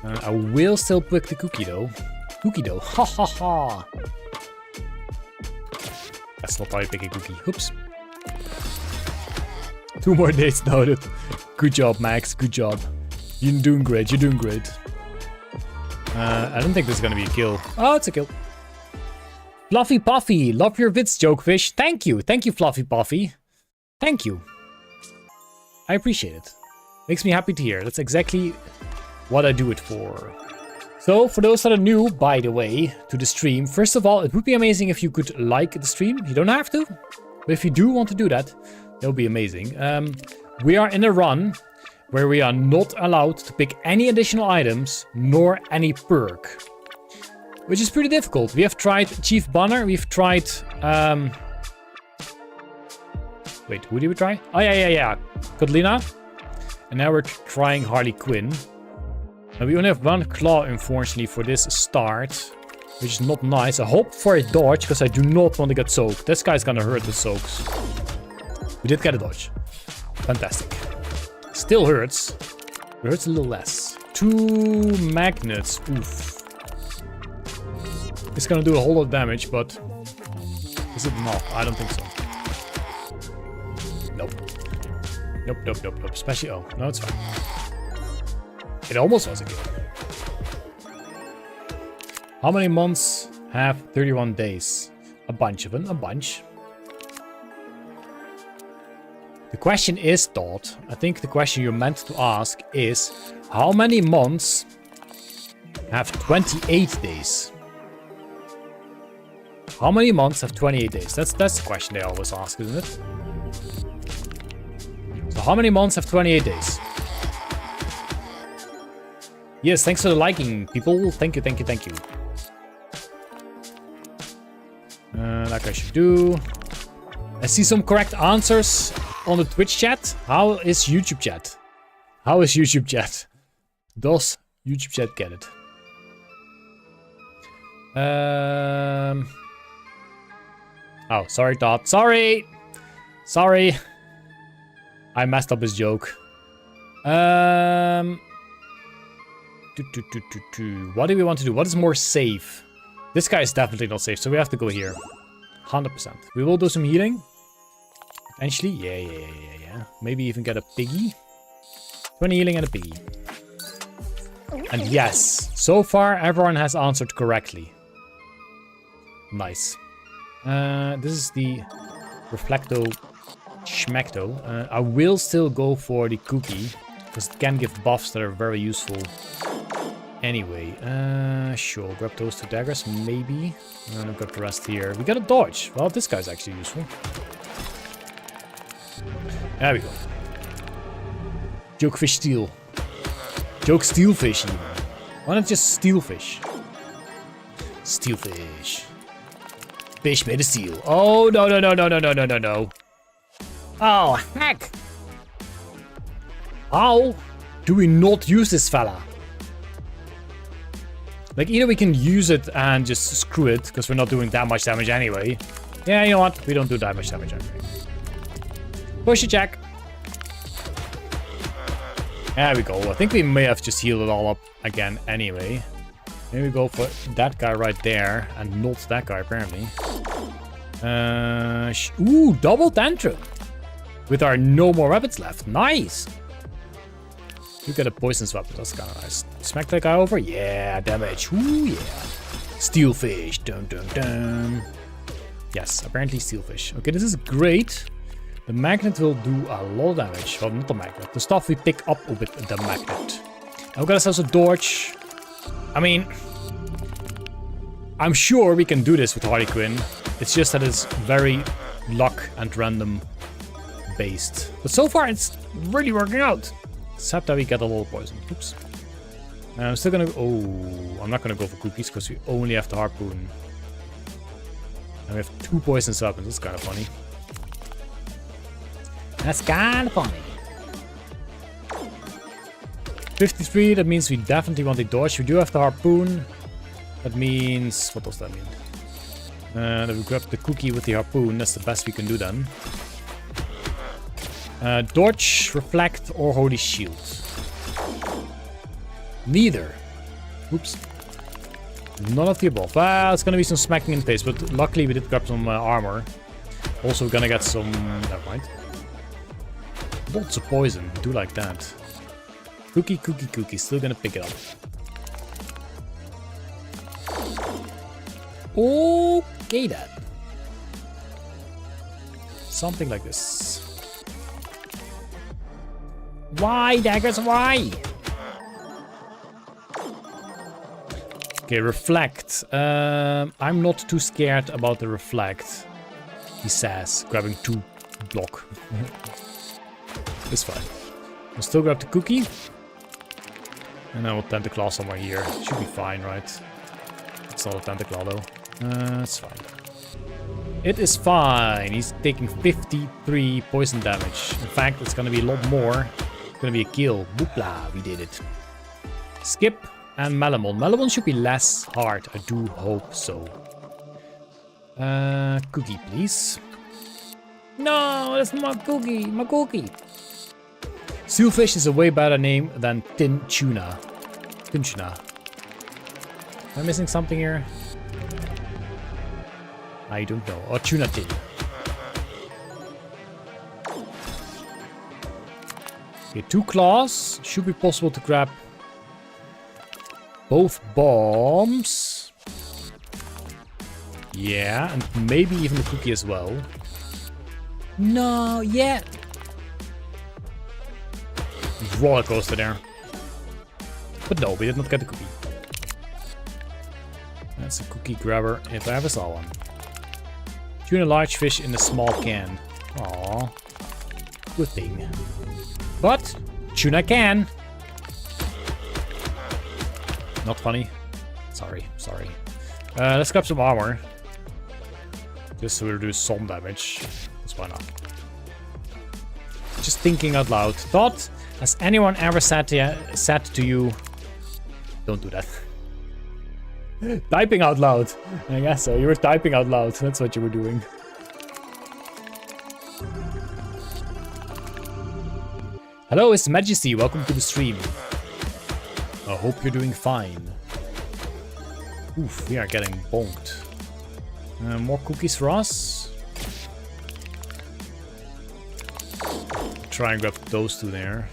I will still pick the cookie though. Ha ha ha. That's not how you pick a cookie. Oops. 2 more days noted. Good job, Max. Good job. You're doing great. I don't think this is gonna be a kill. Oh, it's a kill. Fluffy Puffy, love your vids, Jokefish. Thank you, Fluffy Puffy. Thank you. I appreciate it. Makes me happy to hear. That's exactly what I do it for. So, for those that are new, by the way, to the stream, first of all, it would be amazing if you could like the stream. You don't have to. But if you do want to do that, that would be amazing. We are in a run where we are not allowed to pick any additional items, nor any perk. Which is pretty difficult. We have tried Chief Banner, we've tried... Wait, who did we try? Oh, yeah. Kotlina. And now we're trying Harley Quinn. Now we only have one claw, unfortunately, for this start. Which is not nice. I hope for a dodge, because I do not want to get soaked. This guy's gonna hurt with soaks. We did get a dodge. Fantastic. Still hurts. It hurts a little less. 2 magnets. Oof. It's gonna do a whole lot of damage, but... Is it not? I don't think so. Nope. Nope. Especially... Oh, no, it's fine. It almost was a kill. How many months have 31 days? A bunch of them, a bunch. The question is, Todd, I think the question you're meant to ask is, how many months have 28 days? How many months have 28 days? That's the question they always ask, isn't it? So how many months have 28 days? Yes, thanks for the liking, people. Thank you. Like I should do. I see some correct answers on the Twitch chat. How is YouTube chat? Does YouTube chat get it? Oh, sorry, Todd. Sorry. I messed up his joke. What do we want to do? What is more safe? This guy is definitely not safe, so we have to go here. 100%. We will do some healing. Potentially. Yeah. Maybe even get a piggy. 20 healing and a piggy. And yes, so far everyone has answered correctly. Nice. This is the Reflecto Schmecto. I will still go for the cookie, because it can give buffs that are very useful. Anyway, sure, grab those 2 daggers, maybe. Got the rest here. We got a dodge. Well, this guy's actually useful. There we go. Jokefish steel. Joke steelfish even. Why not just steelfish? Steelfish. Fish made of steel. Oh, no. Oh, heck. How do we not use this fella? Like, either we can use it and just screw it, because we're not doing that much damage anyway. Yeah, you know what? We don't do that much damage anyway. Push it, Jack. There we go. I think we may have just healed it all up again anyway. Maybe go for that guy right there, and not that guy, apparently. Ooh, double tantrum. With our no more weapons left. Nice. You get a poisonous weapon. That's kind of nice. Smack that guy over. Yeah, damage. Ooh, yeah. Steelfish. Dun. Yes, apparently steelfish. Okay, this is great. The magnet will do a lot of damage. Well, not the magnet. The stuff we pick up with the magnet. And we got ourselves a dodge. I mean, I'm sure we can do this with Harley Quinn. It's just that it's very luck and random based. But so far, it's really working out. Except that we get a little poison. Oops. I'm still gonna... Oh, I'm not gonna go for cookies because we only have the harpoon. And we have 2 poisonous weapons. That's kind of funny. That's kind of funny. 53, that means we definitely want a dodge. We do have the harpoon. That means... What does that mean? That we grab the cookie with the harpoon. That's the best we can do then. Dodge, reflect, or holy shield. Neither. Oops. None of the above. Well, it's gonna be some smacking in the face, but luckily we did grab some armor. Also, we're gonna get some... Never mind. Lots of poison. Do like that. Cookie. Still gonna pick it up. Okay, then. Something like this. Why, daggers? Why? Okay, reflect. I'm not too scared about the reflect. he says, grabbing 2 block. It's fine. We'll still grab the cookie. And then we'll tentaclaw somewhere here. Should be fine, right? It's not a tentaclaw though. It's fine. It is fine. He's taking 53 poison damage. In fact, it's gonna be a lot more. It's gonna be a kill. Boopla, we did it. Skip and Melamon. Melamon should be less hard. I do hope so. Cookie, please. No, that's my cookie. My cookie. Steelfish is a way better name than tin tuna. Tin tuna. Am I missing something here? I don't know. Or tuna tin. Okay, 2 claws. Should be possible to grab both bombs. Yeah, and maybe even the cookie as well. No, yeah. Roller coaster there. But no, we did not get the cookie. That's a cookie grabber if I ever saw one. Tuna large fish in a small can. Aww. Good thing. But tuna can. Not funny. Sorry. Let's grab some armor. Just so we reduce some damage. That's why not. Just thinking out loud. Thought, has anyone ever said to you, don't do that. Typing out loud. I guess so. You were typing out loud. That's what you were doing. Hello, it's Majesty. Welcome to the stream. I hope you're doing fine. Oof, we are getting bonked. More cookies for us. Try and grab those 2 there.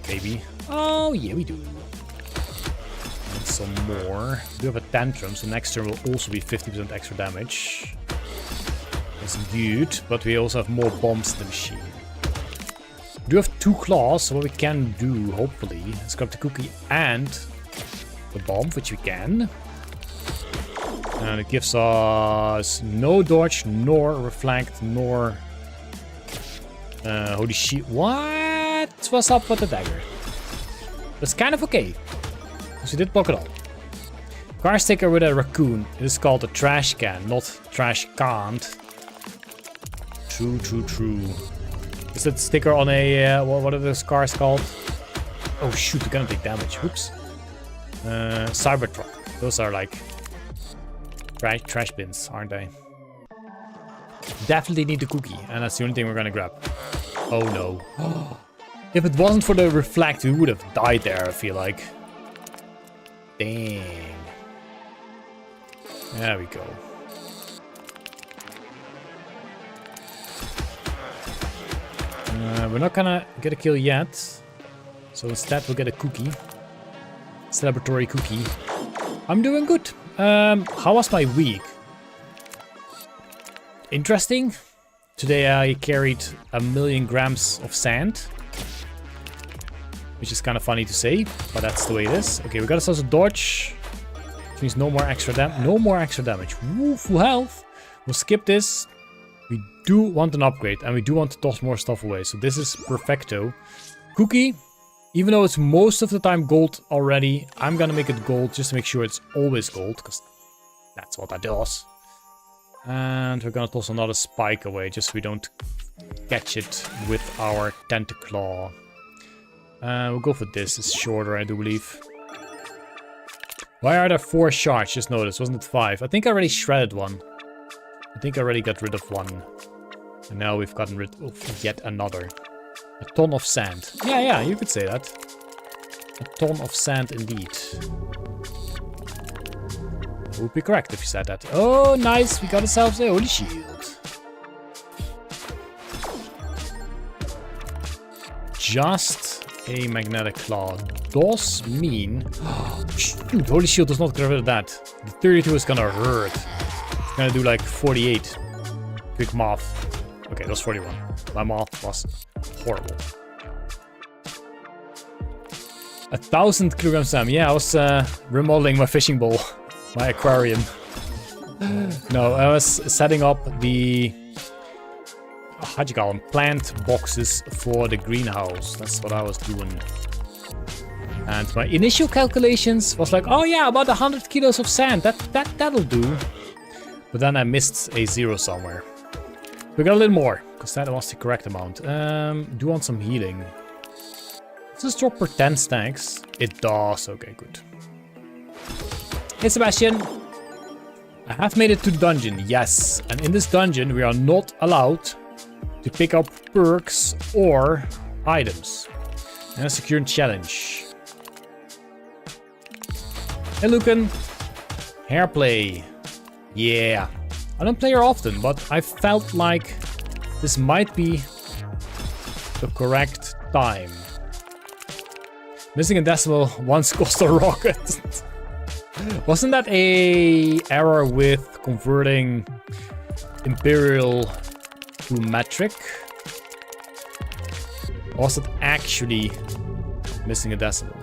Maybe. Oh, yeah, we do. And some more. We have a tantrum, so next turn will also be 50% extra damage. That's good, but we also have more bombs in the machine. We do have 2 claws, so what we can do, hopefully, is grab the cookie and the bomb, which we can. And it gives us no dodge, nor reflect, nor... holy shit, what? What's up with the dagger? That's kind of okay. Because we did block it all. Car sticker with a raccoon. It is called a trash can, not trash can't. True. Is that sticker on a... what are those cars called? Oh shoot, we're gonna take damage. Whoops. Cybertruck. Those are like... trash bins, aren't they? Definitely need the cookie, and that's the only thing we're gonna grab. Oh no. If it wasn't for the reflect, we would have died there, I feel like. Dang. There we go. We're not gonna get a kill yet. So instead we'll get a cookie. Celebratory cookie. I'm doing good. How was my week? Interesting. Today I carried 1,000,000 grams of sand. Which is kind of funny to say, but that's the way it is. Okay, we got ourselves a dodge. Which means no more extra damage. Woo, full health. We'll skip this. We do want an upgrade, and we do want to toss more stuff away. So this is perfecto. Cookie. Even though it's most of the time gold already, I'm gonna make it gold just to make sure it's always gold, because that's what that does. And we're gonna toss another spike away, just so we don't catch it with our tentaclaw. We'll go for this. It's shorter, I do believe. Why are there 4 shards? Just noticed, wasn't it 5? I think I already shredded one. I think I already got rid of one. And now we've gotten rid of yet another. A ton of sand. Yeah, you could say that. A ton of sand indeed. Would be correct if you said that. Oh, nice. We got ourselves a holy shield. Just a magnetic claw. Does mean... Shoot, holy shield does not get rid of that. The 32 is gonna hurt. It's gonna do like 48. Quick math. Okay, that was 41. My math was horrible. 1,000 kilograms Sam. Yeah, I was remodeling my fishing bowl. My aquarium. No, I was setting up the... how'd you call them? Plant boxes for the greenhouse. That's what I was doing. And my initial calculations was like, oh yeah, about 100 kilos of sand. That'll do. But then I missed a 0 somewhere. We got a little more, because that was the correct amount. Do want some healing. Does this drop per 10 stacks? It does. Okay, good. Hey, Sebastian. I have made it to the dungeon, yes. And in this dungeon, we are not allowed to pick up perks or items. And a secure challenge. Hey, Lucan. Hairplay. Yeah. I don't play her often, but I felt like this might be the correct time. Missing a decimal once cost a rocket. Wasn't that a error with converting imperial to metric? Or was it actually missing a decimal?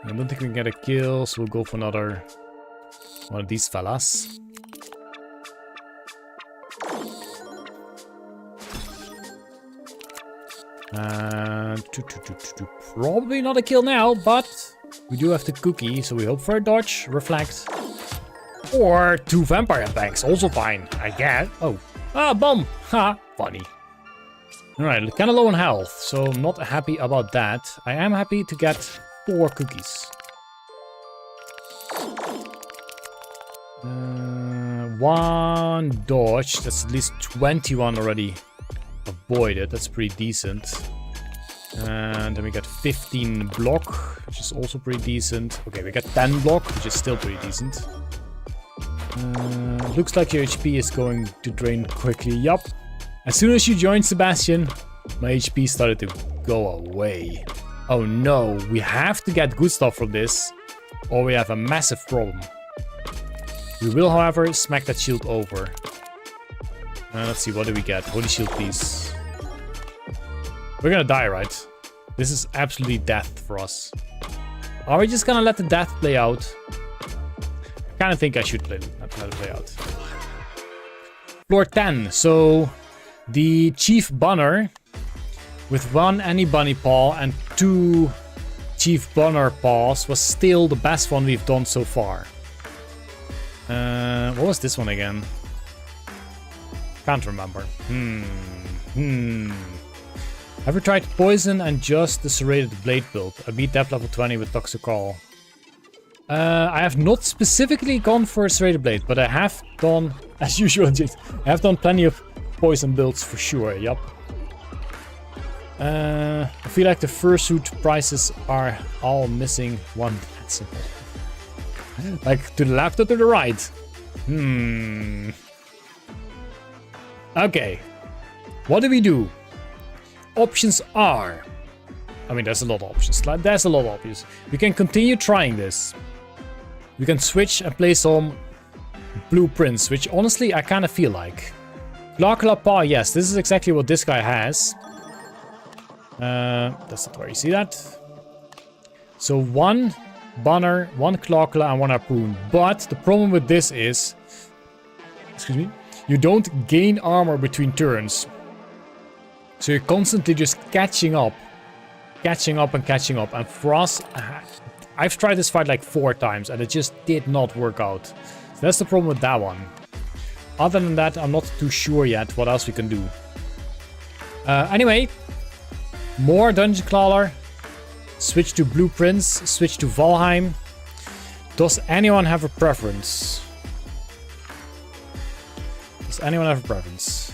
I don't think we can get a kill, so we'll go for another one of these fellas. Probably not a kill now, but we do have the cookie, so we hope for a dodge, reflect, or 2 vampire banks, also fine, I guess. Oh, bomb! Ha, funny. Alright, kind of low on health, so I'm not happy about that. I am happy to get 4 cookies. 1 dodge, that's at least 21 already avoided, that's pretty decent. And then we got 15 block, which is also pretty decent. Okay, we got 10 block, which is still pretty decent. Looks like your HP is going to drain quickly. Yup. As soon as you joined, Sebastian, my HP started to go away. Oh no, we have to get good stuff from this, or we have a massive problem. We will, however, smack that shield over. Let's see, what do we get? Holy shield, please. We're gonna die, right? This is absolutely death for us. Are we just gonna let the death play out? I kinda think I should let it play out. Floor 10. So, the Chief Bunner with 1 any bunny paw and 2 Chief Bunner paws was still the best one we've done so far. What was this one again? Can't remember. Have you tried poison and just the serrated blade build? I beat depth level 20 with Toxicol. I have not specifically gone for a serrated blade, but I have done, as usual, I have done plenty of poison builds for sure, yup. I feel like the fursuit prices are all missing 1 decimal. Like to the left or to the right? Okay. What do we do? Options are... I mean, there's a lot of options. There's a lot of options. We can continue trying this. We can switch and play some blueprints, which honestly I kind of feel like. Claw Paw, yes, this is exactly what this guy has. That's not where you see that. So 1 Banner, 1 Clawler, and 1 Harpoon. But the problem with this is... excuse me. You don't gain armor between turns. So you're constantly just catching up. Catching up and catching up. And for us, I've tried this fight like 4 times and it just did not work out. So that's the problem with that one. Other than that, I'm not too sure yet what else we can do. Anyway, more Dungeon Clawler. Switch to Blueprints. Switch to Valheim. Does anyone have a preference? Does anyone have a preference?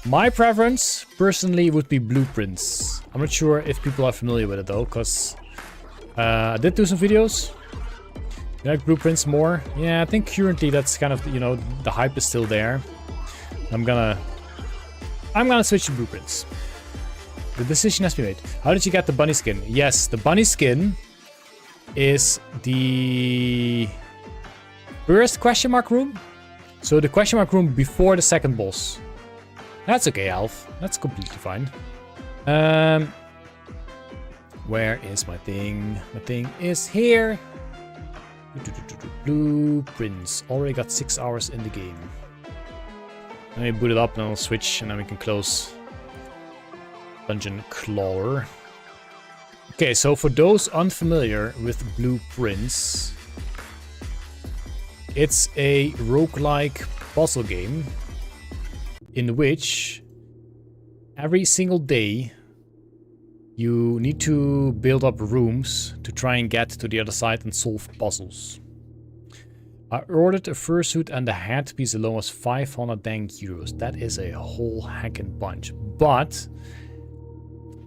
My preference, personally, would be Blueprints. I'm not sure if people are familiar with it though, because I did do some videos. You like Blueprints more? Yeah, I think currently that's kind of, you know, the hype is still there. I'm gonna switch to Blueprints. The decision has been made. How did you get the bunny skin? Yes, the bunny skin is the first question mark room. So the question mark room before the second boss. That's okay, Alf. That's completely fine. Where is my thing? My thing is here. Blueprints. Already got 6 hours in the game. Let me boot it up and I'll switch and then we can close Dungeon Clawler. Okay, so for those unfamiliar with Blueprints, it's a roguelike puzzle game in which every single day you need to build up rooms to try and get to the other side and solve puzzles. I ordered a fursuit and a headpiece alone was 500 dang euros. That is a whole heckin' bunch. But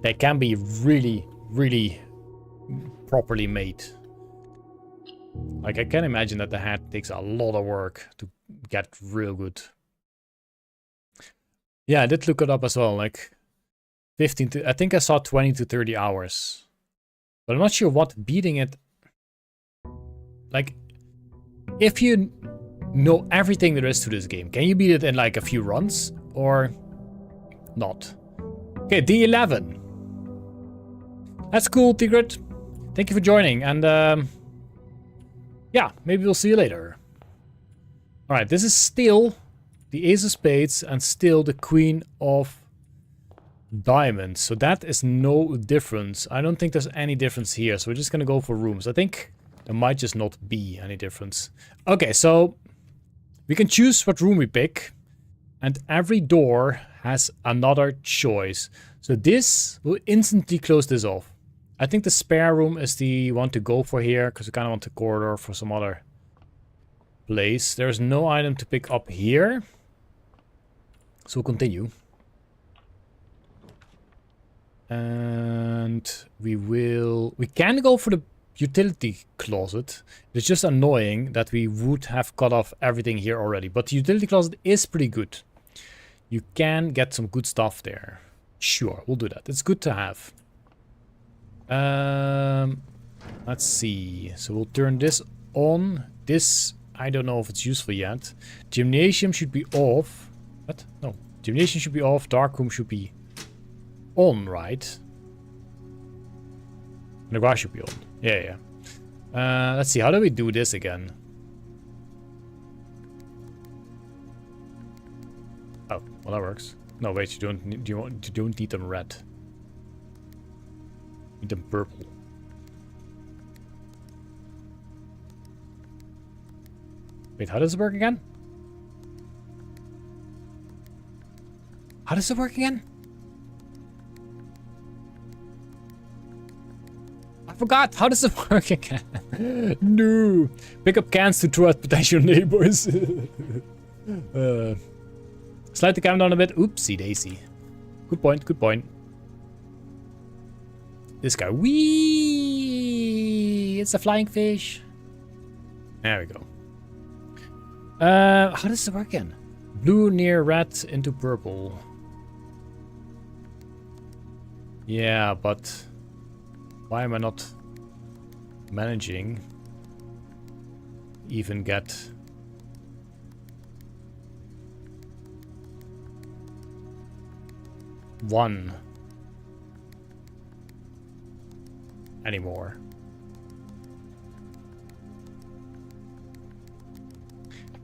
they can be really, really properly made. Like, I can imagine that the hat takes a lot of work to get real good. Yeah, I did look it up as well. Like, 15 to... I think I saw 20 to 30 hours. But I'm not sure what beating it... Like... If you know everything there is to this game, can you beat it in like a few runs or not? Okay, D11. That's cool, Tigret. Thank you for joining, and yeah, maybe we'll see you later. All right, this is still the Ace of Spades and still the Queen of Diamonds, so that is no difference. I don't think there's any difference here, so we're just gonna go for rooms. I think there might just not be any difference. Okay, so we can choose what room we pick, and every door has another choice. So this will instantly close this off. I think the spare room is the one to go for here, because we kind of want the corridor for some other place. There's no item to pick up here. So we'll continue. And we can go for the utility closet. It's just annoying that we would have cut off everything here already. But the utility closet is pretty good. You can get some good stuff there. Sure, we'll do that. It's good to have. Let's see. So we'll turn this on. This, I don't know if it's useful yet. Gymnasium should be off. What? No. Gymnasium should be off. Darkroom should be on, right? And the grass should be on. Yeah. Let's see. How do we do this again? Oh, well that works. No, wait. You don't need them red. You need them purple. Wait, how does it work again? How does it work again? I forgot. How does it work again? No. Pick up cans to throw at potential neighbors. Slide the camera down a bit. Oopsie daisy. Good point. Good point. This guy. Whee! It's a flying fish. There we go. How does it work again? Blue near red into purple. Yeah, but why am I not managing even get one anymore?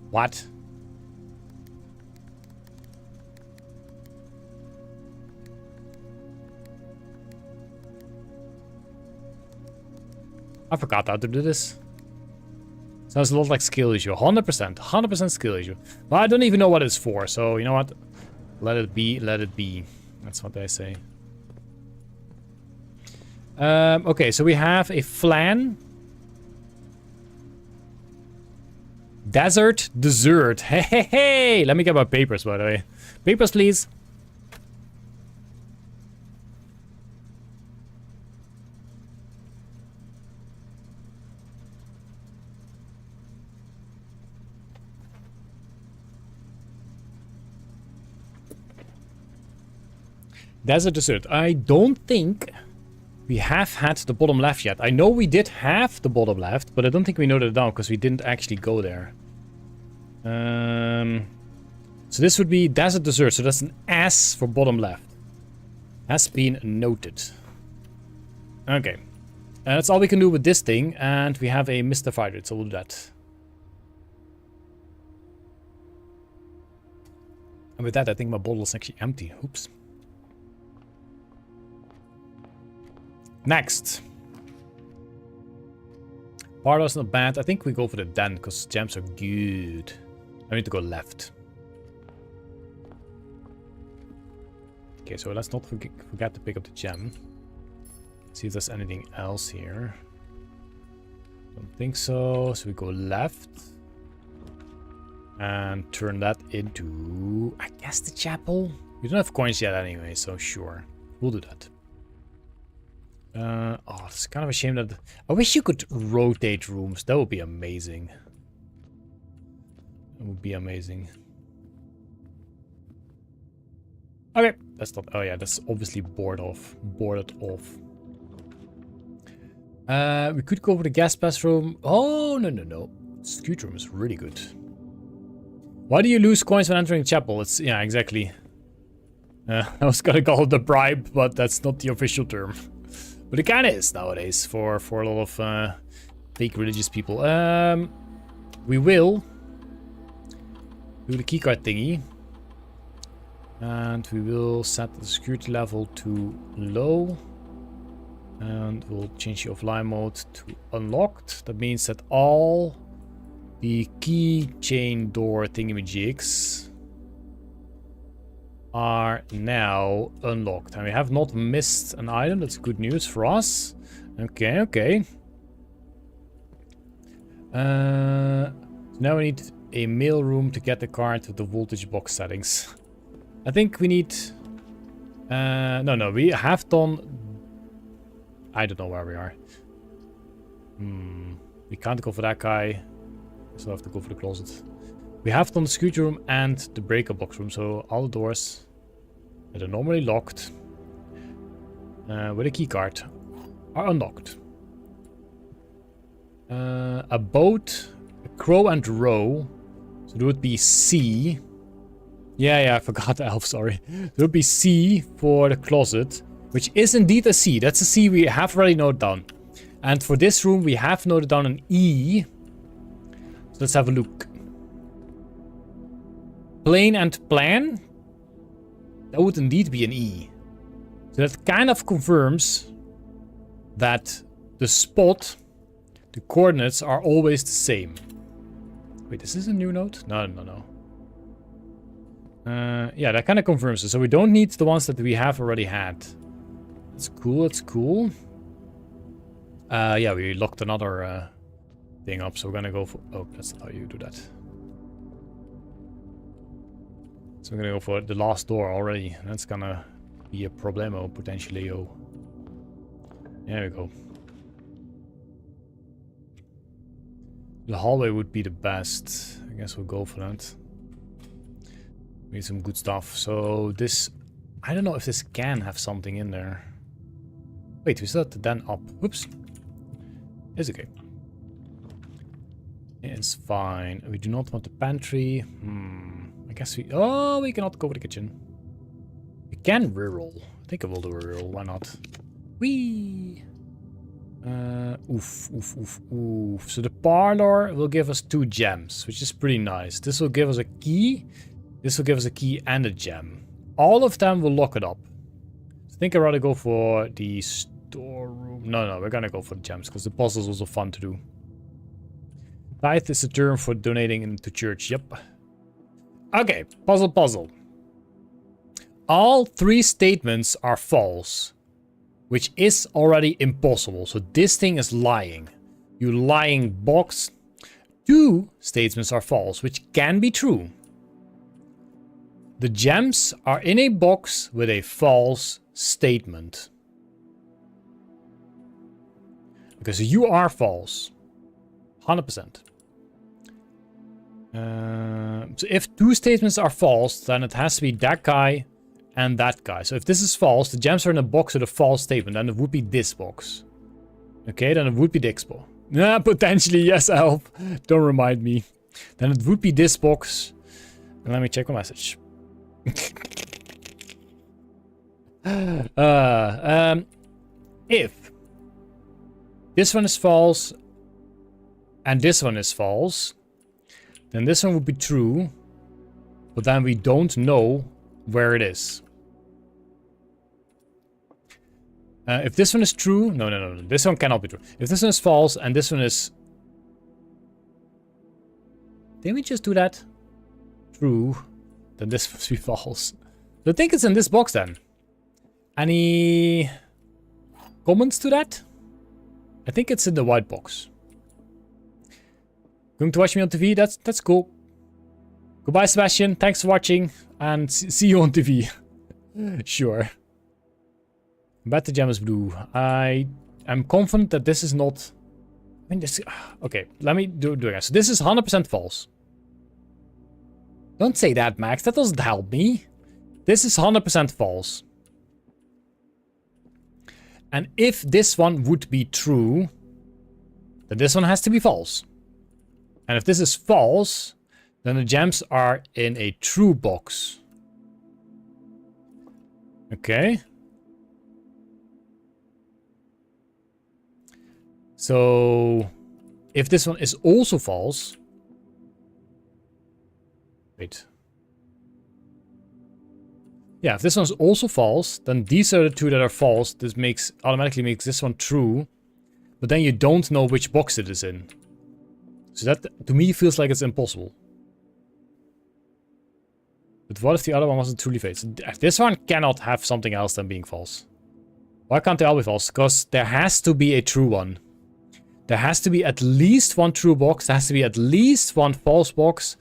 What? I forgot how to do this. Sounds a lot like skill issue. 100%. 100% skill issue. Well, I don't even know what it's for, so you know what? Let it be. Let it be. That's what they say. Okay, so we have a flan. Desert dessert. Hey, hey, hey! Let me get my papers, by the way. Papers, please. Desert dessert. I don't think we have had the bottom left yet. I know we did have the bottom left, but I don't think we noted it down because we didn't actually go there. So this would be desert dessert. So that's an S for bottom left. Has been noted. Okay. And that's all we can do with this thing. And we have a Mr. Fighter, so we'll do that. And with that, I think my bottle is actually empty. Oops. Next. Parlor's not bad. I think we go for the den, because gems are good. I need to go left. Okay, so let's not forget to pick up the gem. See if there's anything else here. Don't think so. So we go left. And turn that into, I guess, the chapel. We don't have coins yet anyway, so sure. We'll do that. Oh, it's kind of a shame that... I wish you could rotate rooms. That would be amazing. That would be amazing. Okay, that's not... Oh yeah, that's obviously boarded off. We could go for the guest pass room. Oh, no. Scoot room is really good. Why do you lose coins when entering chapel? It's... Yeah, exactly. I was gonna call it a bribe, but that's not the official term. But it kind of is nowadays for a lot of fake religious people. We will do the keycard thingy. And we will set the security level to low. And we'll change the offline mode to unlocked. That means that all the keychain door thingamajigs are now unlocked. And we have not missed an item. That's good news for us. Okay. So now we need a mail room to get the card with the voltage box settings. I think we need... No, we have done... I don't know where we are. We can't go for that guy. So I have to go for the closet. We have done the security room and the breaker box room. So all the doors that are normally locked with a key card are unlocked. A boat, a crow and row. So it would be C. Yeah, I forgot the elf, sorry. It would be C for the closet, which is indeed a C. That's a C we have already noted down. And for this room, we have noted down an E. So let's have a look. Plane and plan. That would indeed be an E. So that kind of confirms that the spot, the coordinates are always the same. Wait, is this a new note? No. Yeah, that kind of confirms it. So we don't need the ones that we have already had. That's cool. Yeah, we locked another thing up, so we're gonna go for... Oh, that's not how you do that. So we're gonna go for the last door already. That's gonna be a problemo, potentially. Oh. There we go. The hallway would be the best. I guess we'll go for that. We need some good stuff. So this... I don't know if this can have something in there. Wait, we still have to den up. Oops. It's okay. It's fine. We do not want the pantry. I guess we... Oh, we cannot go for the kitchen. We can reroll. I think I will do a reroll. Why not? Whee! Oof. So the parlor will give us 2 gems, which is pretty nice. This will give us a key. This will give us a key and a gem. All of them will lock it up. I think I'd rather go for the storeroom. No, we're gonna go for the gems, because the puzzle's also fun to do. Tithe is the term for donating into church. Yep. Okay, puzzle. All 3 statements are false, which is already impossible. So this thing is lying. You lying box. 2 statements are false, which can be true. The gems are in a box with a false statement. Because you are false. 100%. So if 2 statements are false, then it has to be that guy and that guy. So if this is false, the gems are in a box with a false statement, then it would be this box. Okay, then it would be the expo. Yeah, potentially, yes, Elf. Don't remind me. Then it would be this box. And let me check my message. If this one is false, and this one is false, then this one would be true, but then we don't know where it is. If this one is true, no, this one cannot be true. If this one is false and this one is... Didn't we just do that? True, then this must be false. So I think it's in this box then. Any comments to that? I think it's in the white box. Going to watch me on TV? That's cool. Goodbye, Sebastian. Thanks for watching, and see you on TV. Sure. Battle gem is blue. I am confident that this is not... I mean, this... Okay, let me do it again. So this is 100% false. Don't say that, Max. That doesn't help me. This is 100% false. And if this one would be true, then this one has to be false. And if this is false, then the gems are in a true box. Okay. So, if this one is also false... Wait. Yeah, if this one's also false, then these are the two that are false. This automatically makes this one true. But then you don't know which box it is in. So that, to me, feels like it's impossible. But what if the other one wasn't truly fake? So this one cannot have something else than being false. Why can't they all be false? Because there has to be a true one. There has to be at least one true box. There has to be at least one false box.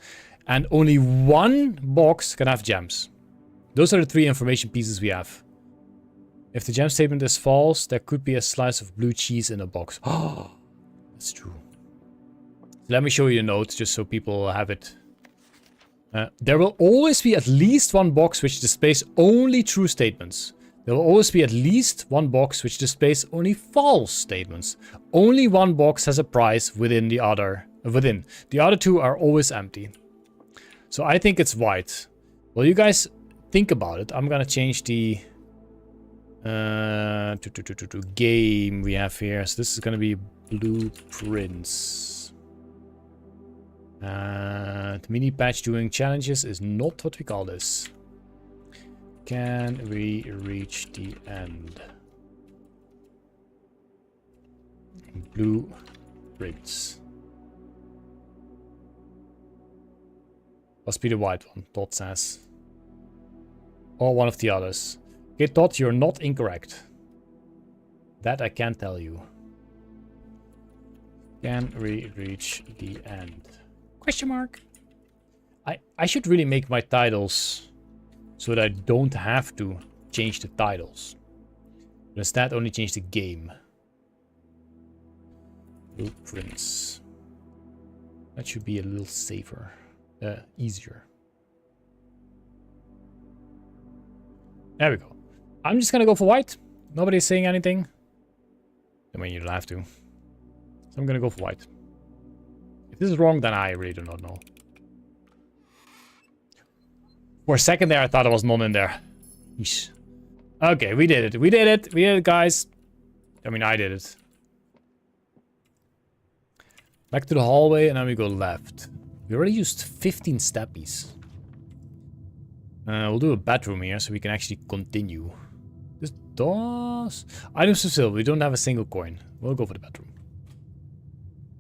And only one box can have gems. Those are the three information pieces we have. If the gem statement is false, there could be a slice of blue cheese in a box. Oh, that's true. Let me show you the notes just so people have it. There will always be at least one box which displays only true statements. There will always be at least one box which displays only false statements. Only one box has a prize within the other. The other two are always empty. So I think it's white. Well, you guys think about it. I'm gonna change the game we have here. So this is gonna be blueprints. Mini patch doing challenges is not what we call this. Can we reach the end? Blueprints. Must be the white one, Todd says. Or one of the others. Okay, Todd, you're not incorrect. That I can tell you. Can we reach the end? Question mark. I should really make my titles so that I don't have to change the titles. But instead only change the game. Blueprints. That should be a little safer. Easier. There we go. I'm just gonna go for white. Nobody's saying anything. I mean, you don't have to. So I'm gonna go for white. If this is wrong, then I really do not know. For a second there, I thought there was none in there. Yeesh. Okay, we did it. We did it. We did it, guys. I mean, I did it. Back to the hallway, and then we go left. We already used 15 steppies. We'll do a bedroom here, so we can actually continue. This does... Items to sale. We don't have a single coin. We'll go for the bedroom.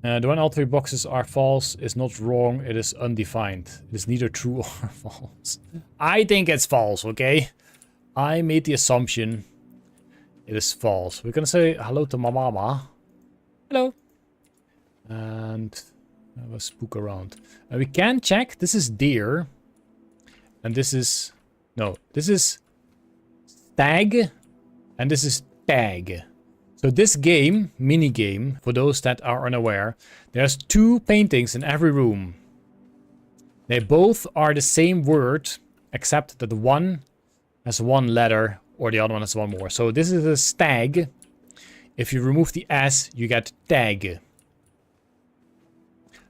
The one all three boxes are false is not wrong. It is undefined. It is neither true or false. I think it's false, okay? I made the assumption it is false. We're gonna say hello to my mama. Hello. And have a spook around. We can check. This is deer. And this is... No, this is stag. And this is tag. So this game, mini game, for those that are unaware, there's two paintings in every room. They both are the same word, except that one has one letter or the other one has one more. So this is a stag. If you remove the S, you get tag.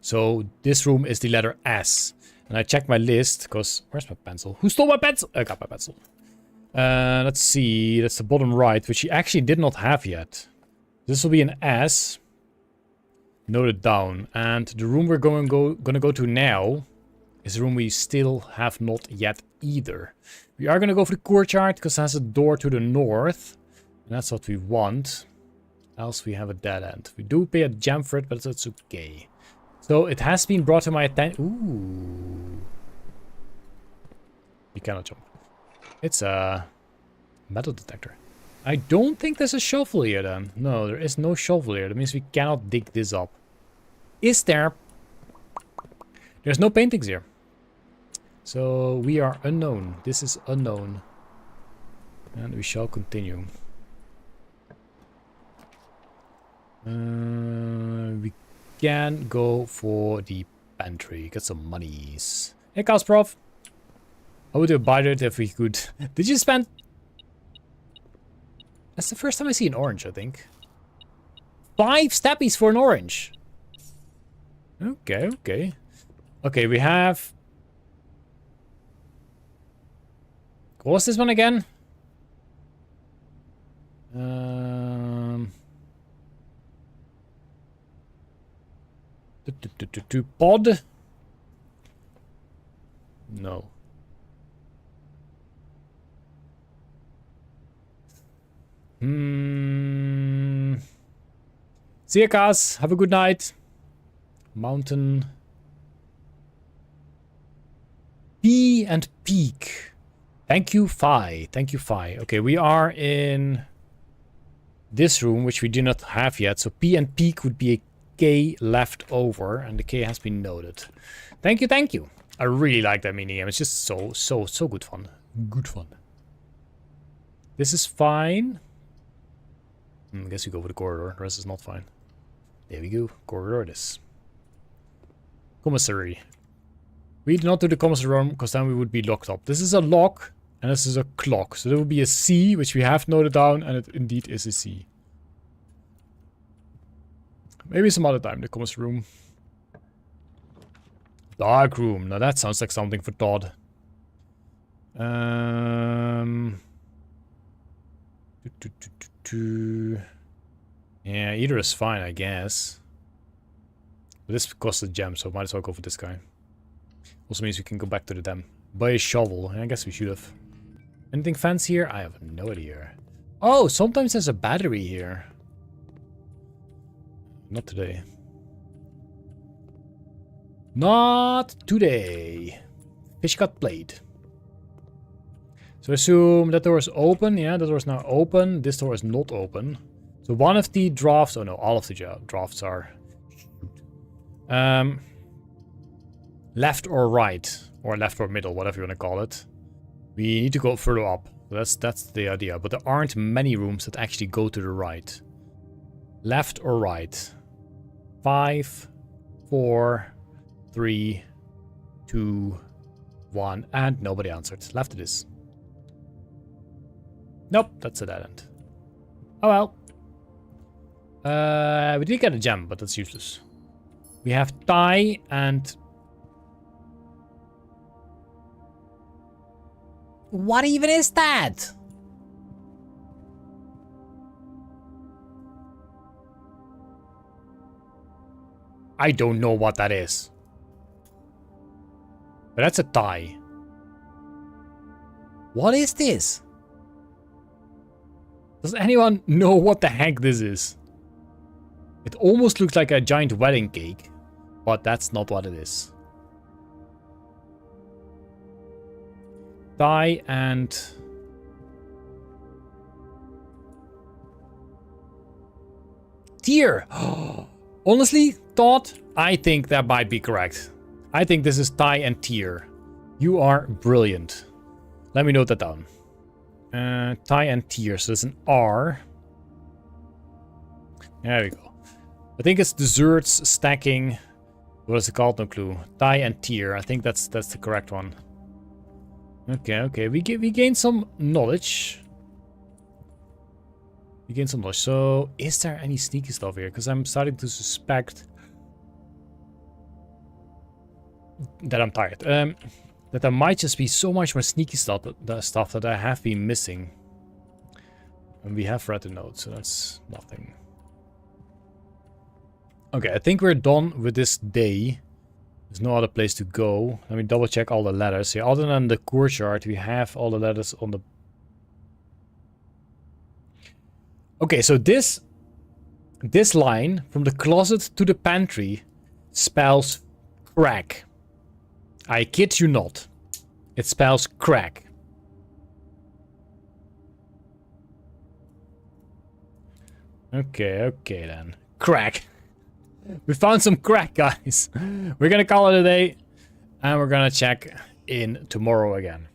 So this room is the letter S. And I checked my list, because... Where's my pencil? Who stole my pencil? I got my pencil. Let's see. That's the bottom right, which he actually did not have yet. This will be an S. Note it down. And the room we're gonna go to now is a room we still have not yet either. We are gonna go for the courtyard because it has a door to the north. And that's what we want. Else we have a dead end. We do pay a gem for it, but that's okay. So it has been brought to my attention. Ooh. You cannot jump. It's a metal detector. I don't think there's a shovel here then. No, there is no shovel here. That means we cannot dig this up. Is there? There's no paintings here. So we are unknown. This is unknown. And we shall continue. We can go for the pantry. Get some monies. Hey, Kasparov. I would have bought it if we could. Did you spend... That's the first time I see an orange, I think. 5 steppies for an orange. Okay, okay. Okay, we have... What was this one again? Pod? No. See ya, Kaz. Have a good night. Mountain. P and peak. Thank you, Phi. Thank you, Phi. Okay, we are in this room, which we do not have yet. So P and peak would be a K left over, and the K has been noted. Thank you, thank you. I really like that minigame. It's just so good fun. Good fun. This is fine. I guess we go for the corridor. The rest is not fine. There we go. Corridor it is. Commissary. We do not do the commissary room because then we would be locked up. This is a lock and this is a clock. So there will be a C, which we have noted down, and it indeed is a C. Maybe some other time, the commissary room. Dark room. Now that sounds like something for Todd. Yeah, either is fine, I guess. But this costs a gem, so might as well go for this guy. Also means we can go back to the dam. Buy a shovel. I guess we should have. Anything fancy here? I have no idea. Oh, sometimes there's a battery here. Not today. Not today. Fish got played. So assume that door is open. Yeah, that door is now open. This door is not open. So one of the drafts... Oh no, all of the drafts are... left or right. Or left or middle, whatever you want to call it. We need to go further up. That's the idea. But there aren't many rooms that actually go to the right. Left or right. 5, 4, 3, 2, 1. And nobody answered. Left it is. Nope, that's a dead end. Oh well. We did get a gem, but that's useless. We have tie and... What even is that? I don't know what that is. But that's a tie. What is this? Does anyone know what the heck this is? It almost looks like a giant wedding cake, but that's not what it is. Tie and... Tear! Honestly, thought, I think that might be correct. I think this is tie and tear. You are brilliant. Let me note that down. Tie and tear, so there's an R. There we go. I think it's desserts, stacking. What is it called? No clue. Tie and tear. I think that's the correct one. Okay, okay. We gain some knowledge. We gain some knowledge. So, is there any sneaky stuff here? Because I'm starting to suspect that I'm tired. That there might just be so much more sneaky stuff that I have been missing. And we have read the note, so that's nothing. Okay, I think we're done with this day. There's no other place to go. Let me double check all the letters here. Other than the courtyard, we have all the letters on the... Okay, so this line, from the closet to the pantry, spells crack. I kid you not. It spells crack. Okay then. Crack. We found some crack, guys. We're gonna call it a day. And we're gonna check in tomorrow again.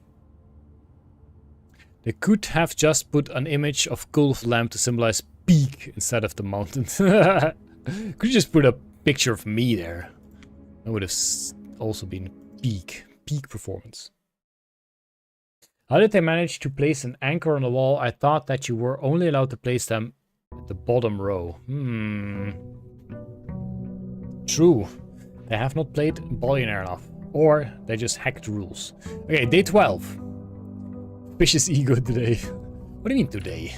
They could have just put an image of Gulf lamp to symbolize peak instead of the mountain. Could you just put a picture of me there? That would have also been peak performance. How did they manage to place an anchor on the wall? I thought that you were only allowed to place them at the bottom row. True. They have not played Ballionaire enough. Or they just hacked the rules. Okay, day 12. Fish's ego today. What do you mean today?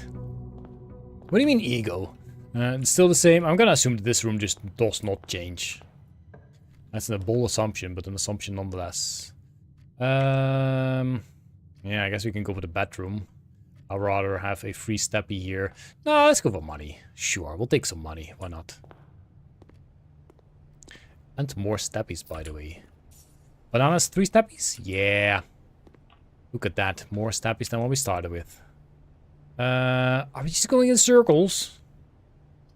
What do you mean ego? It's still the same. I'm gonna assume that this room just does not change. That's a bold assumption, but an assumption nonetheless. Yeah, I guess we can go for the bedroom. I'd rather have a free steppy here. No, let's go for money. Sure, we'll take some money. Why not? And more steppies, by the way. Bananas, 3 steppies? Yeah. Look at that. More steppies than what we started with. Are we just going in circles?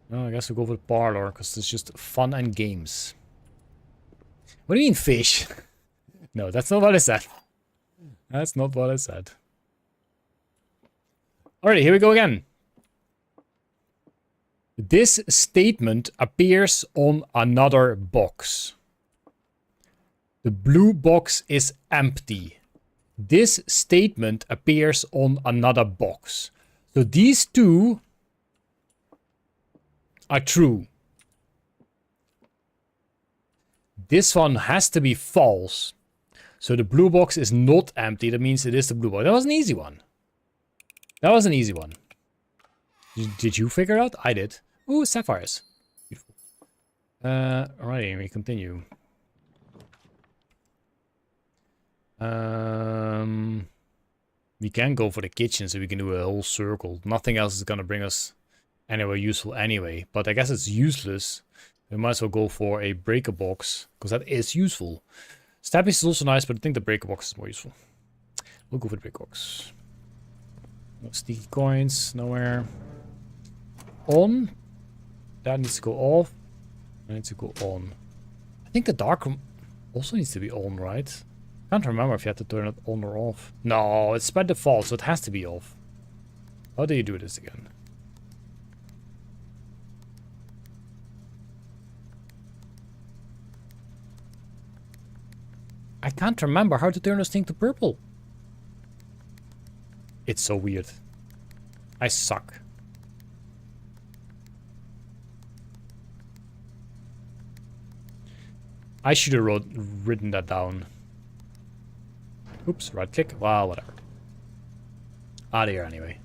No, I guess we'll go for the parlor, because it's just fun and games. What do you mean fish? No, that's not what I said. That's not what I said. Alrighty, here we go again. This statement appears on another box. The blue box is empty. This statement appears on another box. So these two are true. This one has to be false. So the blue box is not empty. That means it is the blue box. That was an easy one. That was an easy one. Did you figure it out? I did. Ooh, sapphires. Beautiful. Alright, we continue. We can go for the kitchen so we can do a whole circle. Nothing else is gonna bring us anywhere useful anyway. But I guess it's useless. We might as well go for a breaker box, because that is useful. Stappies is also nice, but I think the breaker box is more useful. We'll go for the breaker box. No sticky coins, nowhere. On. That needs to go off. That needs to go on. I think the dark room also needs to be on, right? Can't remember if you had to turn it on or off. No, it's by default, so it has to be off. How do you do this again? I can't remember how to turn this thing to purple. It's so weird. I suck. I should have written that down. Oops, right click. Well, whatever. Out of here anyway.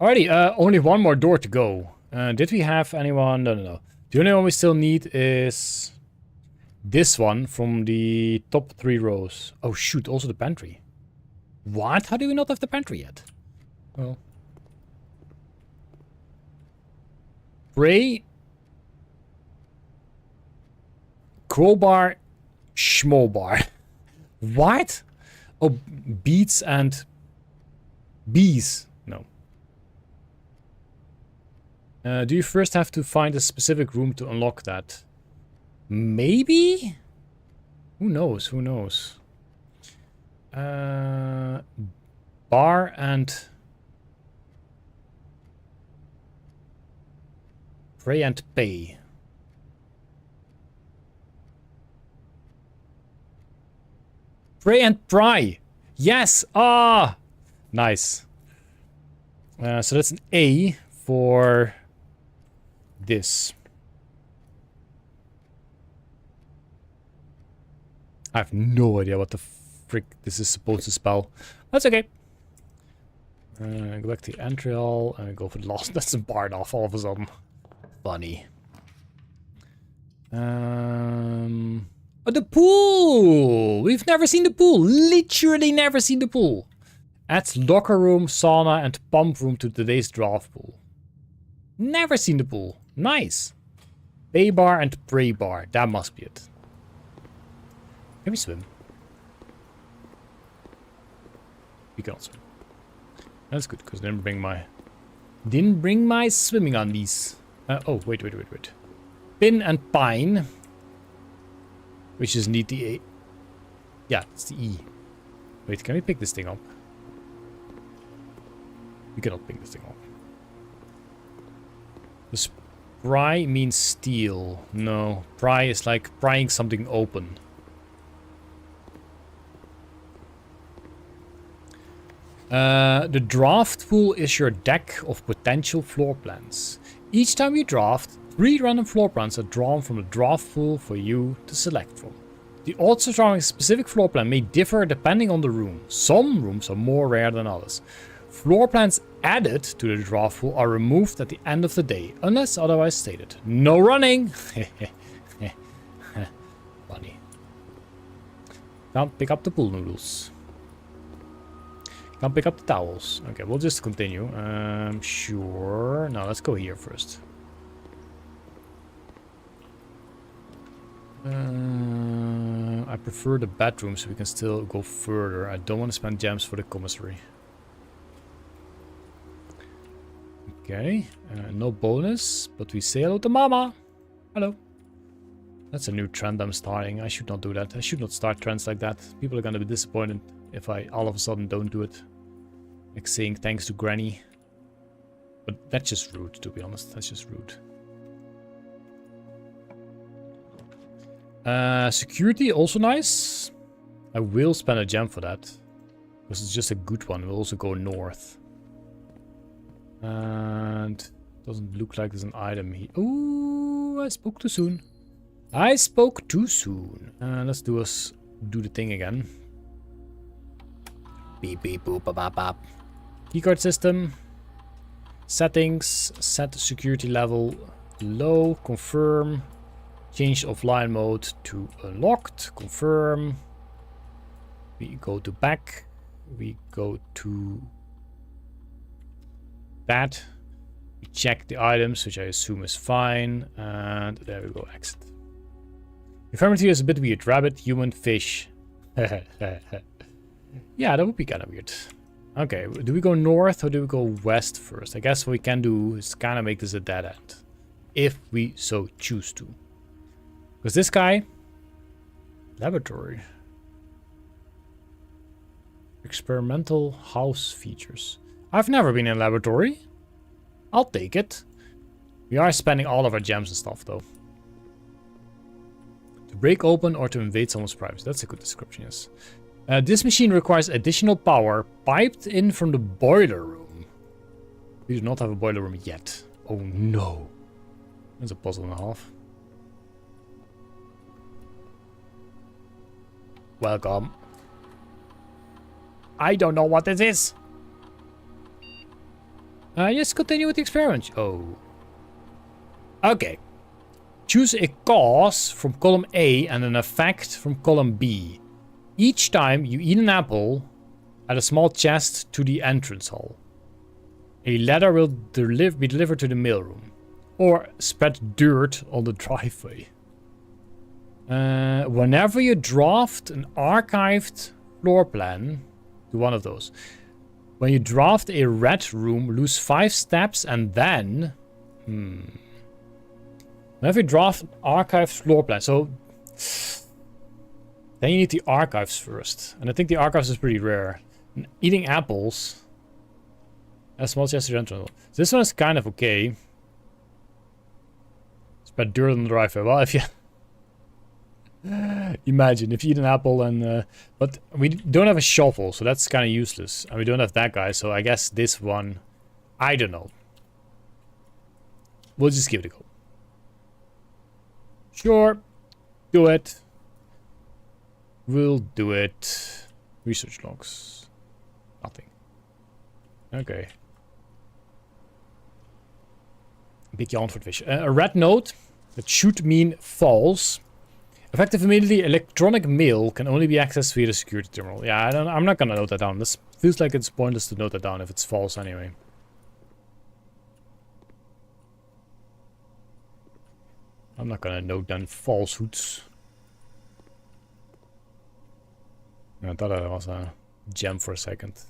Alrighty, only one more door to go. Did we have anyone? No. The only one we still need is this one from the top 3 rows. Oh shoot, also the pantry. What? How do we not have the pantry yet? Well. Pray. Crowbar. Schmobar. What? Oh, beets and bees. No. Do you first have to find a specific room to unlock that? Maybe? Who knows? Who knows? Bar and pray and pay. Pray and pry. Yes. Ah, nice. So that's an A for this. I have no idea what the frick this is supposed to spell. That's okay. Go back to the entry hall and go for the last. That's a barred off all of a sudden. Funny. Oh, the pool! We've never seen the pool. Literally never seen the pool. Adds locker room, sauna, and pump room to today's draft pool. Never seen the pool. Nice. Bay bar and prey bar. That must be it. Can we swim? We cannot swim. That's good, because I didn't bring my swimming undies. Oh, wait. Pin and pine. Which is need the A. Yeah, it's the E. Wait, can we pick this thing up? We cannot pick this thing up. The pry means steal. No, pry is like prying something open. The draft pool is your deck of potential floor plans. Each time you draft, 3 random floor plans are drawn from the draft pool for you to select from. The odds of drawing a specific floor plan may differ depending on the room. Some rooms are more rare than others. Floor plans added to the draft pool are removed at the end of the day, unless otherwise stated. No running! Funny. Can't pick up the pool noodles. Can't pick up the towels. Okay, we'll just continue. Sure. No, let's go here first. I prefer the bedroom so we can still go further. I don't want to spend gems for the commissary. Okay. No bonus, but we say hello to Mama. Hello. That's a new trend I'm starting. I should not do that. I should not start trends like that. People are going to be disappointed if I all of a sudden don't do it. Like saying thanks to Granny. But that's just rude, to be honest. That's just rude. Security, also nice. I will spend a gem for that. Because it's just a good one. We'll also go north. And doesn't look like there's an item here. Ooh, I spoke too soon. I spoke too soon. Let's do the thing again. Beep beep boop bop bop bop. Keycard system. Settings. Set security level low. Confirm. Change offline mode to unlocked. Confirm. We go to back. We go to that. We check the items, which I assume is fine. And there we go, exit. Environment here is a bit weird. Rabbit, human, fish. Yeah, that would be kind of weird. Okay, do we go north or do we go west first? I guess what we can do is kind of make this a dead end. If we so choose to. Because this guy... Laboratory. Experimental house features. I've never been in a laboratory. I'll take it. We are spending all of our gems and stuff, though. To break open or to invade someone's privacy. That's a good description, yes. This machine requires additional power piped in from the boiler room. We do not have a boiler room yet. Oh no. That's a puzzle and a half. Welcome. I don't know what this is. Yes, continue with the experiment. Oh. Okay. Choose a cause from column A and an effect from column B. Each time you eat an apple, add a small chest to the entrance hall. A ladder will be delivered to the mailroom. Or spread dirt on the driveway. Whenever you draft an archived floor plan, do one of those. When you draft a red room, lose 5 steps and then... Whenever you draft an archived floor plan, so... Then you need the archives first. And I think the archives is pretty rare. And eating apples... A small chest to enter. This one is kind of okay. Spread dirt on the driveway. Well, if you... Imagine if you eat an apple and... but we don't have a shovel, so that's kind of useless. And we don't have that guy, so I guess this one... I don't know. We'll just give it a go. Sure. Do it. We'll do it. Research logs. Nothing. Okay. Big yawn for the fish. A red note that should mean false. Effective immediately, electronic mail can only be accessed via the security terminal. Yeah, I'm not gonna note that down. This feels like it's pointless to note that down if it's false anyway. I'm not gonna note down falsehoods. I thought that was a gem for a second.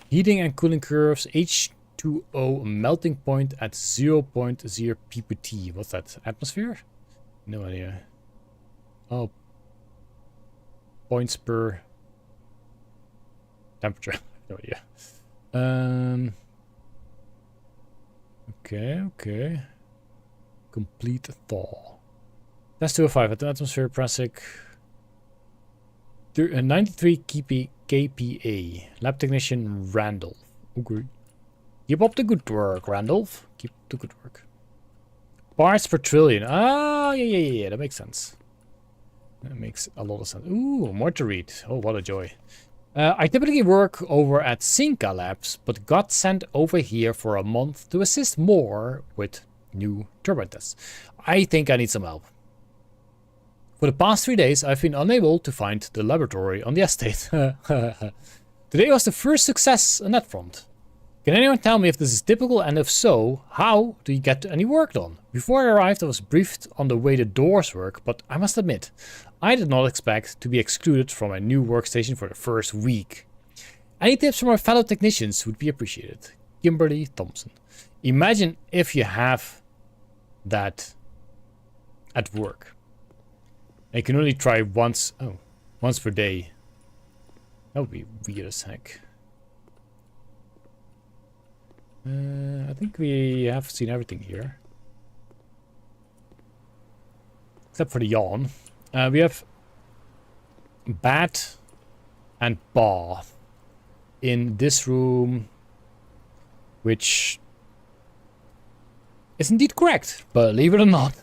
Heating and cooling curves, H2O melting point at 0.0 ppt. What's that? Atmosphere? No idea. Oh. Points per temperature. No idea. Okay. Complete thaw. Test 205 at the atmosphere, Prasic. 93 kPa. Lab technician Randolph. Okay. Keep up the good work, Randolph. Keep up the good work. Parts per trillion. Ah, yeah. That makes sense. That makes a lot of sense. Ooh, more to read. Oh, what a joy. I typically work over at Sinca Labs, but got sent over here for a month to assist more with new turbine tests. I think I need some help. For the past 3 days, I've been unable to find the laboratory on the estate. Today was the first success on that front. Can anyone tell me if this is typical, and if so, how do you get any work done? Before I arrived, I was briefed on the way the doors work, but I must admit, I did not expect to be excluded from a new workstation for the first week. Any tips from our fellow technicians would be appreciated. Kimberly Thompson. Imagine if you have that at work. I can only try once per day. That would be weird as heck. I think we have seen everything here. Except for the yawn. We have bat and bath in this room, which is indeed correct, believe it or not.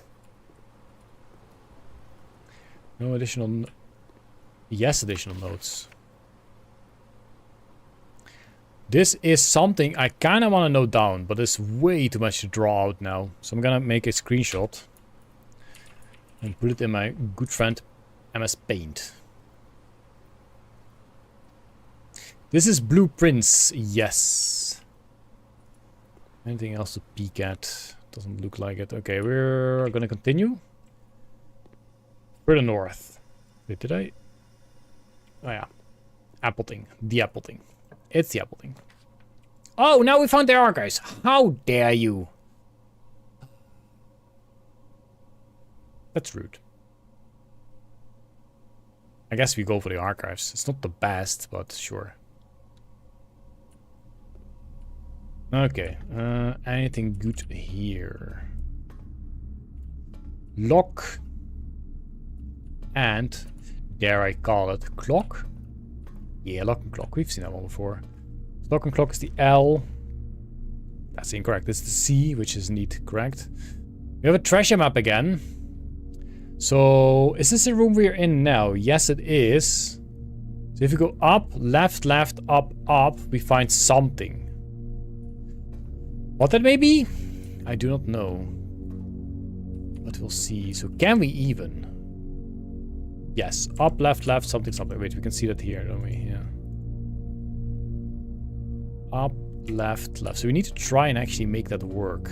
No additional... Yes, additional notes. This is something I kind of want to note down, but it's way too much to draw out now. So I'm gonna make a screenshot and put it in my good friend MS Paint. This is blueprints, yes. Anything else to peek at? Doesn't look like it. Okay, we're gonna continue. Further north. Wait, did I? Oh yeah. Appleton. The Appleton. It's the Appleton. Oh, now we found the archives. How dare you? That's rude. I guess we go for the archives. It's not the best, but sure. Okay. Anything good here? Lock. And, dare I call it, clock? Yeah, lock and clock. We've seen that one before. Lock and clock is the L. That's incorrect. It's the C, which is indeed correct. We have a treasure map again. So, is this the room we're in now? Yes, it is. So if you go up, left, up, we find something. What that may be? I do not know. But we'll see. So can we even? Yes, up, left, something. Wait, we can see that here, don't we? Yeah. Up, left. So we need to try and actually make that work.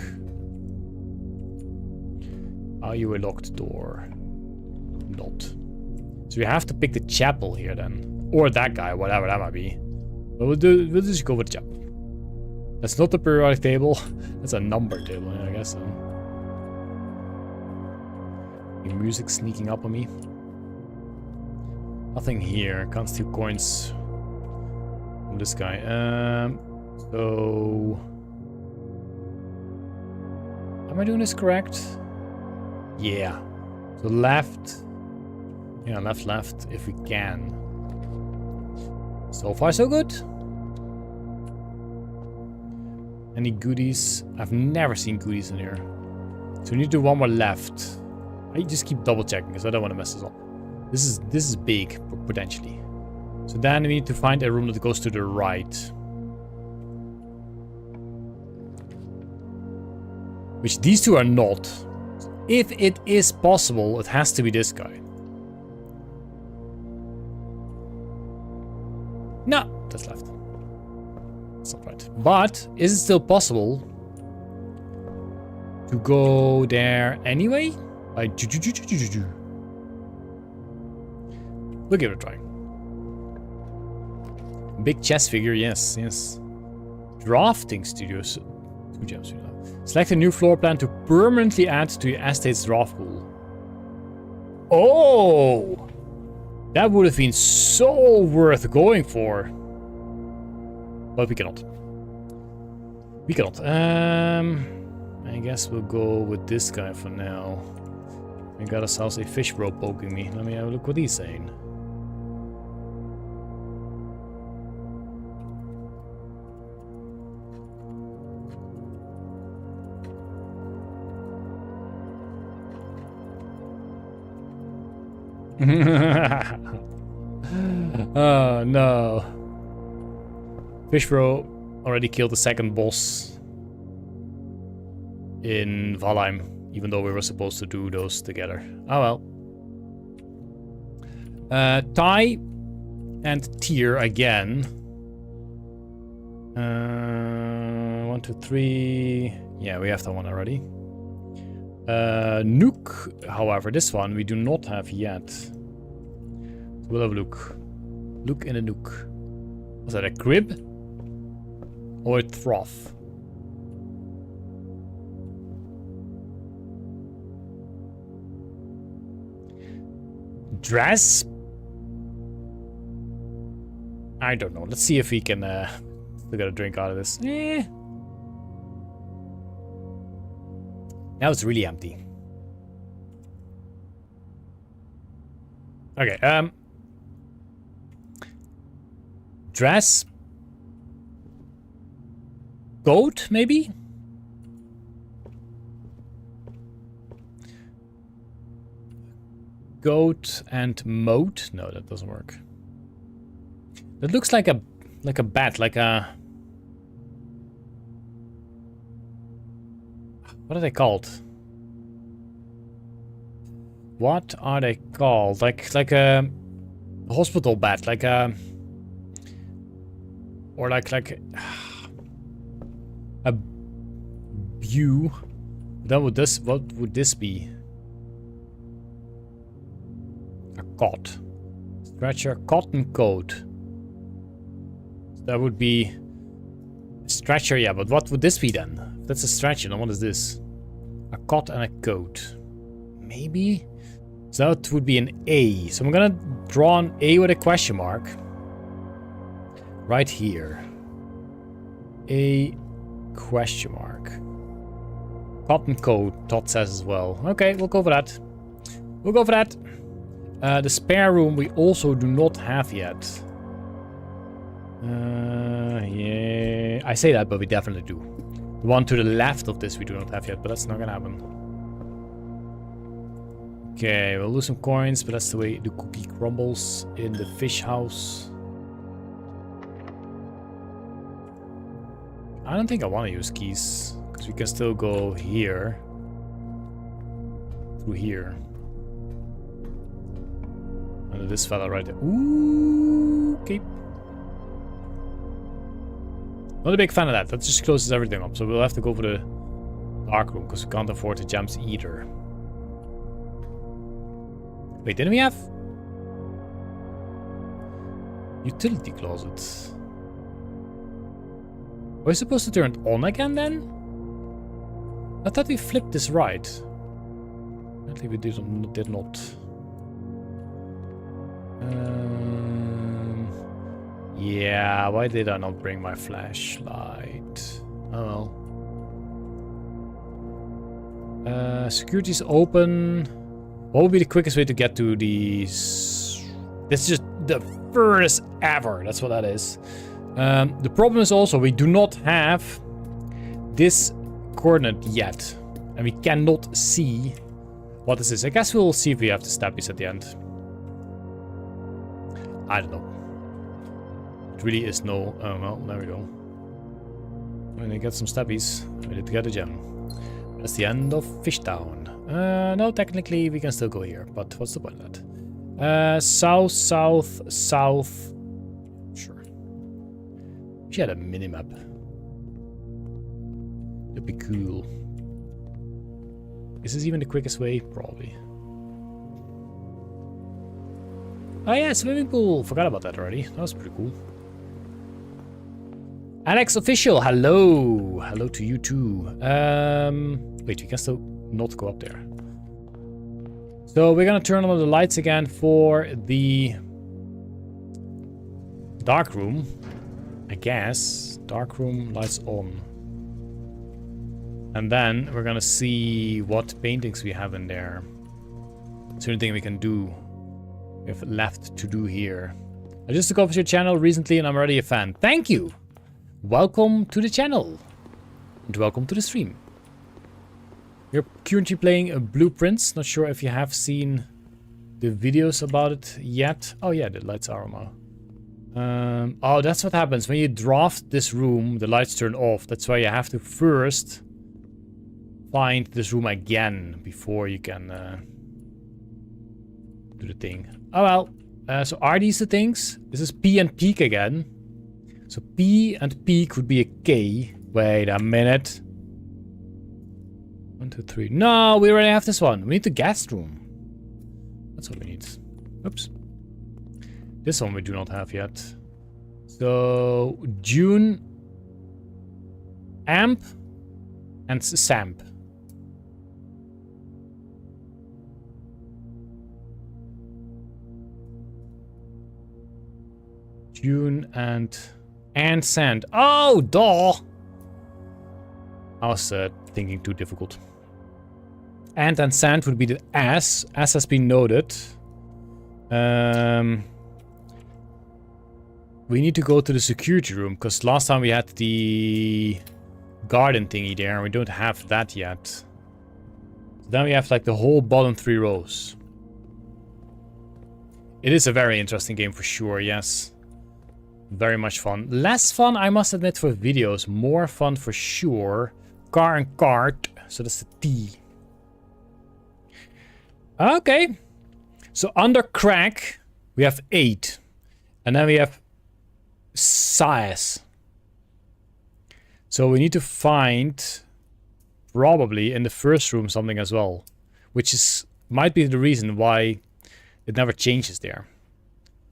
Are you a locked door? Not. So we have to pick the chapel here then. Or that guy, whatever that might be. But we'll just go with the chapel. That's not the periodic table. That's a number table, I guess. So. The music sneaking up on me. Nothing here. Can't steal coins from this guy. So... Am I doing this correct? Yeah. So left. Yeah, left if we can. So far so good. Any goodies? I've never seen goodies in here. So we need to do one more left. I just keep double checking because I don't want to mess this up. This is big, potentially. So then we need to find a room that goes to the right. Which these two are not. If it is possible, it has to be this guy. No, that's left. That's not right. But is it still possible to go there anyway? We'll give it a try. Big chess figure, yes, yes. Drafting studios. 2 gems. Select a new floor plan to permanently add to your estate's draft pool. Oh! That would have been so worth going for. But we cannot. We cannot. I guess we'll go with this guy for now. We got ourselves a fish bro poking me. Let me have a look what he's saying. Oh no. Fishbro already killed the second boss in Valheim, even though we were supposed to do those together. Oh well. Ty and Tyr again. 1, 2, 3. Yeah, we have that one already. Nook, however, this one we do not have yet. So we'll have a look. Look in a nook. Was that a crib? Or a trough? Dress? I don't know. Let's see if we can still get a drink out of this. Now it's really empty. Okay, dress? Goat, maybe? Goat and moat? No, that doesn't work. That looks like a bat, like a... What are they called? What are they called? Like a hospital bat, like a... Or like a view. Then would this, what would this be? A cot. Stretcher, cotton coat. That would be a stretcher, yeah, but what would this be then? If that's a stretcher, then what is this? A cot and a coat. Maybe? So that would be an A. So I'm gonna draw an A with a question mark. Right here. A question mark. Cotton coat, Todd says as well. Okay, we'll go for that. We'll go for that. The spare room we also do not have yet. Yeah, I say that, but we definitely do. The one to the left of this we do not have yet, but that's not gonna happen. Okay, we'll lose some coins, but that's the way the cookie crumbles in the fish house. I don't think I want to use keys, because we can still go here. Through here. And this fella right there. Ooh, okay. Not a big fan of that. That just closes everything up. So we'll have to go for the dark room, because we can't afford the gems either. Wait, didn't we have utility closet? Were we supposed to turn it on again then? I thought we flipped this right. Apparently we did not. Yeah, why did I not bring my flashlight? Oh well. Security's open. What would be the quickest way to get to these? This is just the furthest ever. That's what that is. The problem is also we do not have this coordinate yet. And we cannot see what this is. I guess we'll see if we have the steppies at the end. I don't know. It really is no... Oh, well, there we go. When we get some steppies, we did get a gem. That's the end of Fishtown. No, technically we can still go here, but what's the point of that? South, south, south. Sure. She had a minimap. That'd be cool. Is this even the quickest way? Probably. Oh yeah, swimming pool. Forgot about that already. That was pretty cool. Alex Official, hello. Hello to you too. Wait, we can still not go up there. So we're gonna turn on the lights again for the dark room. I guess. Dark room, lights on. And then we're gonna see what paintings we have in there. It's the only thing we can do. We have left to do here. I just took over your channel recently and I'm already a fan. Thank you! Welcome to the channel. And welcome to the stream. We're currently playing Blueprints. Not sure if you have seen the videos about it yet. Oh yeah, the lights are on. Oh, that's what happens. When you draft this room, the lights turn off. That's why you have to first find this room again before you can do the thing. Oh well. So are these the things? This is P and peak again. So P and peak would be a K. Wait a minute. 1, 2, 3. No, we already have this one. We need the guest room. That's what we need. Oops. This one we do not have yet. So June, amp, and samp. June and sand. Oh, duh! I was thinking too difficult. And sand would be the S. S has been noted. We need to go to the security room, because last time we had the garden thingy there, and we don't have that yet. So then we have like the whole bottom 3 rows. It is a very interesting game for sure, yes. Very much fun. Less fun, I must admit, for videos. More fun for sure. Car and cart. So that's the T. Okay. So under crack, we have 8. And then we have size. So we need to find probably in the first room something as well. Which is might be the reason why it never changes there.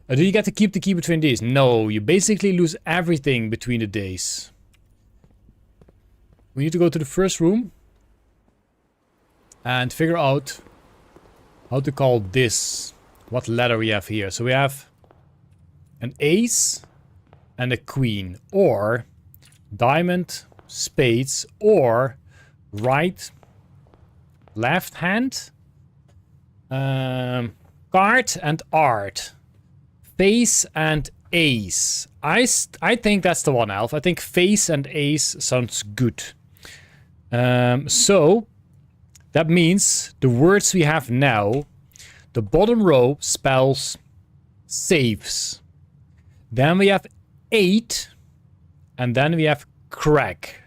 Do you get to keep the key between days? No, you basically lose everything between the days. We need to go to the first room and figure out how to call this. What letter we have here. So we have an ace and a queen, or diamond, spades, or right, left hand, card and art. Face and ace. I think that's the one, Alf. I think face and ace sounds good. So that means the words we have now, the bottom row spells saves. Then we have 8, and then we have crack.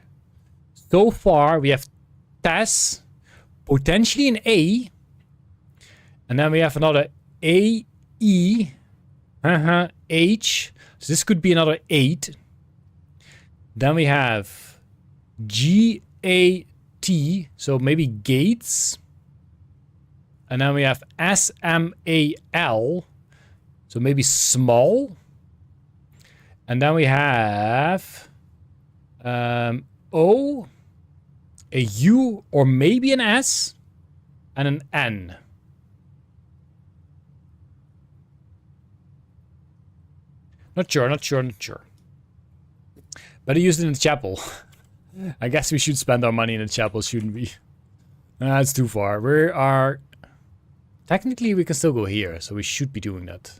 So far we have Tess, potentially an A, and then we have another A, E, H. So this could be another 8. Then we have G, A, T. So maybe gates. And then we have S, M, A, L. So maybe small. And then we have O, a U, or maybe an S, and an N. Not sure. Better use it in the chapel. I guess we should spend our money in the chapel, shouldn't we? That's too far. We are... Technically, we can still go here, so we should be doing that.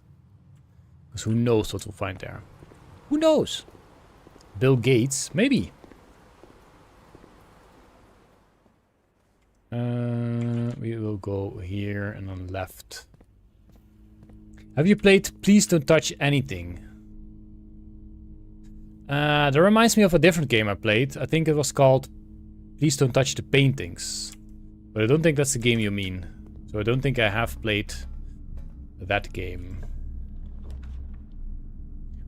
Because who knows what we'll find there. Who knows? Bill Gates? Maybe. We will go here and on left. Have you played Please Don't Touch Anything? That reminds me of a different game I played. I think it was called Please don't touch the paintings. But I don't think that's the game you mean. So I don't think I have played that game.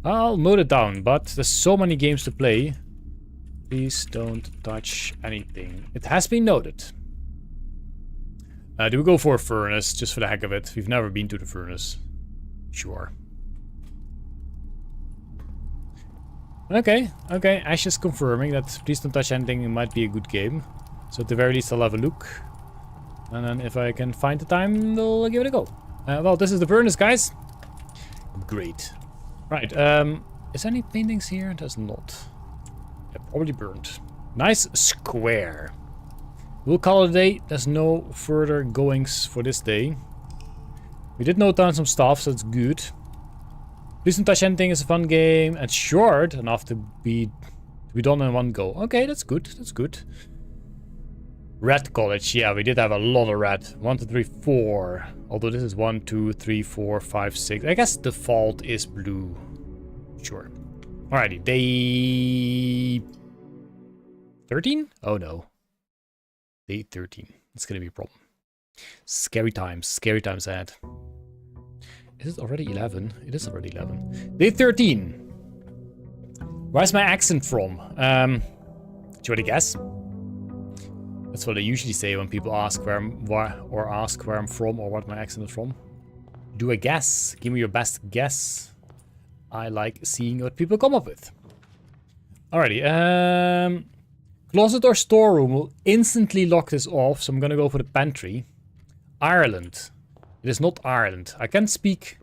I'll note it down, but there's so many games to play. Please don't touch anything. It has been noted. Do we go for a furnace, just for the heck of it? We've never been to the furnace. Sure. Okay, okay. Ash is confirming that please don't touch anything. It might be a good game. So at the very least, I'll have a look. And then if I can find the time, we'll give it a go. Well, this is the furnace, guys. Great. Right, is there any paintings here? There's not. They're probably burnt. Nice square. We'll call it a day. There's no further goings for this day. We did note down some stuff, so it's good. Please don't touch anything. It's a fun game and short enough to be done in one go. Okay, that's good. That's good. Red College. Yeah, we did have a lot of red. 1, 2, 3, 4. Although this is 1, 2, 3, 4, 5, 6. I guess default is blue. Sure. Alrighty. Day 13? Oh no. Day 13. It's gonna be a problem. Scary times ahead. Is it already 11? It is already 11. Day 13. Where's my accent from? Do you want to guess? That's what I usually say when people ask where I'm from or what my accent is from. Do a guess. Give me your best guess. I like seeing what people come up with. Alrighty. Closet or storeroom will instantly lock this off, so I'm gonna go for the pantry. Ireland. It is not Ireland. I can speak.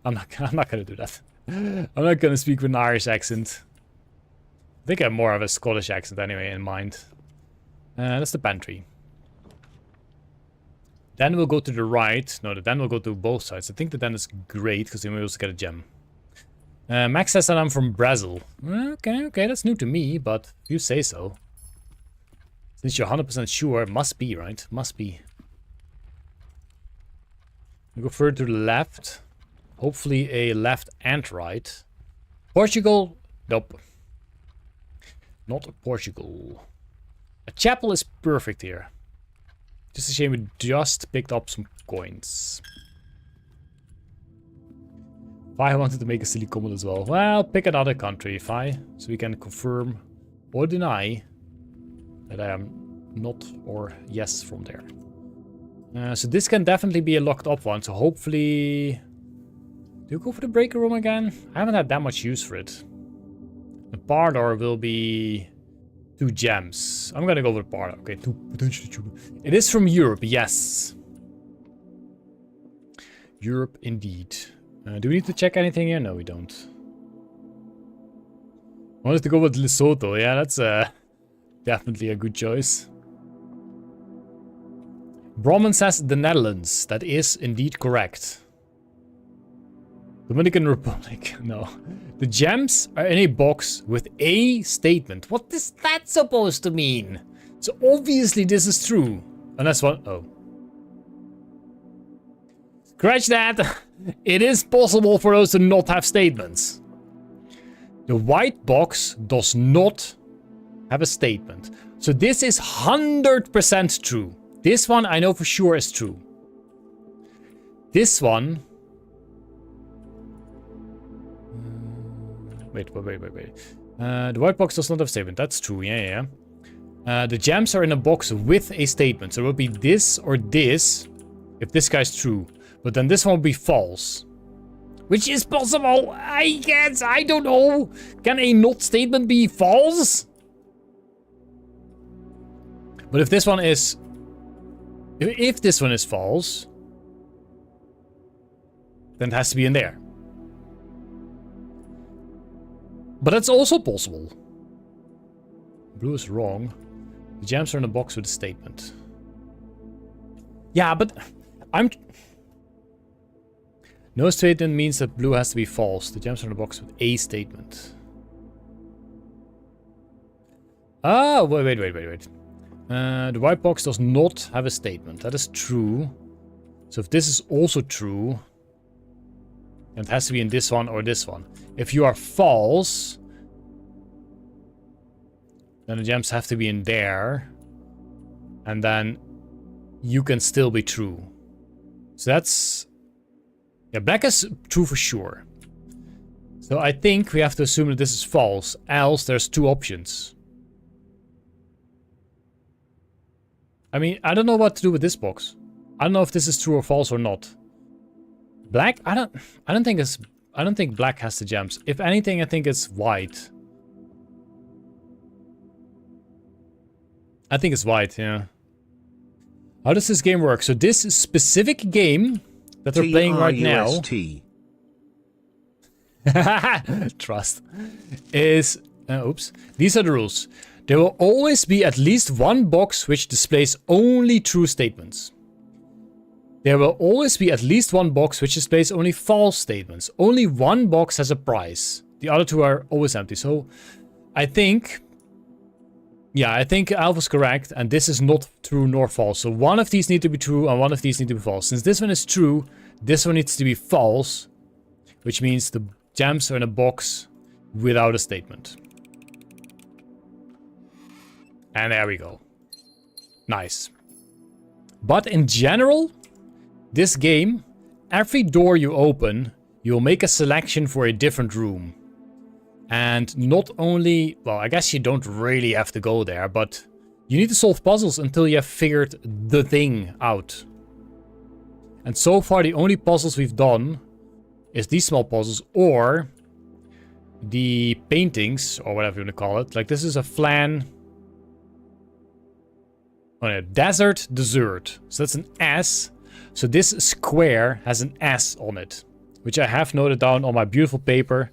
I'm not gonna do that. I'm not gonna speak with an Irish accent. I think I have more of a Scottish accent anyway in mind. That's the pantry. Then we'll go to the right. No, then we'll go to both sides. I think that then is great because then we also get a gem. Max says that I'm from Brazil. Okay, that's new to me, but you say so. Since you're 100% sure, it must be, right? Must be. We go further to the left. Hopefully a left and right. Portugal? Nope. Not Portugal. A chapel is perfect here. Just a shame we just picked up some coins. Fi wanted to make a silly comment as well. Well, pick another country, Fi, so we can confirm or deny that I am not or yes from there. So this can definitely be a locked up one, so hopefully... Do you go for the breaker room again? I haven't had that much use for it. The parlor will be 2 gems. I'm gonna go with parlor. Okay, 2 potentially 2. It is from Europe, yes. Europe indeed. Do we need to check anything here? No, we don't. I wanted to go with Lesotho. Yeah, that's definitely a good choice. Brahman says the Netherlands. That is indeed correct. Dominican Republic. No. The gems are in a box with a statement. What is that supposed to mean? So obviously this is true. Unless one... Oh. Scratch that. It is possible for those to not have statements. The white box does not have a statement. So this is 100% true. This one I know for sure is true. This one... Wait. The white box does not have a statement. That's true, yeah. The gems are in a box with a statement. So it will be this or this if this guy's true. But then this one will be false. Which is possible, I guess. I don't know. Can a not statement be false? But if this one is... If this one is false, then it has to be in there. But that's also possible. Blue is wrong. The gems are in a box with a statement. Yeah, but I'm... No statement means that blue has to be false. The gems are in a box with a statement. Ah, wait. The white box does not have a statement. That is true. So if this is also true, then it has to be in this one or this one. If you are false, then the gems have to be in there. And then you can still be true. So that's... Yeah, black is true for sure. So I think we have to assume that this is false. Else there's two options. I mean, I don't know what to do with this box. I don't know if this is true or false or not. Black? I don't think black has the gems. If anything, I think it's white. I think it's white, yeah. How does this game work? So this specific game that we're playing right now... Trust. Is... oops. These are the rules. There will always be at least one box which displays only true statements. There will always be at least one box which displays only false statements. Only one box has a prize. The other two are always empty. So I think... Yeah, I think Alf was correct, and this is not true nor false. So one of these need to be true, and one of these need to be false. Since this one is true, this one needs to be false, which means the gems are in a box without a statement. And there we go. Nice. But in general, this game, every door you open, you'll make a selection for a different room. And not only, well, I guess you don't really have to go there, but you need to solve puzzles until you have figured the thing out. And so far, the only puzzles we've done is these small puzzles or the paintings, or whatever you want to call it. Like, this is a flan. Oh, yeah, desert dessert. So that's an S. So this square has an S on it, which I have noted down on my beautiful paper.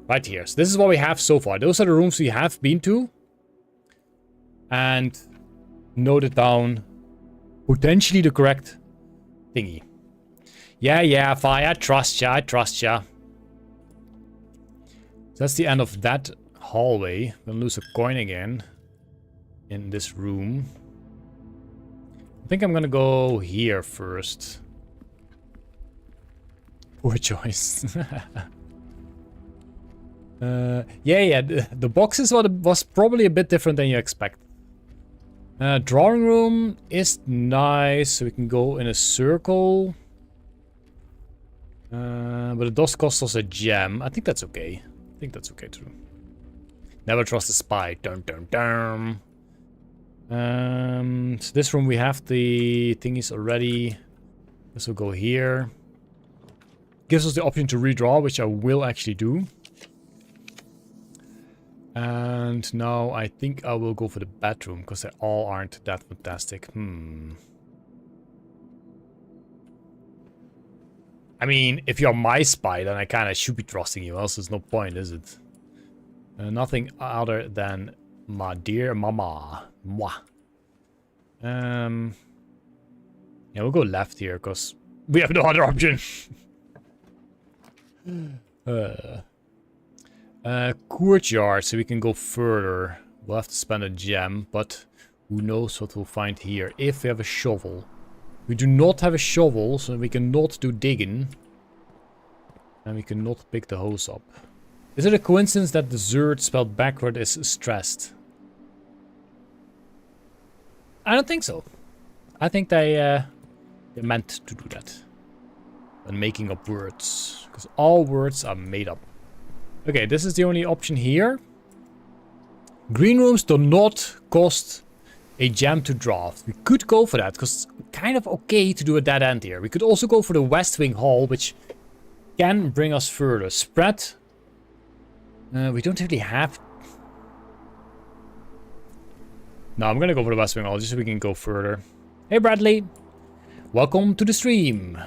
Right here. So this is what we have so far. Those are the rooms we have been to. And noted down potentially the correct thingy. Yeah, fine. I trust ya. So that's the end of that hallway. I'm gonna lose a coin again in this room. I think I'm gonna go here first. Poor choice. Yeah, the boxes was probably a bit different than you expect. Drawing room is nice, so we can go in a circle. But it does cost us a gem. I think that's okay. I think that's okay too. Never trust a spy. Dun dun dun. So this room we have the thingies already. This will go here. Gives us the option to redraw, which I will actually do. And now I think I will go for the bedroom, because they all aren't that fantastic. I mean, if you're my spy, then I kind of should be trusting you, else there's no point, is it? Nothing other than my dear mama. Mwah. Yeah, we'll go left here, because we have no other option. Courtyard, so we can go further. We'll have to spend a gem, but who knows what we'll find here if we have a shovel. We do not have a shovel, so we cannot do digging. And we cannot pick the hose up. Is it a coincidence that dessert spelled backward is stressed? I don't think so. I think they meant to do that. When making up words. Because all words are made up. Okay, this is the only option here. Green rooms do not cost a gem to draft. We could go for that, because it's kind of okay to do a dead end here. We could also go for the West Wing Hall, which can bring us further. Spread. We don't really have... No, I'm gonna go for the West Wing Hall, just so we can go further. Hey Bradley! Welcome to the stream.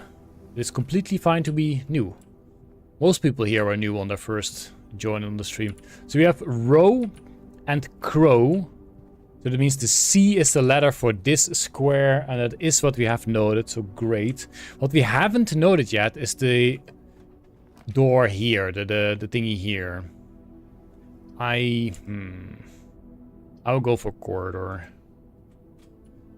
It's completely fine to be new. Most people here are new on their first join on the stream. So we have row and crow. So that means the C is the letter for this square, and that is what we have noted, so great. What we haven't noted yet is the door here, the thingy here. I'll go for corridor.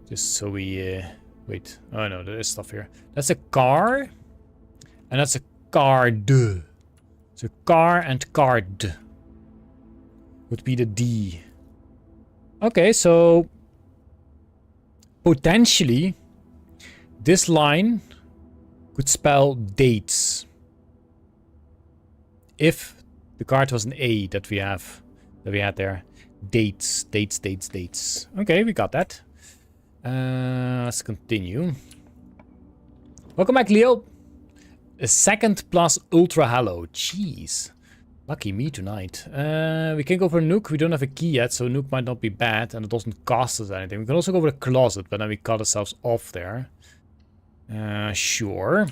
Just so we, wait, oh no, there is stuff here. That's a car, and that's a card. So car and card. would be the D. Okay, so potentially this line could spell dates. If the card was an A that we had there. Dates. Okay, we got that. Let's continue. Welcome back, Leo. A second plus ultra hello. Jeez. Lucky me tonight. We can go for Nook. We don't have a key yet, so Nook might not be bad, and it doesn't cost us anything. We can also go for the closet, but then we cut ourselves off there. Sure.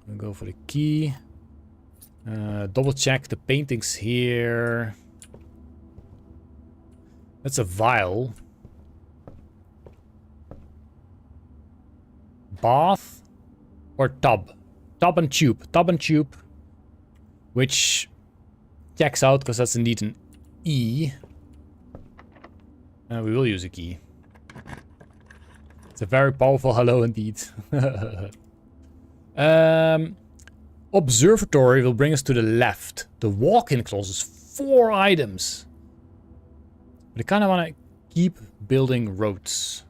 We'll go for the key. Double check the paintings here. That's a vial. Bath or tub? Tub and tube. Tub and tube. Which checks out because that's indeed an E. We will use a key. It's a very powerful hello indeed. Observatory will bring us to the left. The walk-in closet is 4 items. But I kind of want to keep building roads.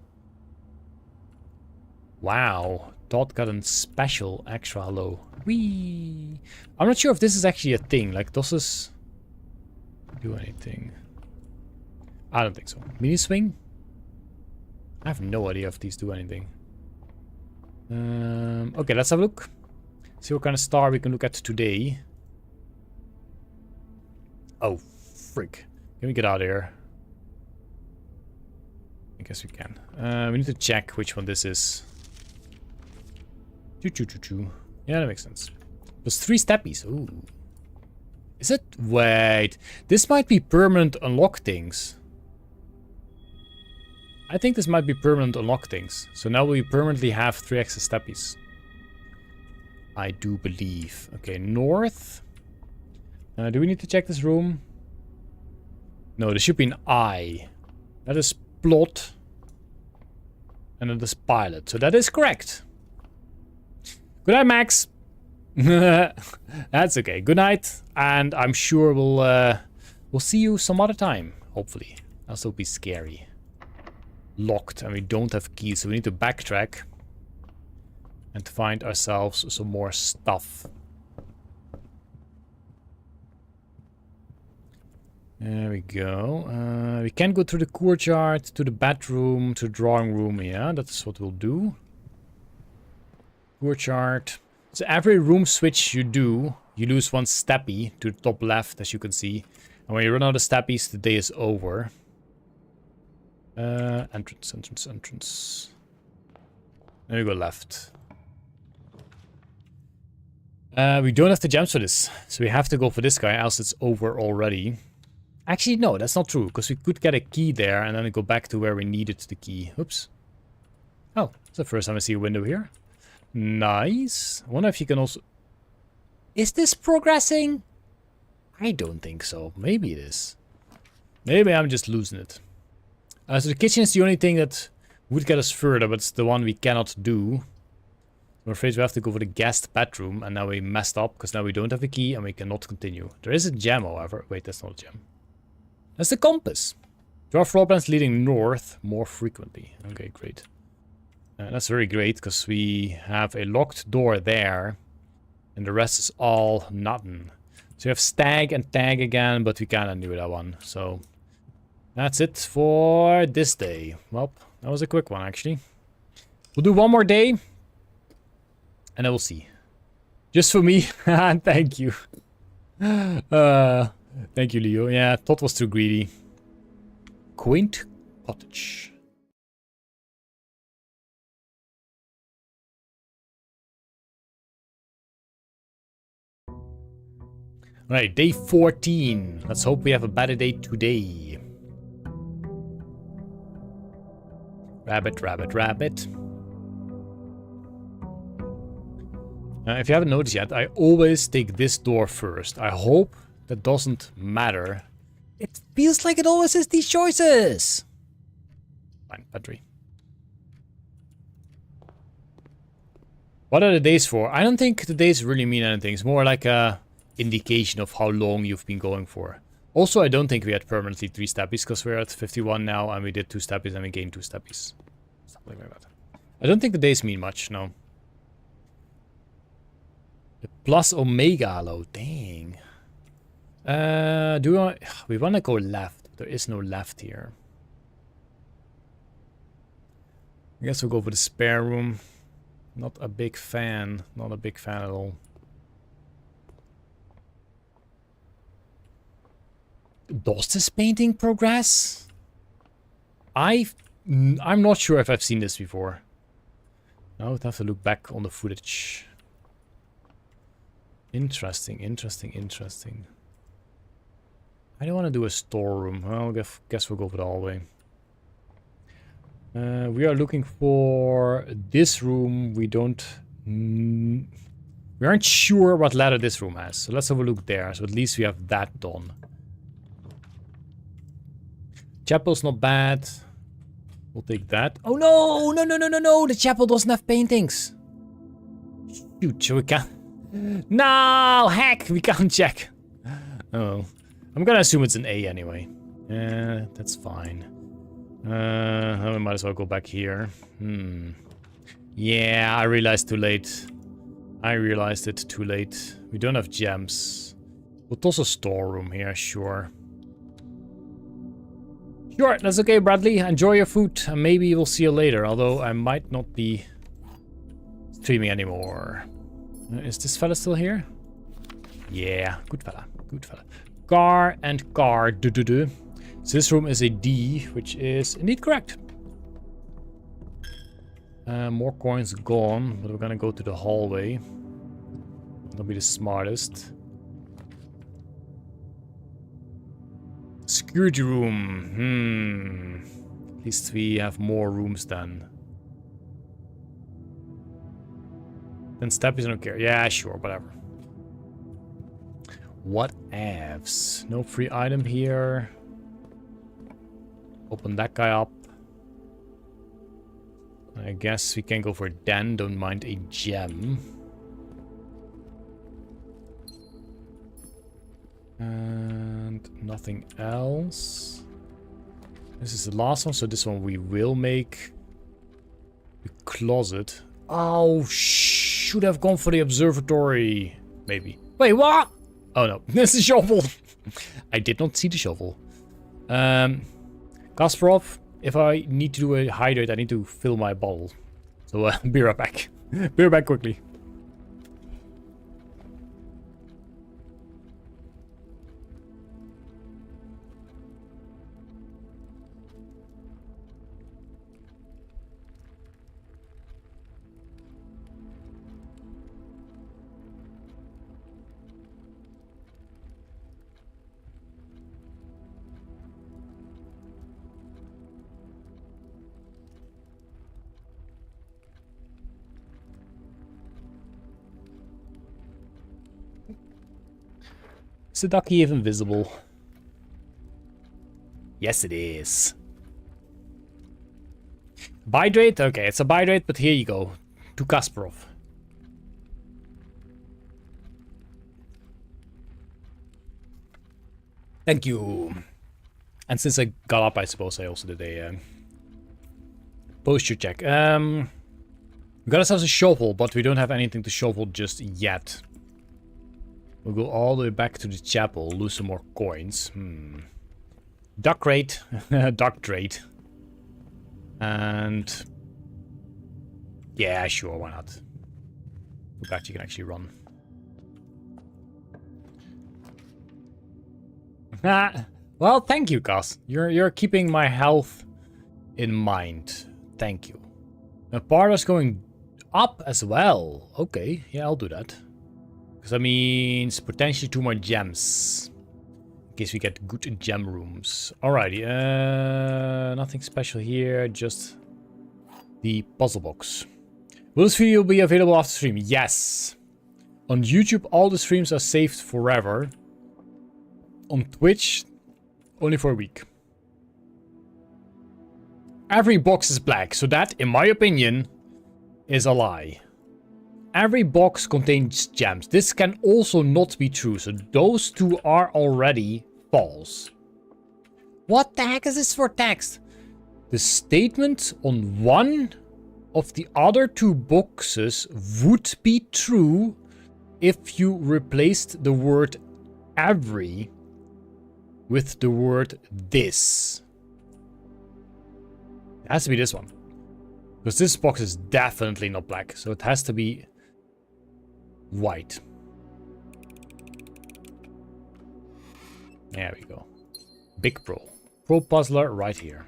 Wow. Todd got a special extra hello. Whee! I'm not sure if this is actually a thing. Like, does this do anything? I don't think so. Mini swing? I have no idea if these do anything. Okay, let's have a look. See what kind of star we can look at today. Oh, frick. Can we get out of here? I guess we can. We need to check which one this is. Choo. Yeah, that makes sense. There's 3 steppies. Ooh. Is it? Wait. This might be permanent unlock things. I think this might be permanent unlock things. So now we permanently have 3 extra steppies. I do believe. Okay, north. Do we need to check this room? No, there should be an I. That is plot. And it is pilot. So that is correct. Good night, Max. That's okay. Good night. And I'm sure we'll see you some other time. Hopefully. That'll still be scary. Locked. And we don't have keys. So we need to backtrack. And find ourselves some more stuff. There we go. We can go through the courtyard, to the bedroom, to the drawing room. Yeah, that's what we'll do. Courtyard. So every room switch you do, you lose 1 steppy to the top left, as you can see. And when you run out of steppies, the day is over. Entrance. There we go, left. We don't have the gems for this, so we have to go for this guy, else it's over already. Actually, no, that's not true, because we could get a key there and then go back to where we needed the key. Oops. Oh, it's the first time I see a window here. Nice. I wonder if you can also... Is this progressing? I don't think so. Maybe it is. Maybe I'm just losing it. So the kitchen is the only thing that would get us further, but it's the one we cannot do. I'm afraid we have to go for the guest bedroom, and now we messed up, because now we don't have a key, and we cannot continue. There is a gem, however. Wait, that's not a gem. That's the compass. Draw floor plans leading north more frequently. Okay, great. That's very great, because we have a locked door there, and the rest is all nothing. So we have stag and tag again, but we cannot do that one. So that's it for this day. Well, that was a quick one, actually. We'll do one more day. And I will see. Just for me. And thank you. Thank you, Leo. Yeah, Todd was too greedy. Quaint cottage. Alright, day 14. Let's hope we have a better day today. Rabbit. If you haven't noticed yet, I always take this door first. I hope that doesn't matter. It feels like it always is these choices. Fine, battery. What are the days for? I don't think the days really mean anything. It's more like a indication of how long you've been going for. Also, I don't think we had permanently 3 steppies because we're at 51 now and we did 2 steppies and we gained 2 steppies. Something like that. I don't think the days mean much, no. The plus omega allo, dang. We want to go left? There is no left here. I guess we'll go for the spare room. Not a big fan. Not a big fan at all. Does this painting progress? I'm not sure if I've seen this before. I would have to look back on the footage. Interesting, interesting, interesting. I don't want to do a storeroom. Well, I guess we'll go for the hallway. We are looking for this room. We aren't sure what ladder this room has. So let's have a look there. So at least we have that done. Chapel's not bad. We'll take that. Oh no! No, no, no, no, no! The chapel doesn't have paintings. Shoot, so we can't. No! Heck! We can't check. Oh. I'm gonna assume it's an A anyway. Yeah, that's fine. We might as well go back here. Yeah, I realized too late. I realized it too late. We don't have gems. We'll toss a storeroom here, sure. Sure, that's okay, Bradley. Enjoy your food, and maybe we'll see you later. Although I might not be streaming anymore. Is this fella still here? Yeah, good fella, good fella. Car and car. So this room is a D, which is indeed correct. More coins gone, but we're gonna go to the hallway. That'll be the smartest. Security room. At least we have more rooms then. Then steppies, I don't care. Yeah, sure, whatever. What ifs? No free item here. Open that guy up. I guess we can go for Den. Don't mind a gem. And nothing else. This is the last one, so this one we will make. The closet. Oh, should have gone for the observatory. Maybe. Wait, what? Oh no, this is a shovel. I did not see the shovel. Kasparov, if I need to do a hydrate, I need to fill my bottle. So be right back. Be right back quickly. Is the ducky even visible? Yes, it is. Hydrate? Okay, it's a hydrate, but here you go. To Kasparov. Thank you. And since I got up, I suppose I also did a posture check. We got ourselves a shovel, but we don't have anything to shovel just yet. We'll go all the way back to the chapel, lose some more coins. Duck rate. Duck trade. And... yeah, sure, why not? Look, actually, you can actually run. Well, thank you, Gus. You're keeping my health in mind. Thank you. The part is going up as well. Okay, yeah, I'll do that. Because that means potentially 2 more gems. In case we get good gem rooms. Alrighty, nothing special here, just the puzzle box. Will this video be available after stream? Yes. On YouTube, all the streams are saved forever. On Twitch, only for a week. Every box is black, so that, in my opinion, is a lie. every box contains gems. This can also not be true. So those two are already false. What the heck is this for text? The statement on one of the other two boxes would be true if you replaced the word every with the word this. It has to be this one. Because this box is definitely not black. So it has to be white. There we go. Big pro. Pro puzzler right here.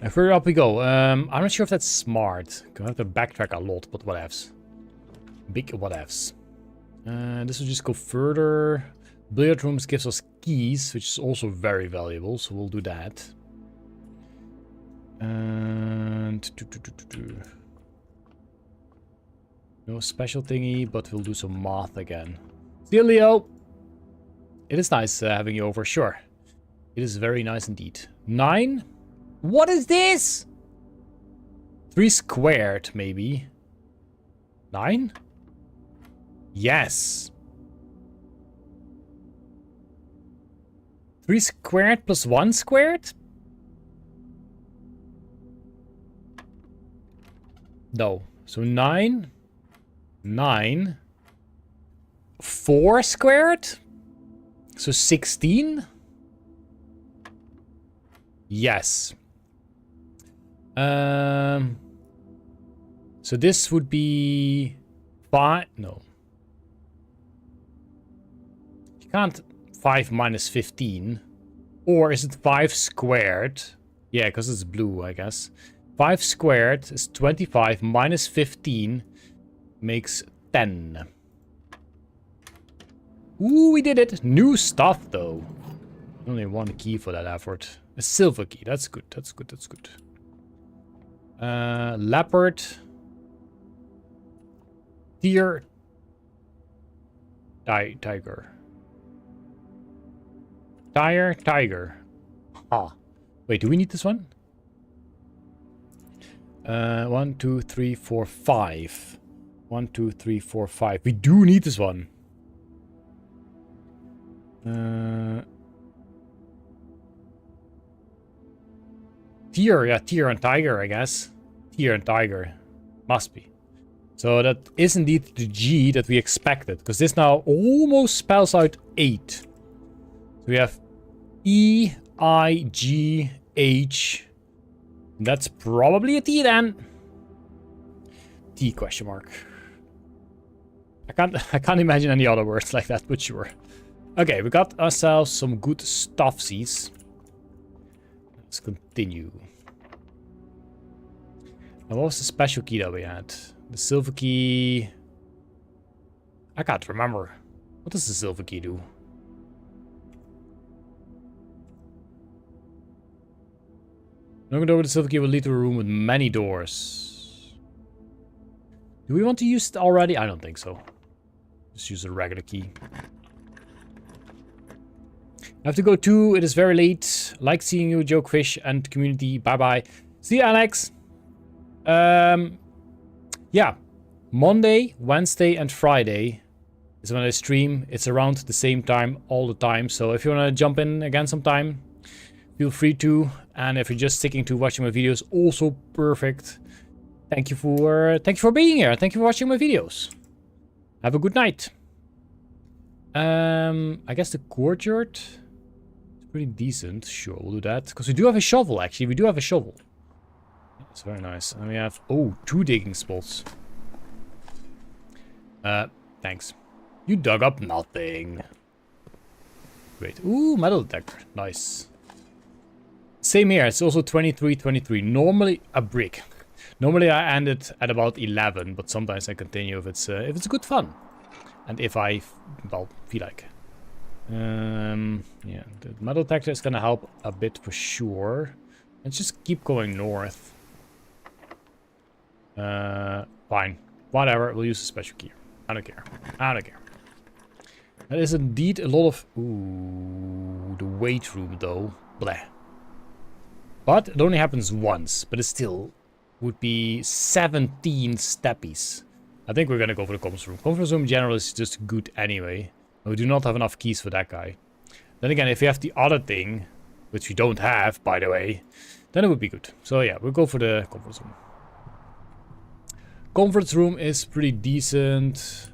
And further up we go. I'm not sure if that's smart. Gonna have to backtrack a lot, but whatevs. Big whatevs. This will just go further. Billiard rooms gives us keys, which is also very valuable, so we'll do that. And no special thingy, but we'll do some math again. See you, Leo. It is nice having you over, sure. It is very nice indeed. 9. What is this? 3 squared, maybe. 9? Yes. 3 squared plus 1 squared? No. So 9. 9. 4 squared? So 16? Yes. So this would be 5. No. You can't 5 minus 15. Or is it 5 squared? Yeah, because it's blue, I guess. 5 squared is 25 minus 15 makes 10. Ooh, we did it. New stuff, though. Only one key for that effort. A silver key. That's good. That's good. That's good. Leopard. Deer. Tiger. Tiger. Ah. Wait, do we need this one? 1, 2, 3, 4, 5. 1, 2, 3, 4, 5. We do need this one. Deer, yeah, deer and tiger, I guess. Deer and tiger. Must be. So that is indeed the G that we expected. Because this now almost spells out 8. So we have E, I, G, H. That's probably a T then. T question mark. I can't imagine any other words like that, but sure. Okay, we got ourselves some good stuffsies. Let's continue. Now, what was the special key that we had? The silver key. I can't remember. What does the silver key do? Knocking over the silver key will lead to a room with many doors. Do we want to use it already? I don't think so. Just use a regular key. I have to go too. It is very late. Like seeing you, Jokefish and community. Bye-bye. See you, Alex. Yeah. Monday, Wednesday, and Friday is when I stream. It's around the same time all the time. So if you want to jump in again sometime, feel free to. And if you're just sticking to watching my videos, also perfect. Thank you for being here. Thank you for watching my videos. Have a good night. I guess the courtyard is pretty decent. Sure, we'll do that. Because we do have a shovel, actually. We do have a shovel. It's very nice. And we have, 2 digging spots. Thanks. You dug up nothing. Great. Ooh, metal detector. Nice. Same here. It's also 23. Normally a brick. Normally I end it at about 11, but sometimes I continue if it's good fun. And if I, feel like. Yeah, the metal detector is gonna help a bit for sure. Let's just keep going north. Fine. Whatever, we'll use a special key. I don't care. That is indeed a lot of... Ooh, the weight room though. Bleh. But it only happens once, but it still would be 17 steppies. I think we're gonna go for the conference room. Conference room in general is just good anyway. We do not have enough keys for that guy. Then again, if we have the other thing, which we don't have, by the way, then it would be good. So yeah, we'll go for the conference room. Conference room is pretty decent.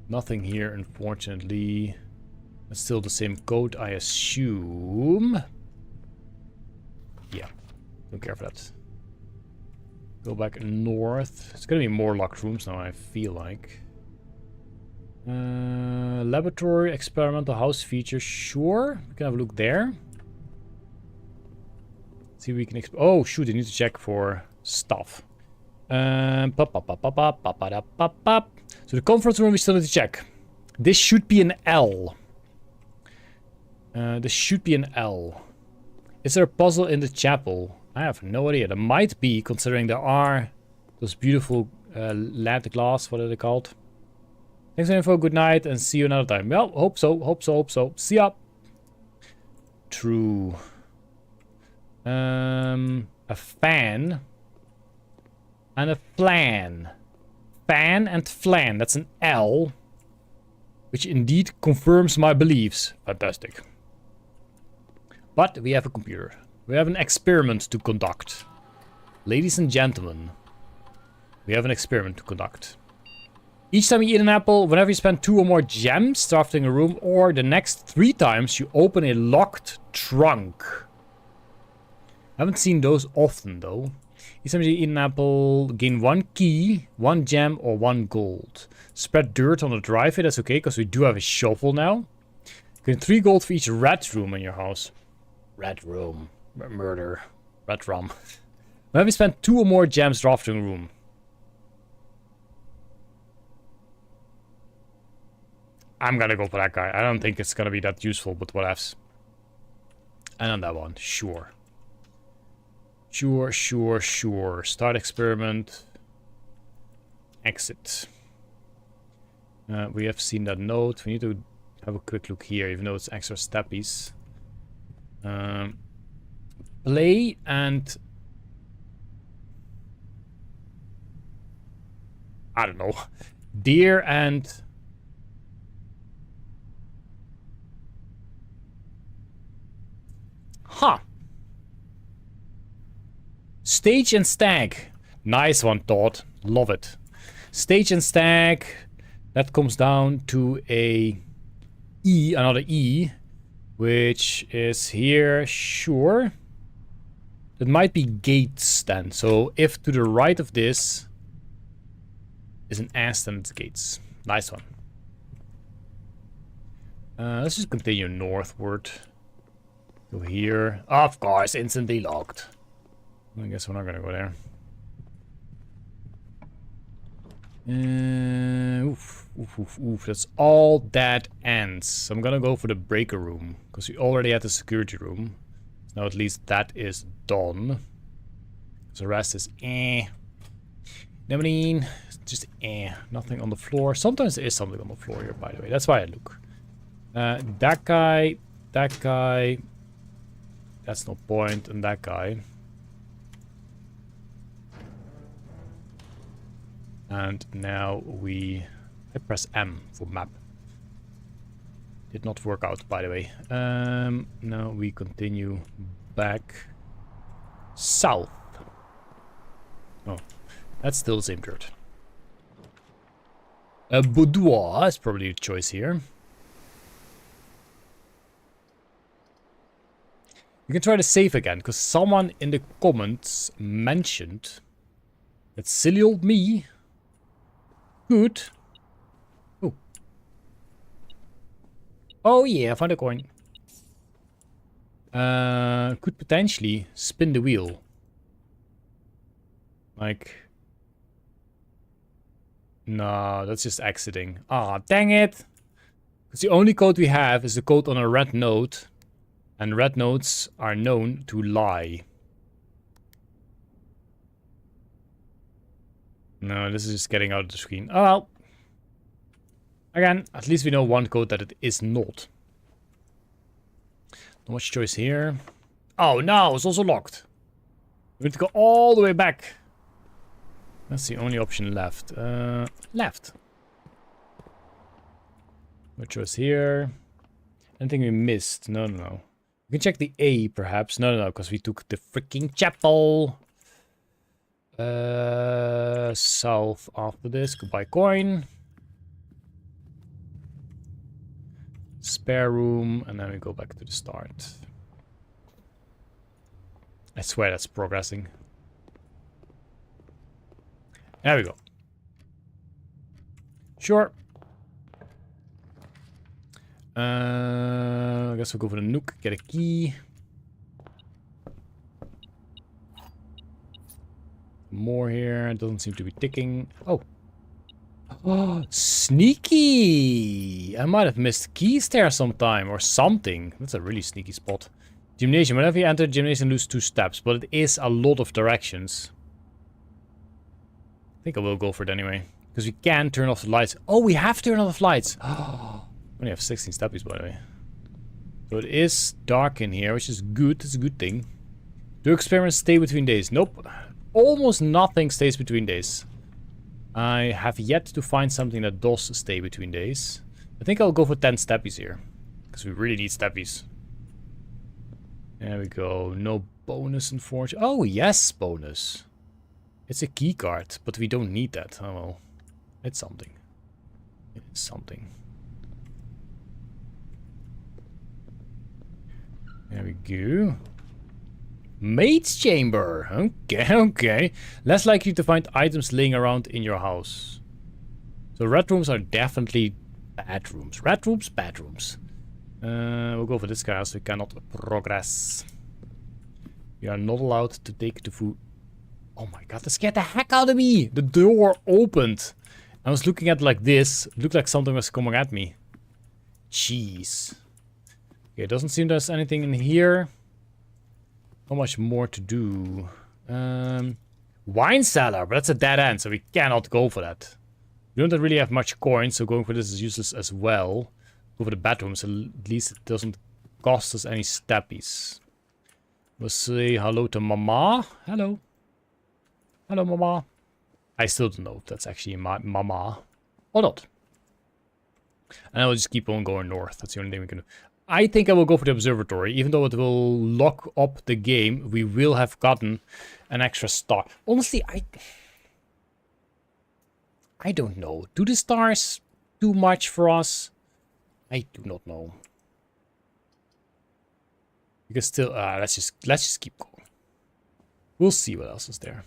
Nothing here, unfortunately. It's still the same code, I assume. Yeah, don't care for that. Go back north. It's gonna be more locked rooms now, I feel like. Laboratory, experimental house feature. Sure, we can have a look there. See if we can. Oh shoot! I need to check for stuff. So the conference room we still need to check. This should be an L. This should be an L. Is there a puzzle in the chapel? I have no idea. There might be, considering there are those beautiful lead glass. What are they called? Thanks for the info. Good night, and see you another time. Well, hope so. Hope so. Hope so. See ya. True. A fan and a flan. Fan and flan. That's an L, which indeed confirms my beliefs. Fantastic. But we have a computer. We have an experiment to conduct. Ladies and gentlemen, we have an experiment to conduct. Each time you eat an apple, whenever you spend 2 or more gems drafting a room, or the next 3 times you open a locked trunk. I haven't seen those often though. Each time you eat an apple, gain 1 key, 1 gem, or 1 gold. Spread dirt on the driveway, that's okay, because we do have a shovel now. Gain 3 gold for each red room in your house. Red room. Murder. Red rum. Whenever you spend 2 or more gems drafting a room. I'm gonna go for that guy. I don't think it's gonna be that useful, but whatevs. And on that one, sure. Sure, sure, sure. Start experiment. Exit. We have seen that note. We need to have a quick look here, even though it's extra steppies. Play and... I don't know. Deer and... Huh. Stage and stag. Nice one, Todd. Love it. Stage and stag. That comes down to a E, another E, which is here. Sure. It might be gates then. So if to the right of this is an S, then it's gates. Nice one. Let's just continue northward. Go here. Of course, instantly locked. I guess we're not gonna go there. Oof, oof, oof, oof. That's all dead ends. So I'm gonna go for the breaker room, because we already had the security room. So now at least that is done. So the rest is eh. I mean, just eh. Nothing on the floor. Sometimes there is something on the floor here, by the way. That's why I look. That guy. That guy. That's no point. And that guy. And now I press M for map. Did not work out, by the way. Now we continue back south. Oh, that's still the same dirt. A boudoir is probably a choice here. You can try to save again, because someone in the comments mentioned that silly old me could... Oh. Oh yeah, I found a coin. Could potentially spin the wheel. Like... No, that's just exiting. Ah, dang it! Because the only code we have is the code on a red note. And red notes are known to lie. No, this is just getting out of the screen. Oh well. Again, at least we know one code that it is not. Not much choice here. Oh no, it's also locked. We have to go all the way back. That's the only option left. Left. Which was here. Anything we missed? No, no, no. We can check the A, perhaps. No, no, no, because we took the freaking chapel. South after this. Goodbye, coin. Spare room, and then we go back to the start. I swear that's progressing. There we go. Sure. I guess we'll go for the nook, get a key. More here, it doesn't seem to be ticking. Oh. Oh, sneaky! I might have missed keys there sometime or something. That's a really sneaky spot. Gymnasium. Whenever you enter gymnasium, lose 2 steps, but it is a lot of directions. I think I will go for it anyway. Because we can turn off the lights. Oh, we have to turn off the lights. Oh, we only have 16 steppies, by the way. So it is dark in here, which is good. It's a good thing. Do experiments stay between days? Nope. Almost nothing stays between days. I have yet to find something that does stay between days. I think I'll go for 10 steppies here. Because we really need steppies. There we go. No bonus, unfortunately. Oh, yes, bonus. It's a key card, but we don't need that. Oh, well. It's something. It's something. There we go. Maid's chamber. Okay, okay. Less likely to find items laying around in your house. So red rooms are definitely bad rooms. Red rooms, bad rooms. We'll go for this guy, so we cannot progress. We are not allowed to take the food. Oh my god, that scared the heck out of me! The door opened. I was looking at it like this. It looked like something was coming at me. Jeez. Okay, it doesn't seem there's anything in here. Not much more to do. Wine cellar, but that's a dead end, so we cannot go for that. We don't really have much coins, so going for this is useless as well. Go for the bedroom, so at least it doesn't cost us any steppies. We'll say hello to Mama. Hello. Hello, Mama. I still don't know if that's actually my Mama or not. And I will just keep on going north. That's the only thing we can do. I think I will go for the observatory. Even though it will lock up the game, we will have gotten an extra star. Honestly, I don't know. Do the stars do much for us? I do not know. You can still let's just keep going. We'll see what else is there.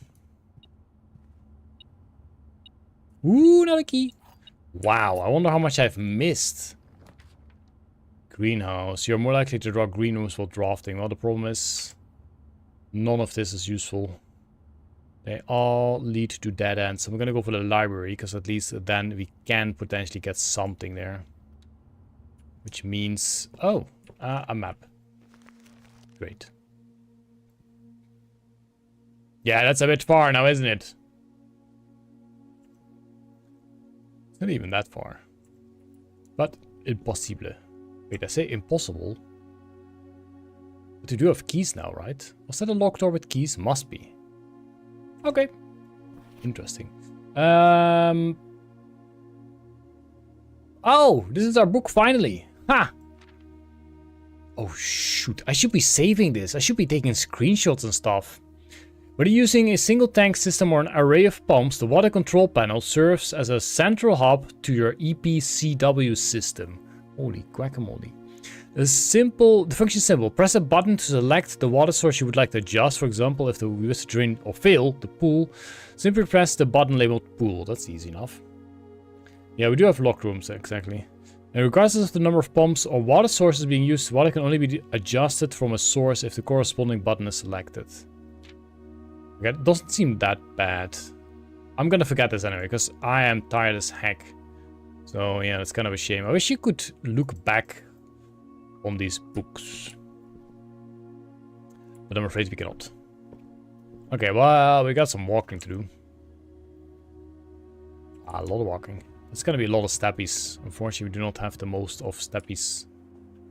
Ooh, another key. Wow, I wonder how much I've missed. Greenhouse. You're more likely to draw green rooms while drafting. Well, the problem is none of this is useful. They all lead to dead ends. So I'm gonna go for the library, because at least then we can potentially get something there. Which means... oh, a map. Great. Yeah, that's a bit far now, isn't it? It's not even that far. But impossible. Wait, I say impossible? But we do have keys now, right? Was that a locked door with keys? Must be. Okay. Interesting. Oh, this is our book finally. Ha! Oh, shoot. I should be saving this. I should be taking screenshots and stuff. Whether using a single tank system or an array of pumps, the water control panel serves as a central hub to your EPCW system. Holy guacamole. The function is simple. Press a button to select the water source you would like to adjust. For example, if the we wish to drain or fill the pool, simply press the button labeled pool. That's easy enough. Yeah, we do have locked rooms, exactly. And regardless of the number of pumps or water sources being used, water can only be adjusted from a source if the corresponding button is selected. Okay, it doesn't seem that bad. I'm gonna forget this anyway, because I am tired as heck. So yeah, it's kind of a shame. I wish you could look back on these books. But I'm afraid we cannot. Okay, well, we got some walking to do. A lot of walking. It's gonna be a lot of steppies. Unfortunately, we do not have the most of steppies.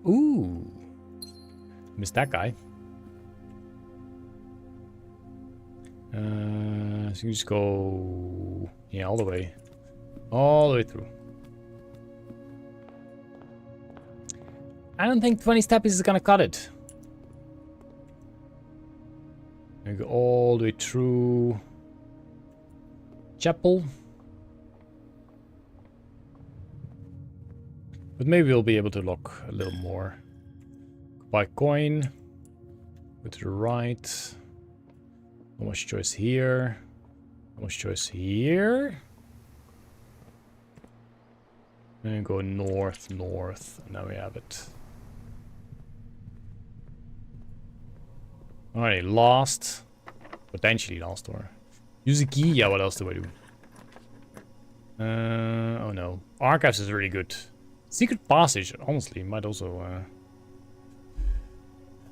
Ooh. Missed that guy. So you just go... Yeah, all the way. All the way through. I don't think 20 steppies is gonna cut it. We go all the way through... Chapel. But maybe we'll be able to lock a little more. Buy coin. Go to the right. Not much choice here. Not much choice here. And go north, north. And now we have it. Alright, last. Potentially last door. Use a key? Yeah, what else do I do? Oh no. Archives is really good. Secret Passage, honestly, might also...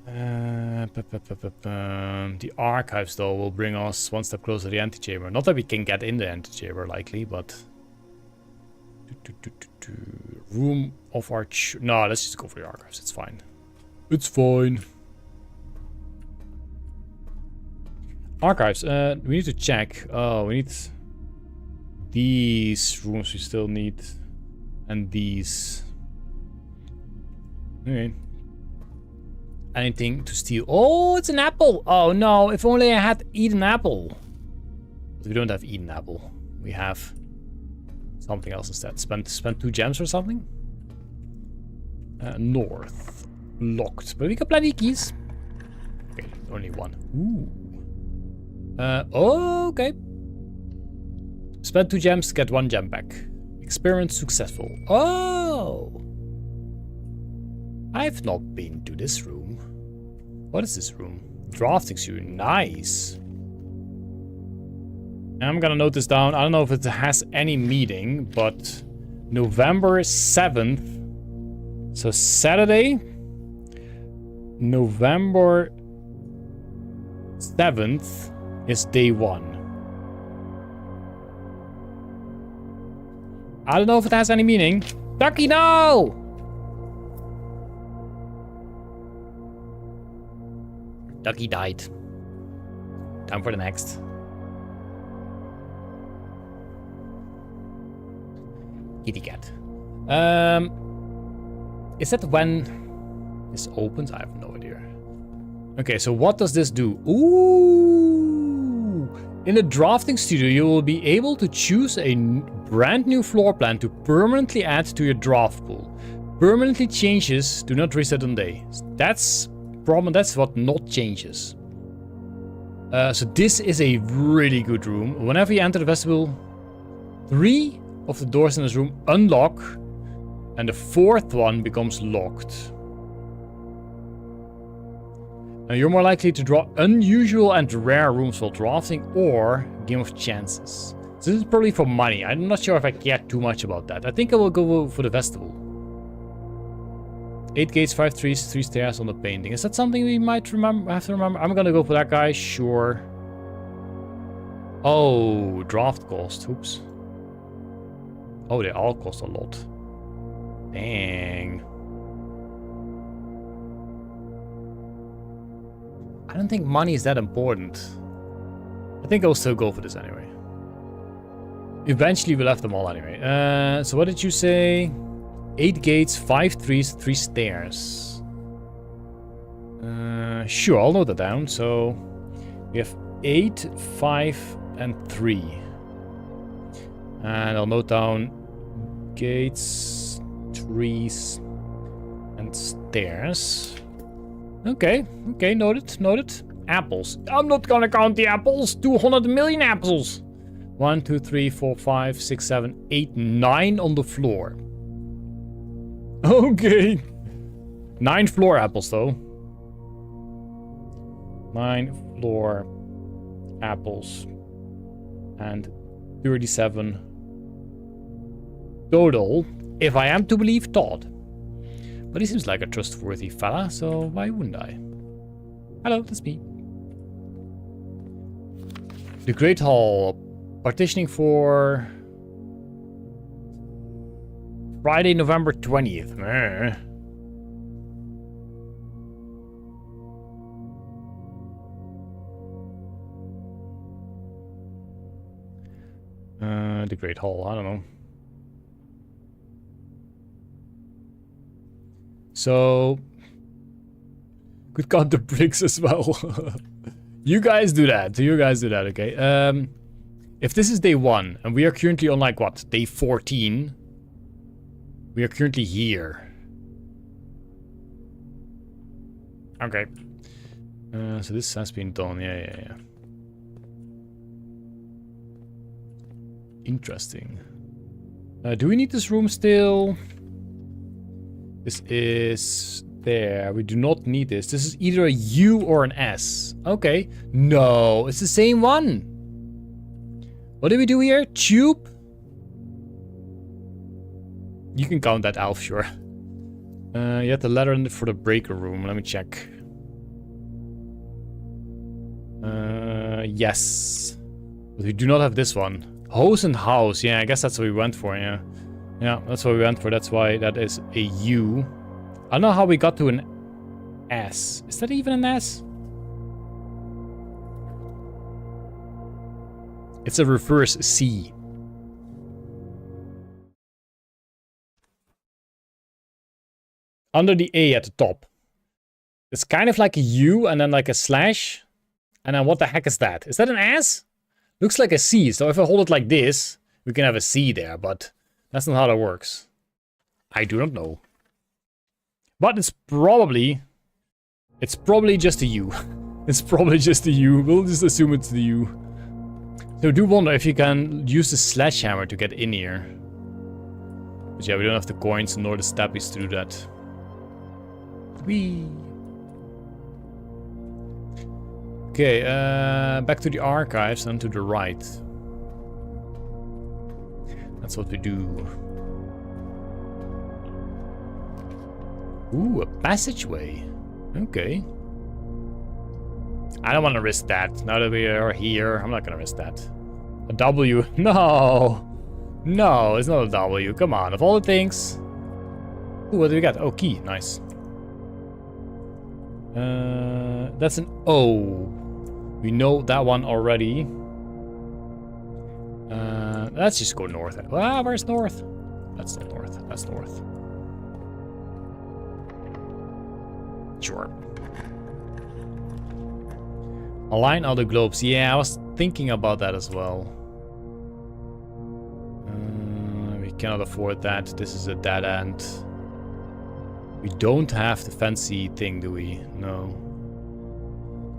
the archives, though, will bring us one step closer to the antechamber. Not that we can get in the antechamber, likely, but... Room of our... No, let's just go for the archives. It's fine. It's fine. Archives. We need to check. Oh, we need... These rooms we still need. And these. Okay. Anything to steal? Oh, it's an apple! Oh no, if only I had eaten apple. But we don't have eaten apple. We have something else instead. Spend 2 gems or something? North. Locked. But we got plenty of keys. Okay, only 1. Ooh. Oh, okay. Spend 2 gems, get 1 gem back. Experiment successful. Oh! I've not been to this room. What is this room? Drafting studio. Nice. I'm gonna note this down. I don't know if it has any meeting, but November 7th. So Saturday, November 7th is day 1. I don't know if it has any meaning. Ducky, no! Ducky died. Time for the next. Kitty cat. Is that when this opens? I have no idea. Okay, so what does this do? Ooh! In the drafting studio, you will be able to choose a brand new floor plan to permanently add to your draft pool. Permanently changes do not reset on day. That's problem. That's what not changes. So this is a really good room. Whenever you enter the vestibule, 3 of the doors in this room unlock, and the 4th one becomes locked. Now you're more likely to draw unusual and rare rooms while drafting or Game of Chances. So this is probably for money. I'm not sure if I care too much about that. I think I will go for the vestibule. 8 gates, 5 trees, 3 stairs on the painting. Is that something we might have to remember? I'm gonna go for that guy, sure. Oh, draft cost. Oops. Oh, they all cost a lot. Dang. I don't think money is that important. I think I'll still go for this anyway. Eventually we'll have them all anyway. So what did you say? 8 gates, 5 trees, 3 stairs. Sure, I'll note that down. So we have 8, 5, and 3. And I'll note down gates, trees, and stairs. Okay, noted. Apples. I'm not gonna count the apples. 200 million apples. 1, 2, 3, 4, 5, 6, 7, 8, 9 on the floor. Okay. 9 floor apples, though. 9 floor apples. And 37 total, if I am to believe Todd. But he seems like a trustworthy fella, so why wouldn't I? Hello, that's me. The Great Hall. Partitioning for Friday, November 20th. The Great Hall, I don't know. So... could count the bricks as well. You guys do that. You guys do that, okay? If this is day 1, and we are currently on, like, what? Day 14. We are currently here. Okay. So this has been done. Yeah. Interesting. Do we need this room still? This is there. We do not need this. This is either a U or an S. Okay. No, it's the same one. What did we do here? Tube? You can count that, Alf, sure. You had the letter in for the breaker room. Let me check. Yes. But we do not have this one. Hose and house. Yeah, I guess that's what we went for, yeah. Yeah, that's what we went for. That's why that is a U. I don't know how we got to an S. Is that even an S? It's a reverse C. Under the A at the top. It's kind of like a U and then like a slash. And then what the heck is that? Is that an S? Looks like a C. So if I hold it like this, we can have a C there, but that's not how that works. I do not know. But it's probably just a U. It's probably just a U. We'll just assume it's the U. So I do wonder if you can use the sledgehammer to get in here. But yeah, we don't have the coins nor the stappies to do that. Whee! Okay, back to the archives and to the right. That's what we do. Ooh, a passageway. Okay. I don't want to risk that. Now that we are here, I'm not going to risk that. A W. No! No, it's not a W. Come on, of all the things. Ooh, what do we got? Oh, key. Nice. That's an O. We know that one already. Let's just go north. Ah, where's north? That's not north. That's north. Sure. Align all the globes. Yeah, I was thinking about that as well. We cannot afford that. This is a dead end. We don't have the fancy thing, do we? No.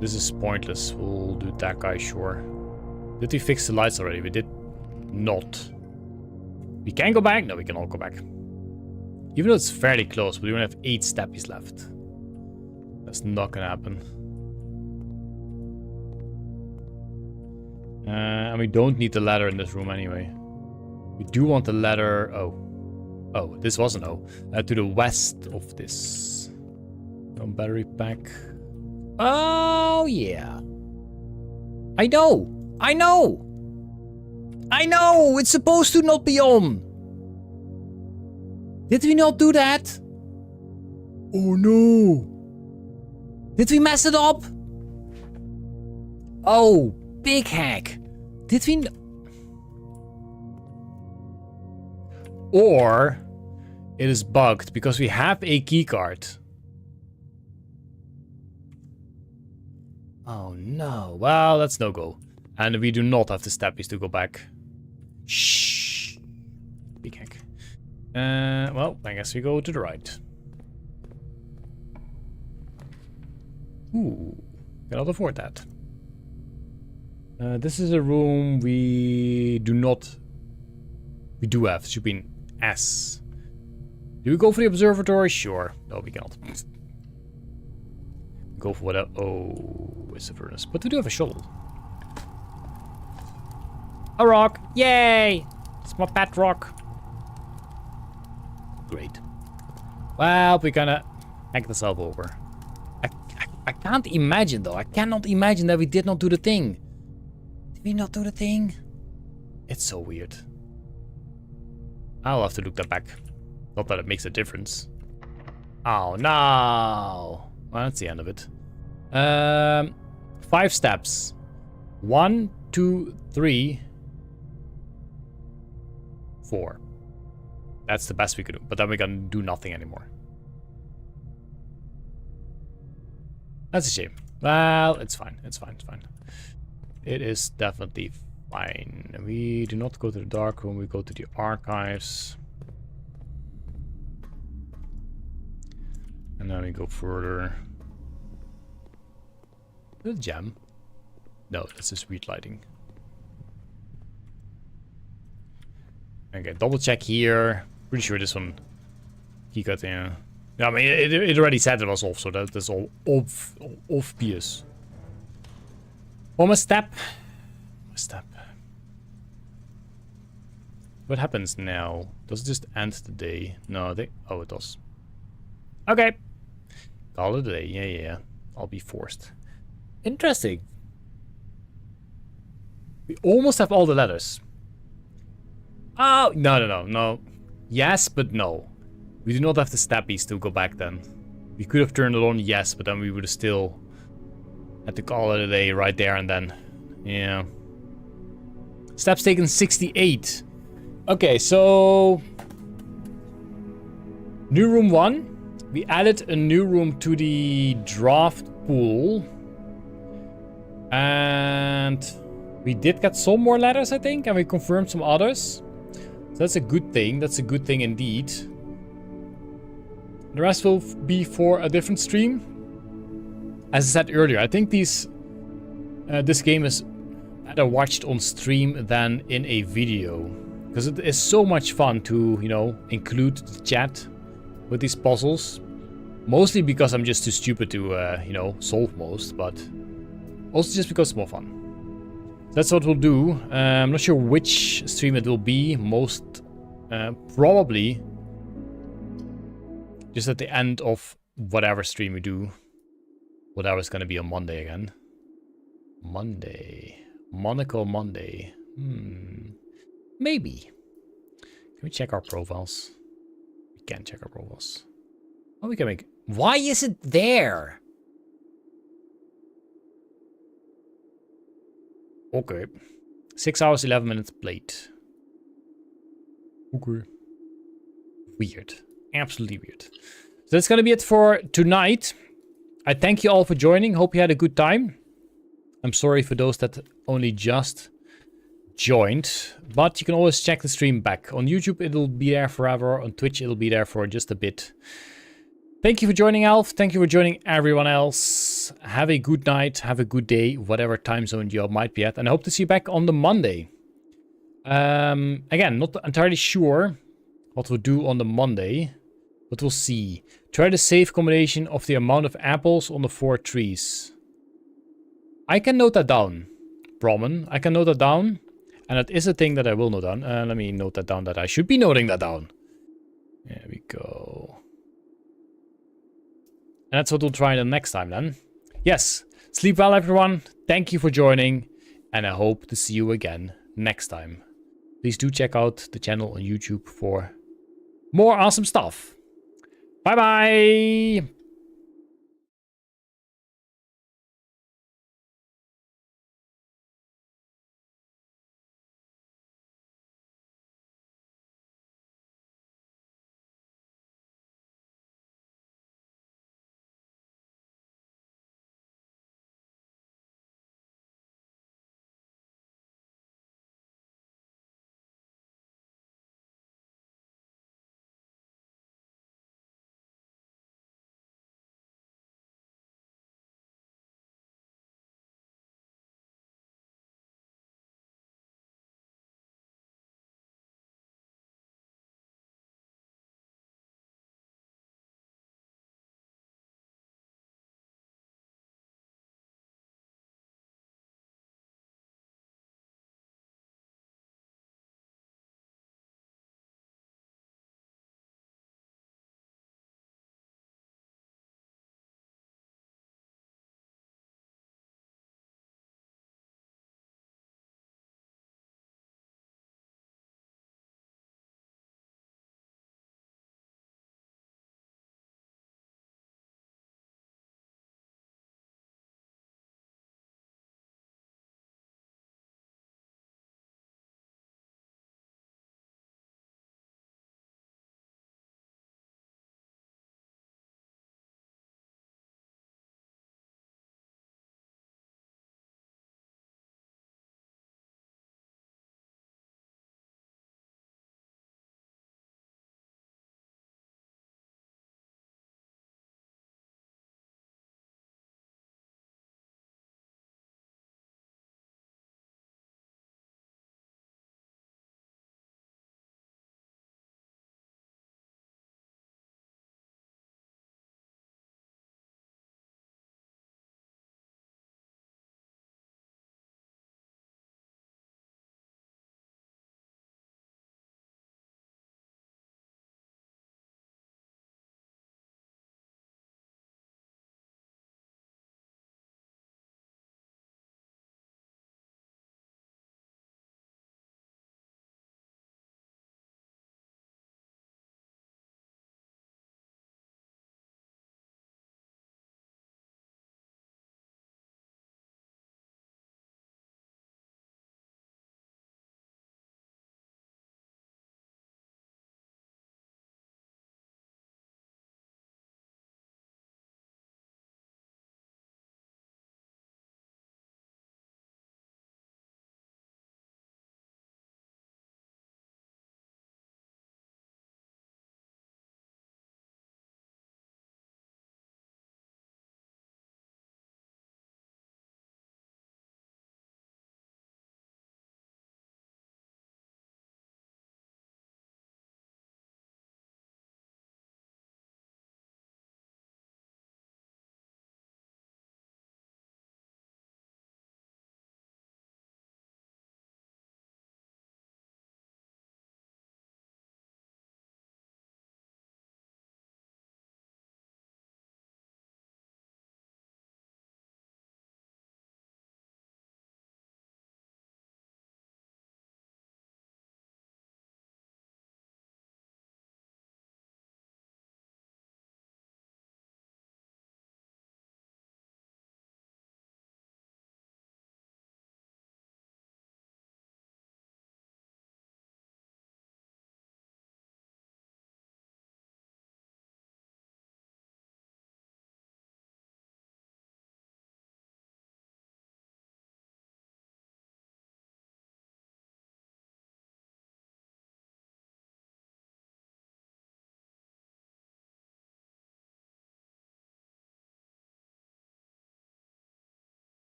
This is pointless. We'll do that guy, sure. Did we fix the lights already? We did not. We can go back? No, we can all go back. Even though it's fairly close, we only have 8 steppies left. That's not gonna happen. And we don't need the ladder in this room anyway. We do want the ladder... Oh, this was an O. To the west of this. No battery pack. Oh, yeah. I know! I know! I know! It's supposed to not be on! Did we not do that? Oh, no! Did we mess it up? Oh, big hack. Did we... Or... it is bugged because we have a keycard. Oh no. Well, that's no go. And we do not have the steppies to go back. Shh. Big hack. Well, I guess we go to the right. Ooh. Cannot afford that. This is a room we do not... We do have. It should be an S. Do we go for the observatory? Sure. No, we cannot. Go for what? Oh, it's a furnace. But we do have a shovel. A rock! Yay! It's my pet rock. Great. Well, we kinda hacked ourselves over. I can't imagine though. I cannot imagine that we did not do the thing. Did we not do the thing? It's so weird. I'll have to look that back. Not that it makes a difference. Oh no! Well, that's the end of it. 5 steps. 1, 2, 3. 4. That's the best we could do. But then we can do nothing anymore. That's a shame. Well, it's fine. It's fine. It's fine. It is definitely fine. We do not go to the dark room. We go to the archives. And then we go further. The gem. No, that's just weird lighting. Okay, double check here. Pretty sure this one keycard, yeah. Yeah, I mean, it already said it was off, so that's all obvious. One more step. One step. What happens now? Does it just end the day? No, oh, it does. Okay. Call it a day. Yeah. I'll be forced. Interesting. We almost have all the letters. Oh, no. Yes, but no. We do not have the steppies to go back then. We could have turned it on, yes, but then we would have still had to call it a day right there and then. Yeah. Steps taken 68. Okay, so... New room 1. We added a new room to the draft pool. And we did get some more letters, I think, and we confirmed some others. So that's a good thing. That's a good thing indeed. The rest will be for a different stream. As I said earlier, I think this game is better watched on stream than in a video. Because it is so much fun to, you know, include the chat with these puzzles. Mostly because I'm just too stupid to, you know, solve most, but also just because it's more fun. That's what we'll do. I'm not sure which stream it will be. Most probably just at the end of whatever stream we do. Whatever's gonna be on Monday again. Monday. Monaco Monday. Maybe. Can we check our profiles? We can check our profiles. Oh, we can make... Why is it there? Okay. 6 hours, 11 minutes played. Okay. Weird. Absolutely weird. So that's gonna be it for tonight. I thank you all for joining. Hope you had a good time. I'm sorry for those that only just joined. But you can always check the stream back. On YouTube, it'll be there forever. On Twitch, it'll be there for just a bit. Thank you for joining, Alf. Thank you for joining everyone else. Have a good night. Have a good day, whatever time zone you might be at. And I hope to see you back on the Monday. Again, not entirely sure what we'll do on the Monday. But we'll see. Try the safe combination of the amount of apples on the 4 trees. I can note that down, Brahman. I can note that down. And that is a thing that I will note down. Let me note that down, that I should be noting that down. There we go. And that's what we'll try the next time then. Yes. Sleep well, everyone. Thank you for joining. And I hope to see you again next time. Please do check out the channel on YouTube for more awesome stuff. Bye-bye.